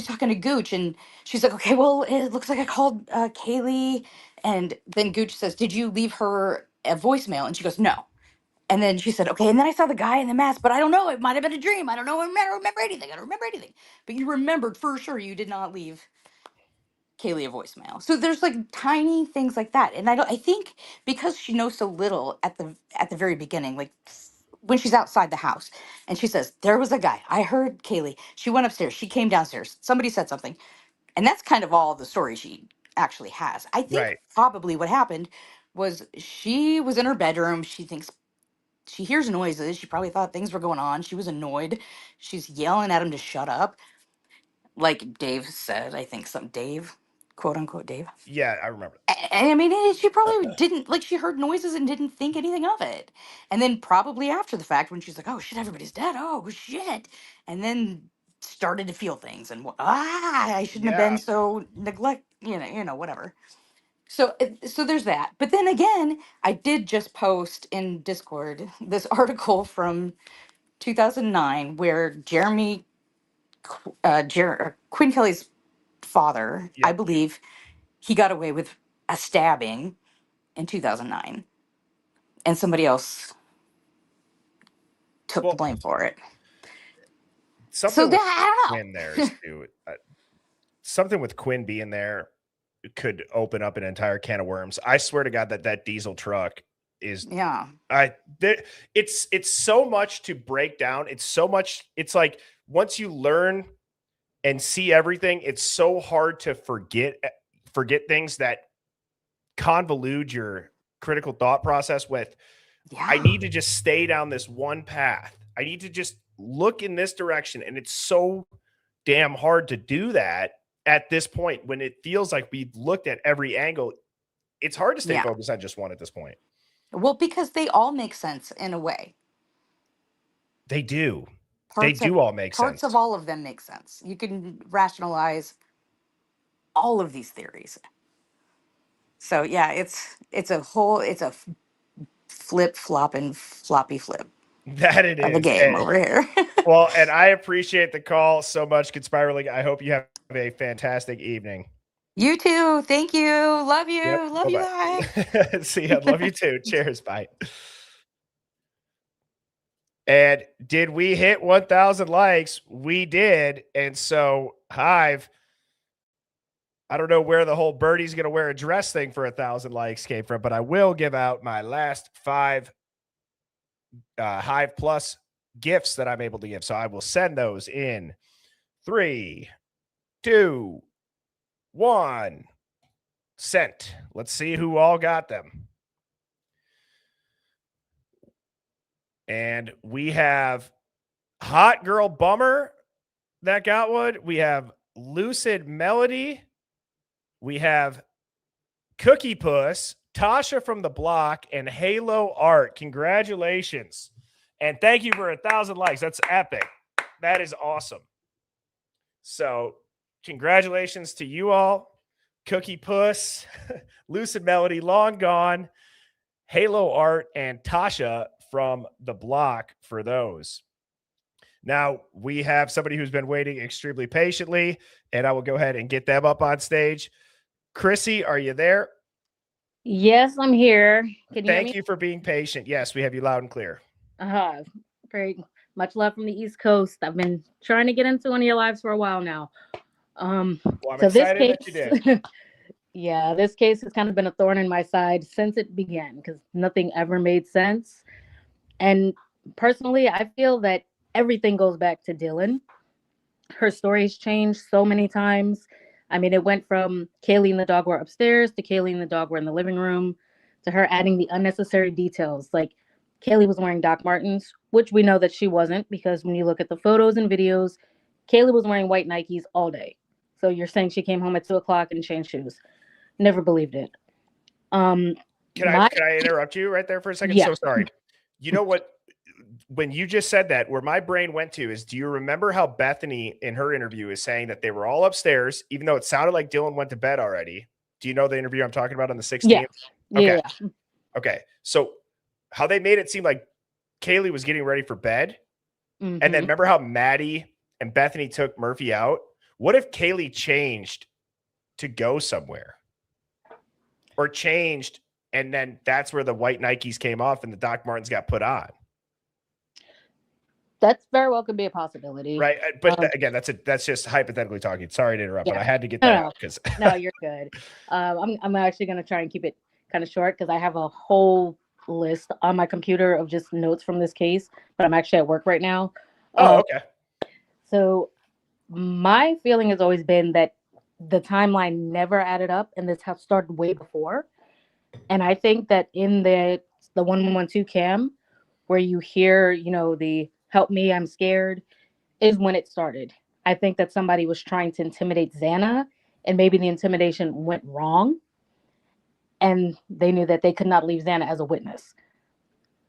talking to Gooch and she's like, okay, well, it looks like I called Kaylee. And then Gooch says, did you leave her a voicemail? And she goes, no. And then she said, okay. And then I saw the guy in the mask, but I don't know. It might have been a dream. I don't know. I don't remember anything. I don't remember anything. But you remembered for sure you did not leave Kaylee a voicemail. So there's like tiny things like that. And I think because she knows so little at the very beginning, like when she's outside the house and she says, there was a guy. I heard Kaylee. She went upstairs. She came downstairs. Somebody said something. And that's kind of all the story she actually has. I think
Right.
probably what happened was she was in her bedroom. She thinks she hears noises. She probably thought things were going on. She was annoyed. She's yelling at him to shut up. Like Dave said, I think some Dave, quote unquote Dave.
Yeah, I remember.
And I mean, she probably didn't, like, she heard noises and didn't think anything of it. And then probably after the fact, when she's like, oh shit, everybody's dead. Oh shit. And then started to feel things and I shouldn't have been
Yeah.
so whatever. So so there's that. But then again, I did just post in Discord this article from 2009 where Quinn Kelly's father, I
Yep.
believe, he got away with a stabbing in 2009, and somebody else took the blame for it. So
Something
that
with
I don't
Quinn
know.
there is too. Something with Quinn being there could open up an entire can of worms. I swear to God that diesel truck is
Yeah.
It's so much to break down. It's so much. It's like once you learn and see everything, it's so hard to forget things that convolute your critical thought process with. I need to just stay down this one path. I need to just look in this direction. And it's so damn hard to do that at this point when it feels like we've looked at every angle. It's hard to stay
Yeah.
focused on just one at this point.
Well, because they all make sense in a way.
They do. They do all make
Parts
sense.
of all of them make sense. You can rationalize all of these theories. So yeah, it's a flip flop and floppy flip
That it
of the
is.
game over here.
Well, and I appreciate the call so much, Conspiraling. I hope you have a fantastic evening.
You too. Thank you. Love you.
Yep.
Love you,
Bye-bye.
Hive.
See ya. Love you too. Cheers. Bye. And did we hit 1,000 likes? We did. And so, Hive, I don't know where the whole Birdie's going to wear a dress thing for 1,000 likes came from, but I will give out my last 5 Hive Plus gifts that I'm able to give. So I will send those in 3, 2, 1. Sent. Let's see who all got them. And we have Hot Girl Bummer that got one. We have Lucid Melody. We have Cookie Puss, Tasha from the Block, and Halo Art. Congratulations. And thank you for 1,000 likes. That's epic. That is awesome. So congratulations to you all. Cookie Puss, Lucid Melody, Long Gone, Halo Art, and Tasha from the Block for those. Now we have somebody who's been waiting extremely patiently, and I will go ahead and get them up on stage. Chrissy, are you there?
Yes, I'm here. Can you hear
Thank
me?
you for being patient. Yes, we have you loud and clear.
Great. Much love from the East Coast. I've been trying to get into one of your lives for a while now.
Well, I'm
so this
excited
case,
that you did.
yeah, this case has kind of been a thorn in my side since it began because nothing ever made sense. And personally, I feel that everything goes back to Dylan. Her story has changed so many times. I mean, it went from Kaylee and the dog were upstairs to Kaylee and the dog were in the living room to her adding the unnecessary details. Like Kaylee was wearing Doc Martens, which we know that she wasn't because when you look at the photos and videos, Kaylee was wearing white Nikes all day. So you're saying she came home at 2:00 and changed shoes. Never believed it.
Can I interrupt you right there for a second?
Yeah.
So sorry. You know what? When you just said that, where my brain went to is, do you remember how Bethany in her interview is saying that they were all upstairs, even though it sounded like Dylan went to bed already? Do you know the interview I'm talking about on the 16th?
Yeah.
Okay.
Yeah.
Okay. So how they made it seem like Kaylee was getting ready for bed. And then remember how Maddie and Bethany took Murphy out? What if Kaylee changed to go somewhere? Or changed, and then that's where the white Nikes came off and the Doc Martens got put on.
That's very well could be a possibility.
Right. But again, that's just hypothetically talking. Sorry to interrupt, but I had to get that out because
no, you're good. I'm actually going to try and keep it kind of short because I have a whole list on my computer of just notes from this case, but I'm actually at work right now.
Oh, okay.
So my feeling has always been that the timeline never added up, and this had started way before. And I think that in the 1112 cam, where you hear, the "help me, I'm scared," is when it started. I think that somebody was trying to intimidate Xana, and maybe the intimidation went wrong, and they knew that they could not leave Xana as a witness.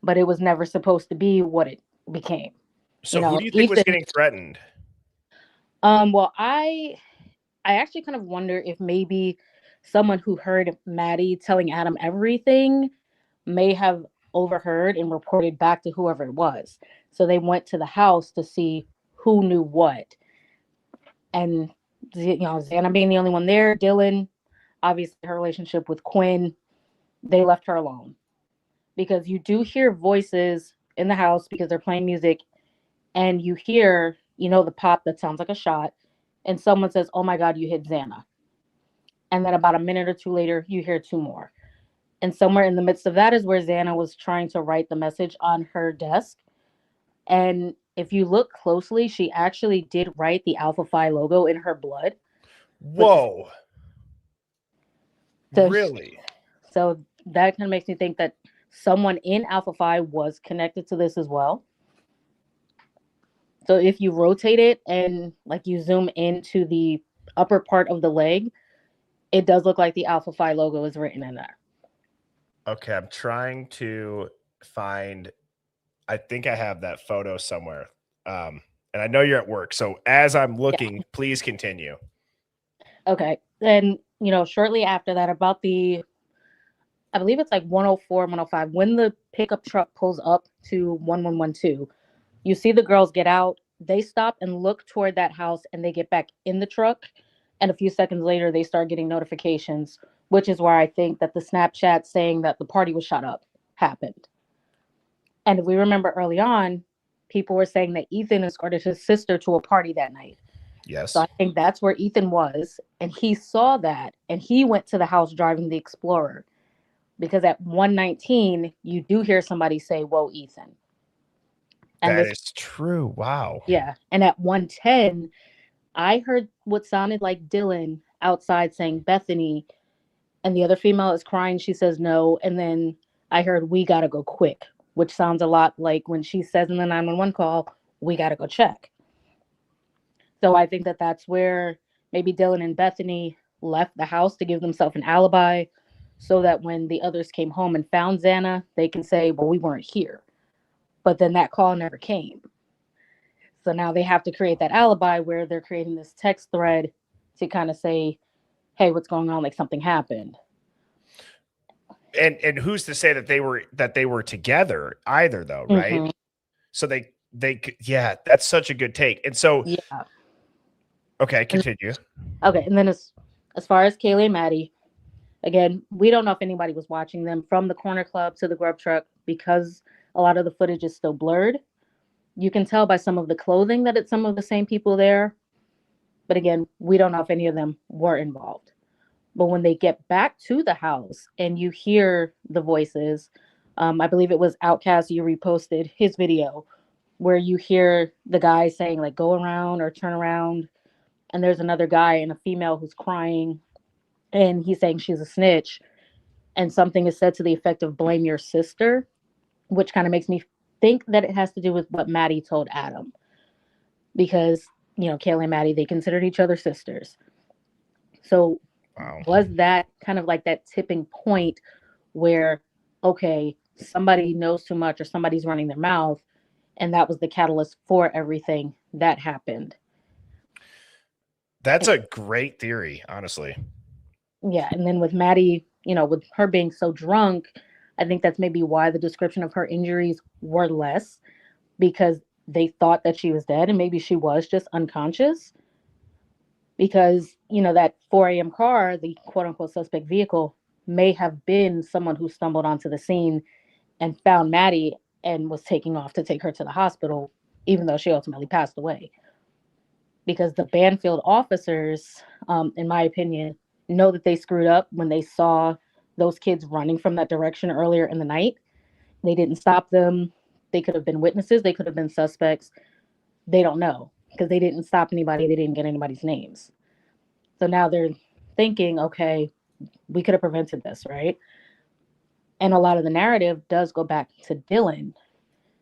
But it was never supposed to be what it became.
So who do you think was
Ethan.
getting threatened?
Well, I actually kind of wonder if maybe someone who heard Maddie telling Adam everything may have overheard and reported back to whoever it was. So they went to the house to see who knew what. And Xana being the only one there, Dylan, obviously her relationship with Quinn, they left her alone. Because you do hear voices in the house because they're playing music, and you hear, the pop that sounds like a shot, and someone says, "Oh my God, you hit Xana." And then about a minute or two later, you hear two more. And somewhere in the midst of that is where Xana was trying to write the message on her desk. And if you look closely, she actually did write the Alpha Phi logo in her blood.
Whoa.
So,
really?
So that kind of makes me think that someone in Alpha Phi was connected to this as well. So if you rotate it and like you zoom into the upper part of the leg, it does look like the Alpha Phi logo is written in there.
Okay, I'm trying to find. I think I have that photo somewhere. And I know you're at work. So as I'm looking, please continue.
Okay. Then, shortly after that, about I believe it's like 104, 105, when the pickup truck pulls up to 1112, you see the girls get out. They stop and look toward that house, and they get back in the truck. And a few seconds later, they start getting notifications, which is where I think that the Snapchat saying that the party was shut up happened. And if we remember early on, people were saying that Ethan escorted his sister to a party that night.
Yes.
So I think that's where Ethan was. And he saw that, and he went to the house driving the Explorer. Because at 119, you do hear somebody say, "Whoa, Ethan." And
that is true. Wow.
Yeah. And at 110, I heard what sounded like Dylan outside saying Bethany, and the other female is crying. She says no. And then I heard, "We got to go quick," which sounds a lot like when she says in the 911 call, "We got to go check." So I think that that's where maybe Dylan and Bethany left the house to give themselves an alibi so that when the others came home and found Xana, they can say, "Well, we weren't here." But then that call never came. So now they have to create that alibi where they're creating this text thread to kind of say, "Hey, what's going on? Like something happened."
And who's to say that they were together either, though, right?
Mm-hmm.
So they yeah, that's such a good take. And so
yeah.
Okay, continue.
Okay, and then as far as Kaylee and Maddie, again, we don't know if anybody was watching them from the corner club to the grub truck because a lot of the footage is still blurred. You can tell by some of the clothing that it's some of the same people there. But again, we don't know if any of them were involved. But when they get back to the house and you hear the voices, I believe it was Outcast, you reposted his video where you hear the guy saying, like, "Go around" or "turn around." And there's another guy and a female who's crying. And he's saying she's a snitch. And something is said to the effect of "blame your sister," which kind of makes me think that it has to do with what Maddie told Adam. Because, Kayla and Maddie, they considered each other sisters. So was that kind of like that tipping point where, okay, somebody knows too much or somebody's running their mouth, and that was the catalyst for everything that happened?
That's a great theory, honestly.
Yeah, and then with Maddie, with her being so drunk, I think that's maybe why the description of her injuries were less, because they thought that she was dead and maybe she was just unconscious. Because, that 4 a.m. car, the quote unquote suspect vehicle, may have been someone who stumbled onto the scene and found Maddie and was taking off to take her to the hospital, even though she ultimately passed away. Because the Banfield officers, in my opinion, know that they screwed up when they saw those kids running from that direction earlier in the night. They didn't stop them. They could have been witnesses. They could have been suspects. They don't know because they didn't stop anybody. They didn't get anybody's names. So now they're thinking, okay, we could have prevented this, right? And a lot of the narrative does go back to Dylan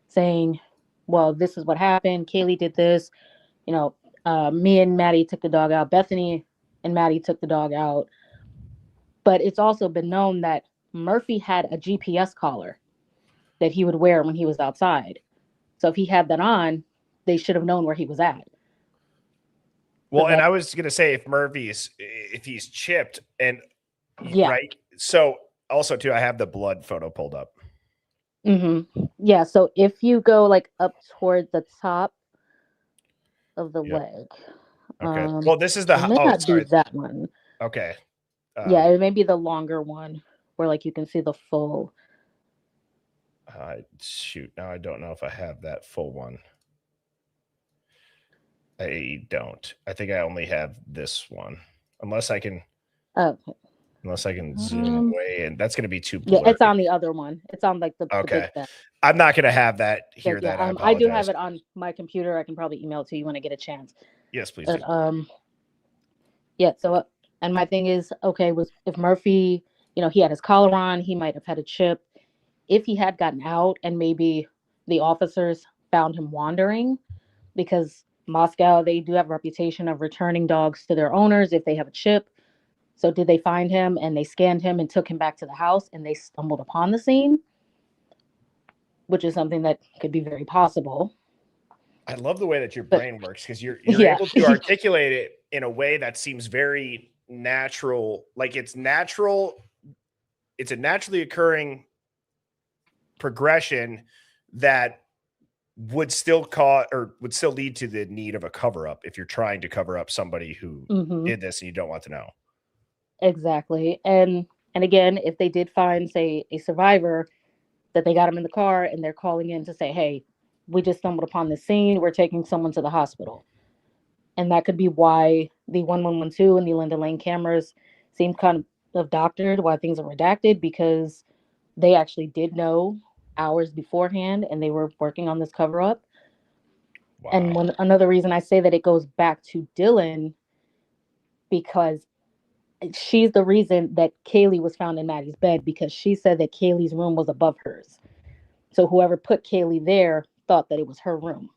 saying, well, this is what happened. Kaylee did this. You know, me and Maddie took the dog out. Bethany and Maddie took the dog out. But it's also been known that Murphy had a GPS collar that he would wear when he was outside. So if he had that on, they should have known where he was at.
Well, and I was going to say if he's chipped and
yeah.
Right. So also too, I have the blood photo pulled up.
Mm-hmm. Yeah. So if you go like up toward the top of the leg.
Okay. Well, this is the
it may not be that one.
Okay.
Yeah, it may be the longer one where like you can see the full.
Shoot. Now I don't know if I have that full one. I don't. I think I only have this one. Unless I can.
Okay.
Unless I can zoom away, and that's going to be too blurry.
Yeah, it's on the other one. It's on like the
okay.
The big
I'm not going to have that here.
Yeah,
that
I do have it on my computer. I can probably email it to you when I get a chance.
Yes, please.
But, yeah. So, and my thing is, okay, was if Murphy, you know, he had his collar on, he might have had a chip. If he had gotten out and maybe the officers found him wandering, because Moscow, they do have a reputation of returning dogs to their owners if they have a chip. So did they find him and they scanned him and took him back to the house and they stumbled upon the scene? Which is something that could be very possible.
I love the way that your brain works because you're able to articulate it in a way that seems very natural. Like it's natural. It's a naturally occurring progression that would still cause or would still lead to the need of a cover up if you're trying to cover up somebody who did this and you don't want to know.
Exactly. And again, if they did find, say, a survivor, that they got him in the car and they're calling in to say, hey, we just stumbled upon this scene. We're taking someone to the hospital. And that could be why the 1112 and the Linda Lane cameras seem kind of doctored, why things are redacted, because they actually did know hours beforehand and they were working on this cover up. Wow. And another reason I say that it goes back to Dylan, because she's the reason that Kaylee was found in Maddie's bed, because she said that Kaylee's room was above hers. So whoever put Kaylee there thought that it was her room.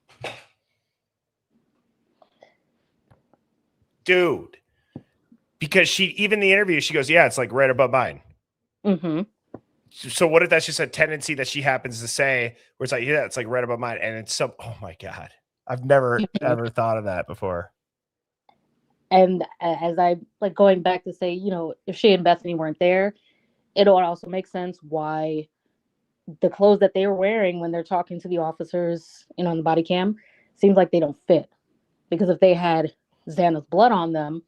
Dude, because she, even in the interview, she goes, yeah, it's like right above mine.
Mm-hmm.
So what if that's just a tendency that she happens to say where it's like, yeah, it's like right above mine. And it's oh my God, I've never ever thought of that before.
And as I like going back to say, you know, if she and Bethany weren't there, it would also make sense why the clothes that they were wearing when they're talking to the officers, you know, on the body cam, seems like they don't fit. Because if they had Xana's blood on them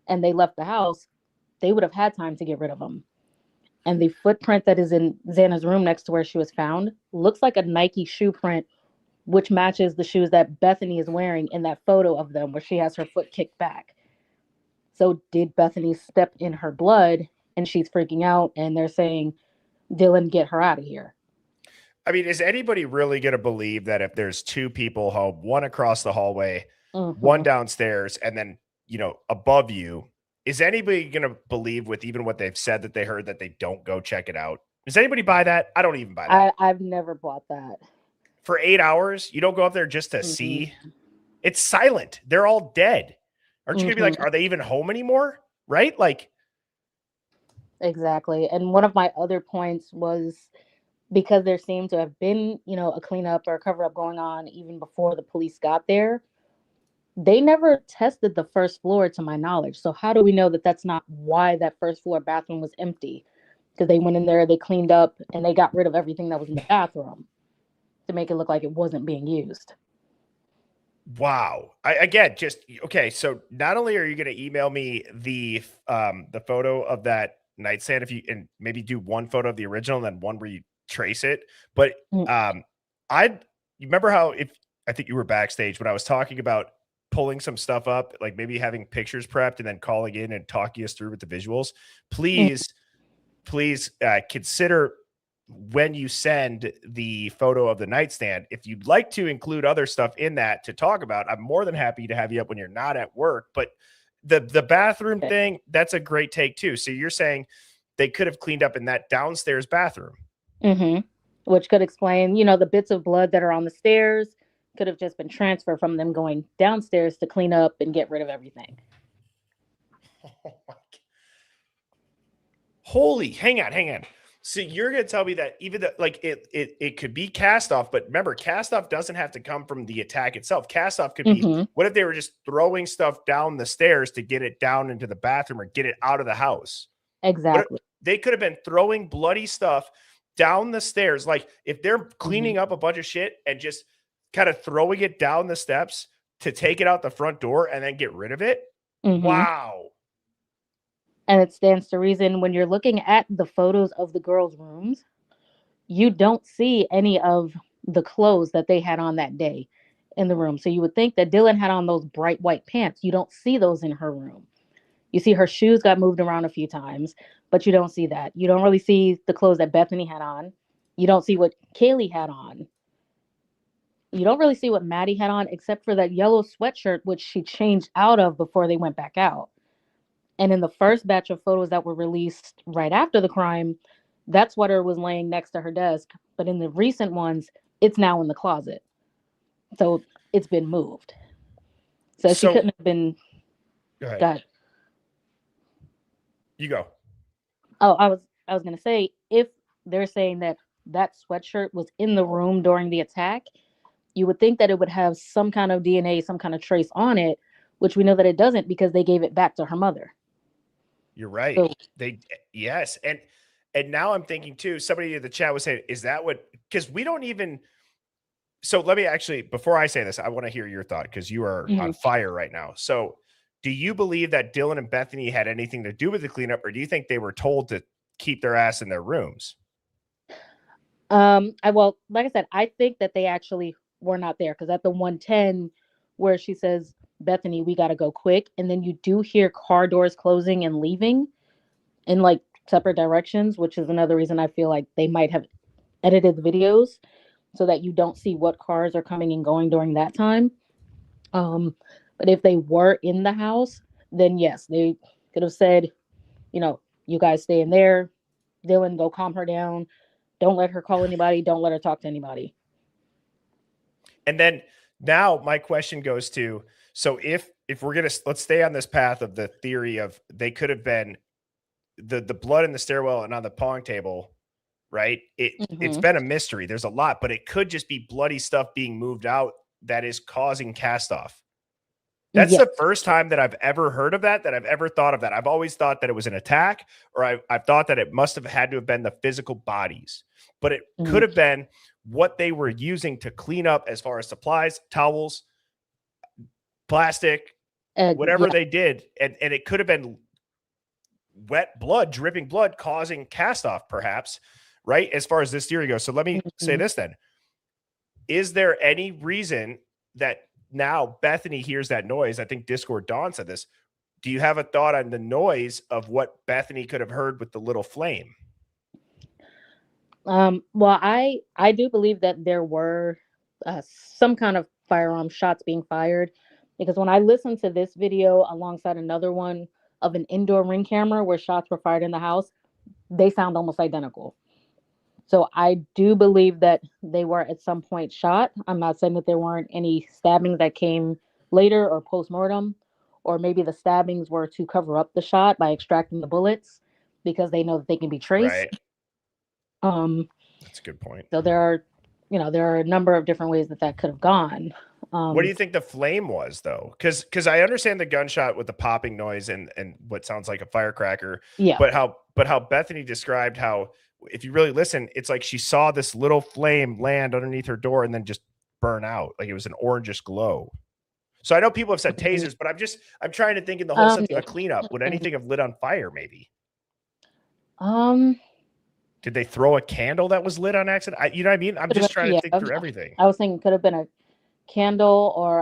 and they left the house, they would have had time to get rid of them. And the footprint that is in Xana's room next to where she was found looks like a Nike shoe print, which matches the shoes that Bethany is wearing in that photo of them where she has her foot kicked back. So did Bethany step in her blood and she's freaking out and they're saying, Dylan, get her out of here?
I mean, is anybody really going to believe that if there's two people home, one across the hallway, one downstairs, and then, you know, above you, is anybody going to believe with even what they've said that they heard that they don't go check it out? Does anybody buy that? I don't even buy that.
I've never bought that.
For 8 hours, you don't go up there just to see? It's silent. They're all dead. Aren't you going to be like, are they even home anymore? Right? Like.
Exactly. And one of my other points was because there seemed to have been, you know, a cleanup or a cover up going on even before the police got there. They never tested the first floor to my knowledge. So how do we know that that's not why that first floor bathroom was empty? Because they went in there, they cleaned up, and they got rid of everything that was in the bathroom to make it look like it wasn't being used.
Wow. Okay. So not only are you going to email me the photo of that nightstand, if you, and maybe do one photo of the original and then one where you trace it, but you remember how I think you were backstage when I was talking about pulling some stuff up, like maybe having pictures prepped and then calling in and talking us through with the visuals. Please consider when you send the photo of the nightstand, if you'd like to include other stuff in that to talk about, I'm more than happy to have you up when you're not at work. But the bathroom thing, that's a great take too. So you're saying they could have cleaned up in that downstairs bathroom.
Mm-hmm. Which could explain, the bits of blood that are on the stairs could have just been transferred from them going downstairs to clean up and get rid of everything.
Holy, hang on. So you're going to tell me that even that, like it could be cast off, but remember, cast off doesn't have to come from the attack itself. Cast off could be, what if they were just throwing stuff down the stairs to get it down into the bathroom or get it out of the house?
Exactly.
They could have been throwing bloody stuff down the stairs. Like if they're cleaning up a bunch of shit and just kind of throwing it down the steps to take it out the front door and then get rid of it. Wow.
And it stands to reason when you're looking at the photos of the girls' rooms, you don't see any of the clothes that they had on that day in the room. So you would think that Dylan had on those bright white pants. You don't see those in her room. You see her shoes got moved around a few times, but you don't see that. You don't really see the clothes that Bethany had on. You don't see what Kaylee had on. You don't really see what Maddie had on, except for that yellow sweatshirt, which she changed out of before they went back out. And in the first batch of photos that were released right after the crime, that sweater was laying next to her desk. But in the recent ones, it's now in the closet. So it's been moved. So she couldn't have been.
Go ahead.
Got,
you go.
Oh, I was going to say, if they're saying that sweatshirt was in the room during the attack, you would think that it would have some kind of DNA, some kind of trace on it, which we know that it doesn't because they gave it back to her mother.
You're right.
So,
Yes. And now I'm thinking too, somebody in the chat was saying, is that what, because we don't even, so let me actually, before I say this, I want to hear your thought because you are on fire right now. So do you believe that Dylan and Bethany had anything to do with the cleanup, or do you think they were told to keep their ass in their rooms?
well, like I said, I think that they actually were not there because at the 110 where she says, Bethany, we got to go quick. And then you do hear car doors closing and leaving in like separate directions, which is another reason I feel like they might have edited the videos so that you don't see what cars are coming and going during that time. But if they were in the house, then yes, they could have said, you guys stay in there. Dylan, go calm her down. Don't let her call anybody. Don't let her talk to anybody.
And then now my question goes to, so if we're going to, let's stay on this path of the theory of they could have been the blood in the stairwell and on the pong table, right? It's been a mystery. There's a lot, but it could just be bloody stuff being moved out that is causing cast off. That's the first time that I've ever heard of that I've ever thought of that. I've always thought that it was an attack, or I've thought that it must have had to have been the physical bodies, but it could have been what they were using to clean up as far as supplies, towels, plastic, whatever they did. And it could have been wet blood, dripping blood causing cast off, perhaps, right? As far as this theory goes. So let me say this then. Is there any reason that now Bethany hears that noise? I think Discord Dawn said this. Do you have a thought on the noise of what Bethany could have heard with the little flame?
Well, I do believe that there were some kind of firearm shots being fired, because when I listened to this video alongside another one of an indoor ring camera where shots were fired in the house, they sound almost identical. So I do believe that they were at some point shot. I'm not saying that there weren't any stabbings that came later or post-mortem, or maybe the stabbings were to cover up the shot by extracting the bullets because they know that they can be traced.
Right. That's a good point.
So there are a number of different ways that could have gone.
What do you think the flame was, though? Because I understand the gunshot with the popping noise and what sounds like a firecracker.
Yeah.
But how Bethany described how, if you really listen, it's like she saw this little flame land underneath her door and then just burn out. Like it was an orangish glow. So I know people have said tasers, but I'm trying to think in the whole sense of a cleanup. Would anything have lit on fire? Maybe. Did they throw a candle that was lit on accident? You know what I mean? I'm just trying to think through everything.
I was thinking it could have been a candle or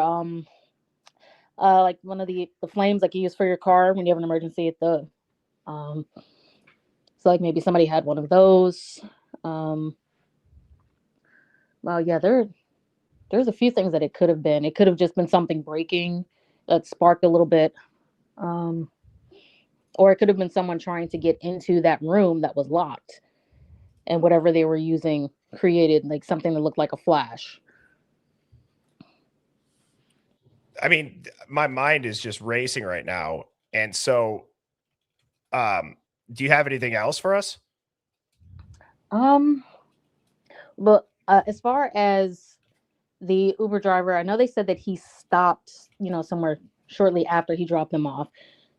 like one of the flames like you use for your car when you have an emergency at the so like maybe somebody had one of those. Well, yeah, there's a few things that it could have been. It could have just been something breaking that sparked a little bit. or it could have been someone trying to get into that room that was locked, and whatever they were using created like something that looked like a flash.
I mean, my mind is just racing right now. And so, do you have anything else for us?
But as far as the Uber driver, I know they said that he stopped, somewhere shortly after he dropped them off.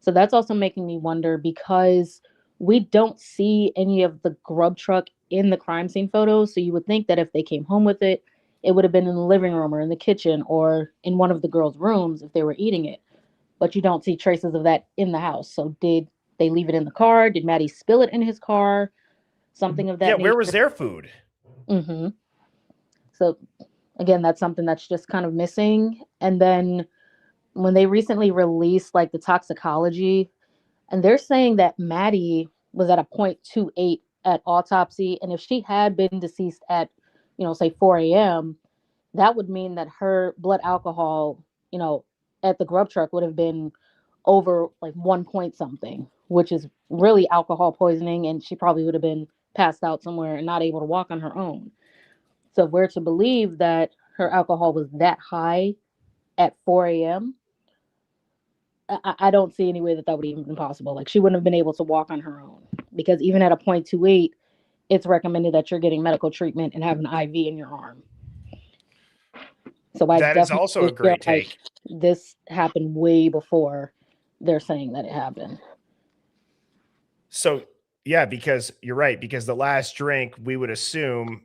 So that's also making me wonder, because we don't see any of the grub truck in the crime scene photos. So you would think that if they came home with it, it would have been in the living room or in the kitchen or in one of the girls' rooms if they were eating it. But you don't see traces of that in the house. So did they leave it in the car? Did Maddie spill it in his car? Something of that
Yeah,
nature.
where was their food?
Mm-hmm. So again, that's something that's just kind of missing. And then when they recently released like the toxicology, and they're saying that Maddie was at a 0.28 at autopsy, and if she had been deceased at, say 4 a.m., that would mean that her blood alcohol, at the grub truck would have been over like 1 point something, which is really alcohol poisoning, and she probably would have been passed out somewhere and not able to walk on her own. So if we're to believe that her alcohol was that high at 4 a.m., I don't see any way that would even be possible. Like, she wouldn't have been able to walk on her own, because even at a 0.28, it's recommended that you're getting medical treatment and have an IV in your arm. So I
That is
definitely
also a
feel
great
like
take.
this happened way before they're saying that it happened.
So yeah, because you're right, because the last drink we would assume,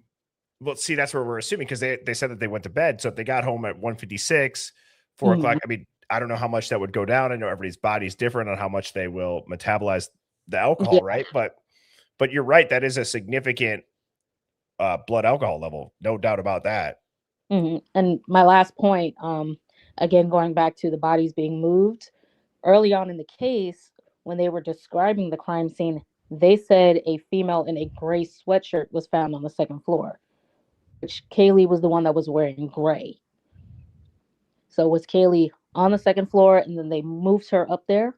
well, see, that's where we're assuming, because they said that they went to bed. So if they got home at 1:56, 4 o'clock, I mean, I don't know how much that would go down. I know everybody's body's different on how much they will metabolize the alcohol,
Yeah.
right? But you're right, that is a significant blood alcohol level, no doubt about that.
Mm-hmm. And my last point, again, going back to the bodies being moved, early on in the case, when they were describing the crime scene, they said a female in a gray sweatshirt was found on the second floor, which Kaylee was the one that was wearing gray. So was Kaylee on the second floor and then they moved her up there?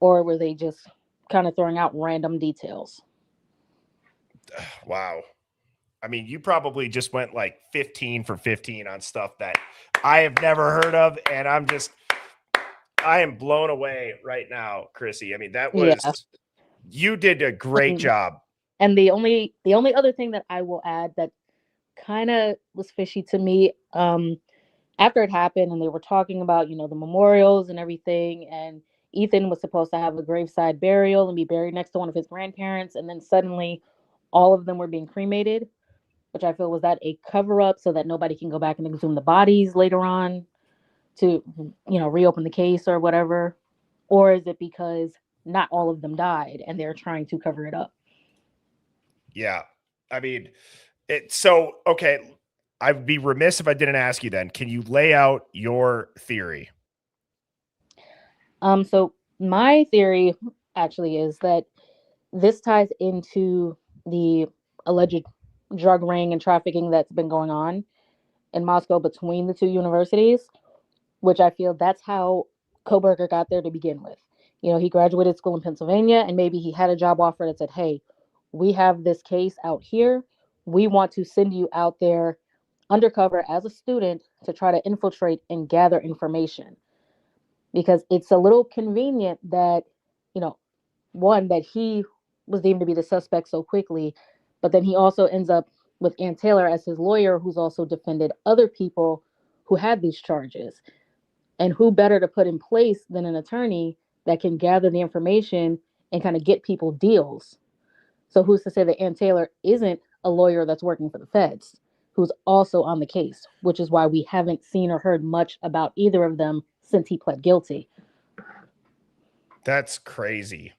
Or were they just kind of throwing out random details?
Wow. I mean, you probably just went like 15 for 15 on stuff that I have never heard of. And I am blown away right now, Chrissy. I mean, you did a great job.
And the only other thing that I will add that kind of was fishy to me, after it happened and they were talking about, the memorials and everything, and Ethan was supposed to have a graveside burial and be buried next to one of his grandparents, and then suddenly all of them were being cremated, which I feel was that a cover up so that nobody can go back and exhume the bodies later on to, reopen the case or whatever? Or is it because not all of them died and they're trying to cover it up?
Yeah. I mean, okay. I'd be remiss if I didn't ask you then. Can you lay out your theory?
So my theory actually is that this ties into the alleged drug ring and trafficking that's been going on in Moscow between the two universities, which I feel that's how Koberger got there to begin with. He graduated school in Pennsylvania, and maybe he had a job offer that said, hey, we have this case out here. We want to send you out there undercover as a student to try to infiltrate and gather information. Because it's a little convenient that, one, that he was deemed to be the suspect so quickly, but then he also ends up with Ann Taylor as his lawyer, who's also defended other people who had these charges. And who better to put in place than an attorney that can gather the information and kind of get people deals? So who's to say that Ann Taylor isn't a lawyer that's working for the feds, who's also on the case, which is why we haven't seen or heard much about either of them since he pled guilty.
That's crazy.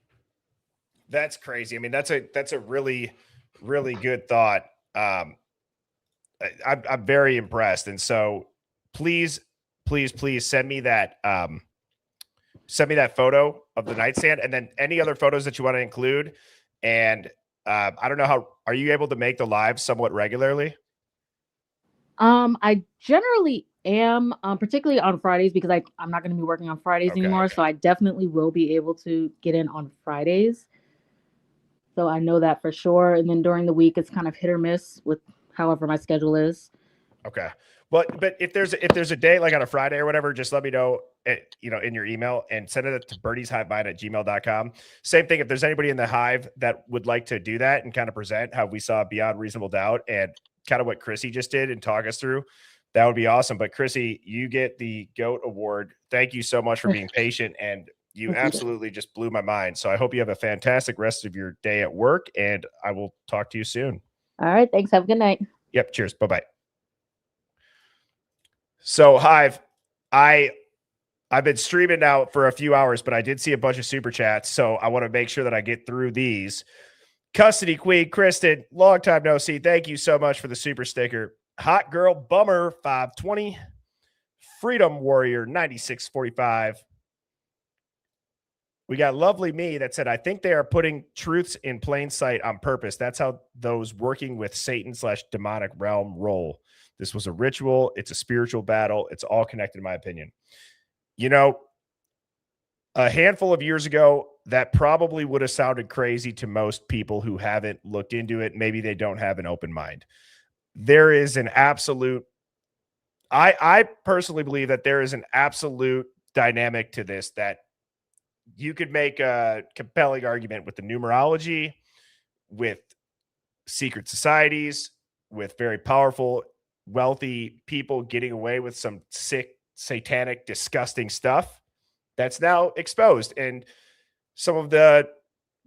That's crazy. I mean, that's a really, really good thought. I'm very impressed. And so please send me that photo of the nightstand, and then any other photos that you want to include. And I don't know, are you able to make the live somewhat regularly?
I generally am, particularly on Fridays, because I'm not going to be working on Fridays anymore. So I definitely will be able to get in on Fridays. So I know that for sure. And then during the week, it's kind of hit or miss with however my schedule is.
Okay. But if there's a day like on a Friday or whatever, just let me know, in your email and send it to birdieshivemind@gmail.com. Same thing. If there's anybody in the hive that would like to do that and kind of present how we saw Beyond Reasonable Doubt and kind of what Chrissy just did and talk us through, that would be awesome. But Chrissy, you get the GOAT award. Thank you so much for being patient, and you absolutely just blew my mind. So I hope you have a fantastic rest of your day at work, and I will talk to you soon.
All right. Thanks. Have a good night.
Yep. Cheers. Bye-bye. So Hive, I've been streaming now for a few hours, but I did see a bunch of super chats. So I want to make sure that I get through these. Custody Queen, Kristen, long time no see. Thank you so much for the super sticker. Hot Girl Bummer, 520. Freedom Warrior, 9645. We got Lovely Me that said, I think they are putting truths in plain sight on purpose. That's how those working with Satan/demonic realm roll. This was a ritual. It's a spiritual battle. It's all connected, in my opinion. A handful of years ago, that probably would have sounded crazy to most people who haven't looked into it. Maybe they don't have an open mind. There is an absolute, I personally believe that there is an absolute dynamic to this that you could make a compelling argument with the numerology, with secret societies, with very powerful, wealthy people getting away with some sick, satanic, disgusting stuff that's now exposed. And some of the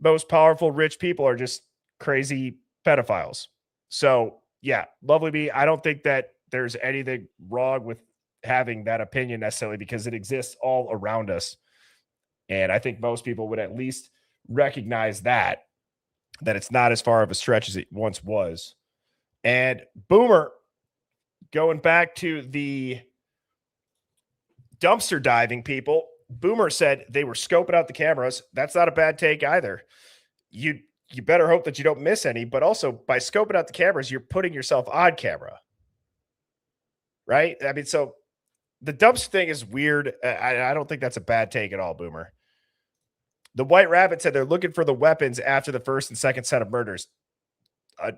most powerful, rich people are just crazy pedophiles. So, yeah, Lovely Me, I don't think that there's anything wrong with having that opinion necessarily, because it exists all around us. And I think most people would at least recognize that it's not as far of a stretch as it once was. And Boomer, going back to the dumpster diving people, Boomer said they were scoping out the cameras. That's not a bad take either. You better hope that you don't miss any, but also by scoping out the cameras, you're putting yourself on camera. Right? I mean, so the dumpster thing is weird. I don't think that's a bad take at all, Boomer. The White Rabbit said they're looking for the weapons after the first and second set of murders.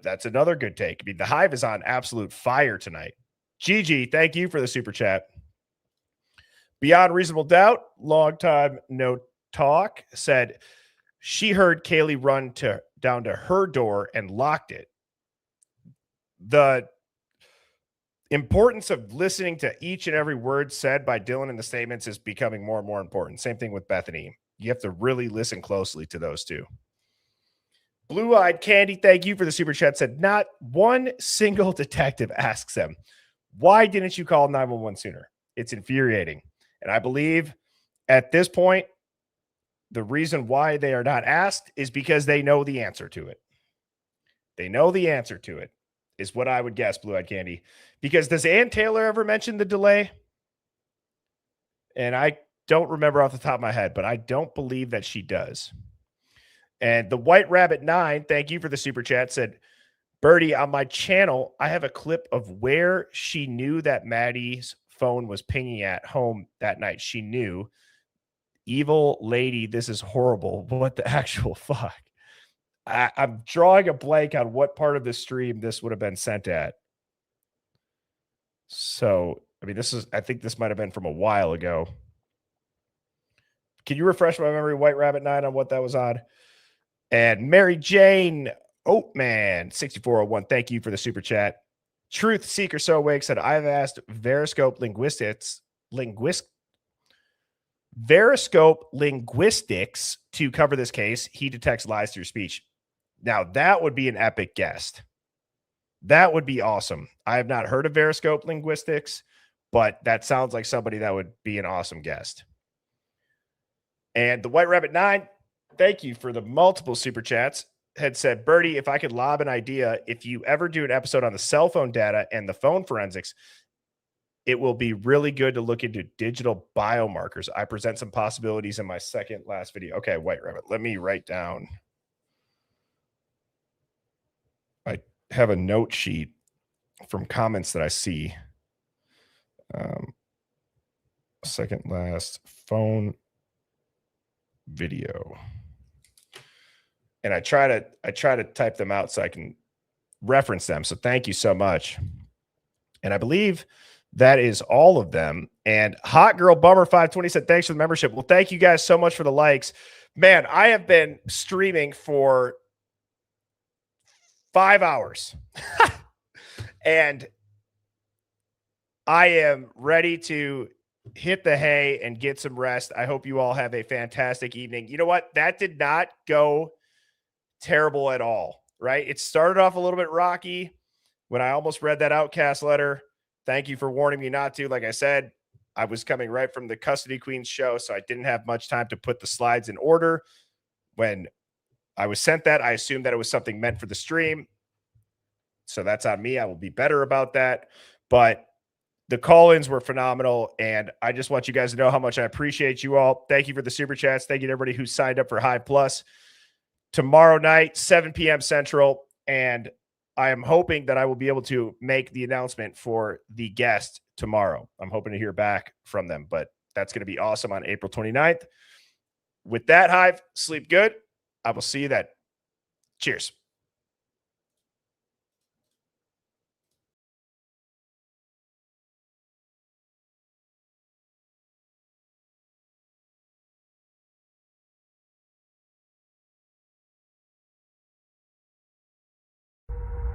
That's another good take. I mean, the Hive is on absolute fire tonight. Gigi, thank you for the super chat. Beyond Reasonable Doubt, long time no talk, said she heard Kaylee run down to her door and locked it. The importance of listening to each and every word said by Dylan in the statements is becoming more and more important. Same thing with Bethany. You have to really listen closely to those two. Blue-Eyed Candy, thank you for the super chat, said not one single detective asks them, why didn't you call 911 sooner? It's infuriating. And I believe at this point, the reason why they are not asked is because they know the answer to it. They know the answer to it, is what I would guess, Blue-Eyed Candy. Because does Ann Taylor ever mention the delay? And I don't remember off the top of my head, but I don't believe that she does. And the White Rabbit 9, thank you for the super chat, said, Birdie, on my channel, I have a clip of where she knew that Maddie's phone was pinging at home that night. She knew. Evil lady, this is horrible. What the actual fuck? I'm drawing a blank on what part of the stream this would have been sent at. So, I mean, I think this might have been from a while ago. Can you refresh my memory, White Rabbit 9, on what that was on? And Mary Jane Oatman, 6401, thank you for the super chat. Truth Seeker So Awake said, I've asked Veriscope Linguistics to cover this case. He detects lies through speech. Now, that would be an epic guest. That would be awesome. I have not heard of Veriscope Linguistics, but that sounds like somebody that would be an awesome guest. And the White Rabbit 9, thank you for the multiple super chats, had said, Birdie, if I could lob an idea, if you ever do an episode on the cell phone data and the phone forensics, it will be really good to look into digital biomarkers. I present some possibilities in my second last video. Okay, White Rabbit, let me write down. I have a note sheet from comments that I see. Second last phone video. And I try to type them out so I can reference them. So thank you so much. And I believe that is all of them. And Hot Girl Bummer 520 said, thanks for the membership. Well, thank you guys so much for the likes. Man, I have been streaming for 5 hours. And I am ready to hit the hay and get some rest. I hope you all have a fantastic evening. You know what? That did not go terrible at all, right? It started off a little bit rocky when I almost read that Outcast letter. Thank you for warning me not to. Like I said, I was coming right from the Custody Queens show, so I didn't have much time to put the slides in order. When I was sent that, I assumed that it was something meant for the stream. So that's on me. I will be better about that. But the call-ins were phenomenal, and I just want you guys to know how much I appreciate you all. Thank you for the super chats. Thank you to everybody who signed up for Hive Plus. Tomorrow night, 7 p.m. Central, and I am hoping that I will be able to make the announcement for the guest tomorrow. I'm hoping to hear back from them, but that's going to be awesome on April 29th. With that, Hive, sleep good. I will see you then. Cheers.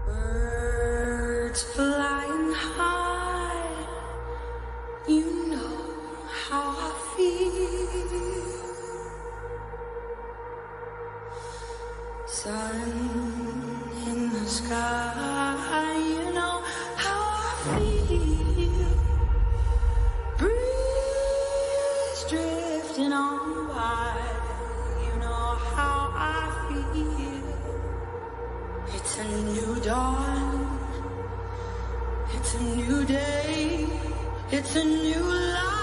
Birds flying high, you know how I feel. Sun in the sky, you know how I feel. Breeze drifting on by, you know how I feel. It's a new dawn, it's a new day, it's a new life.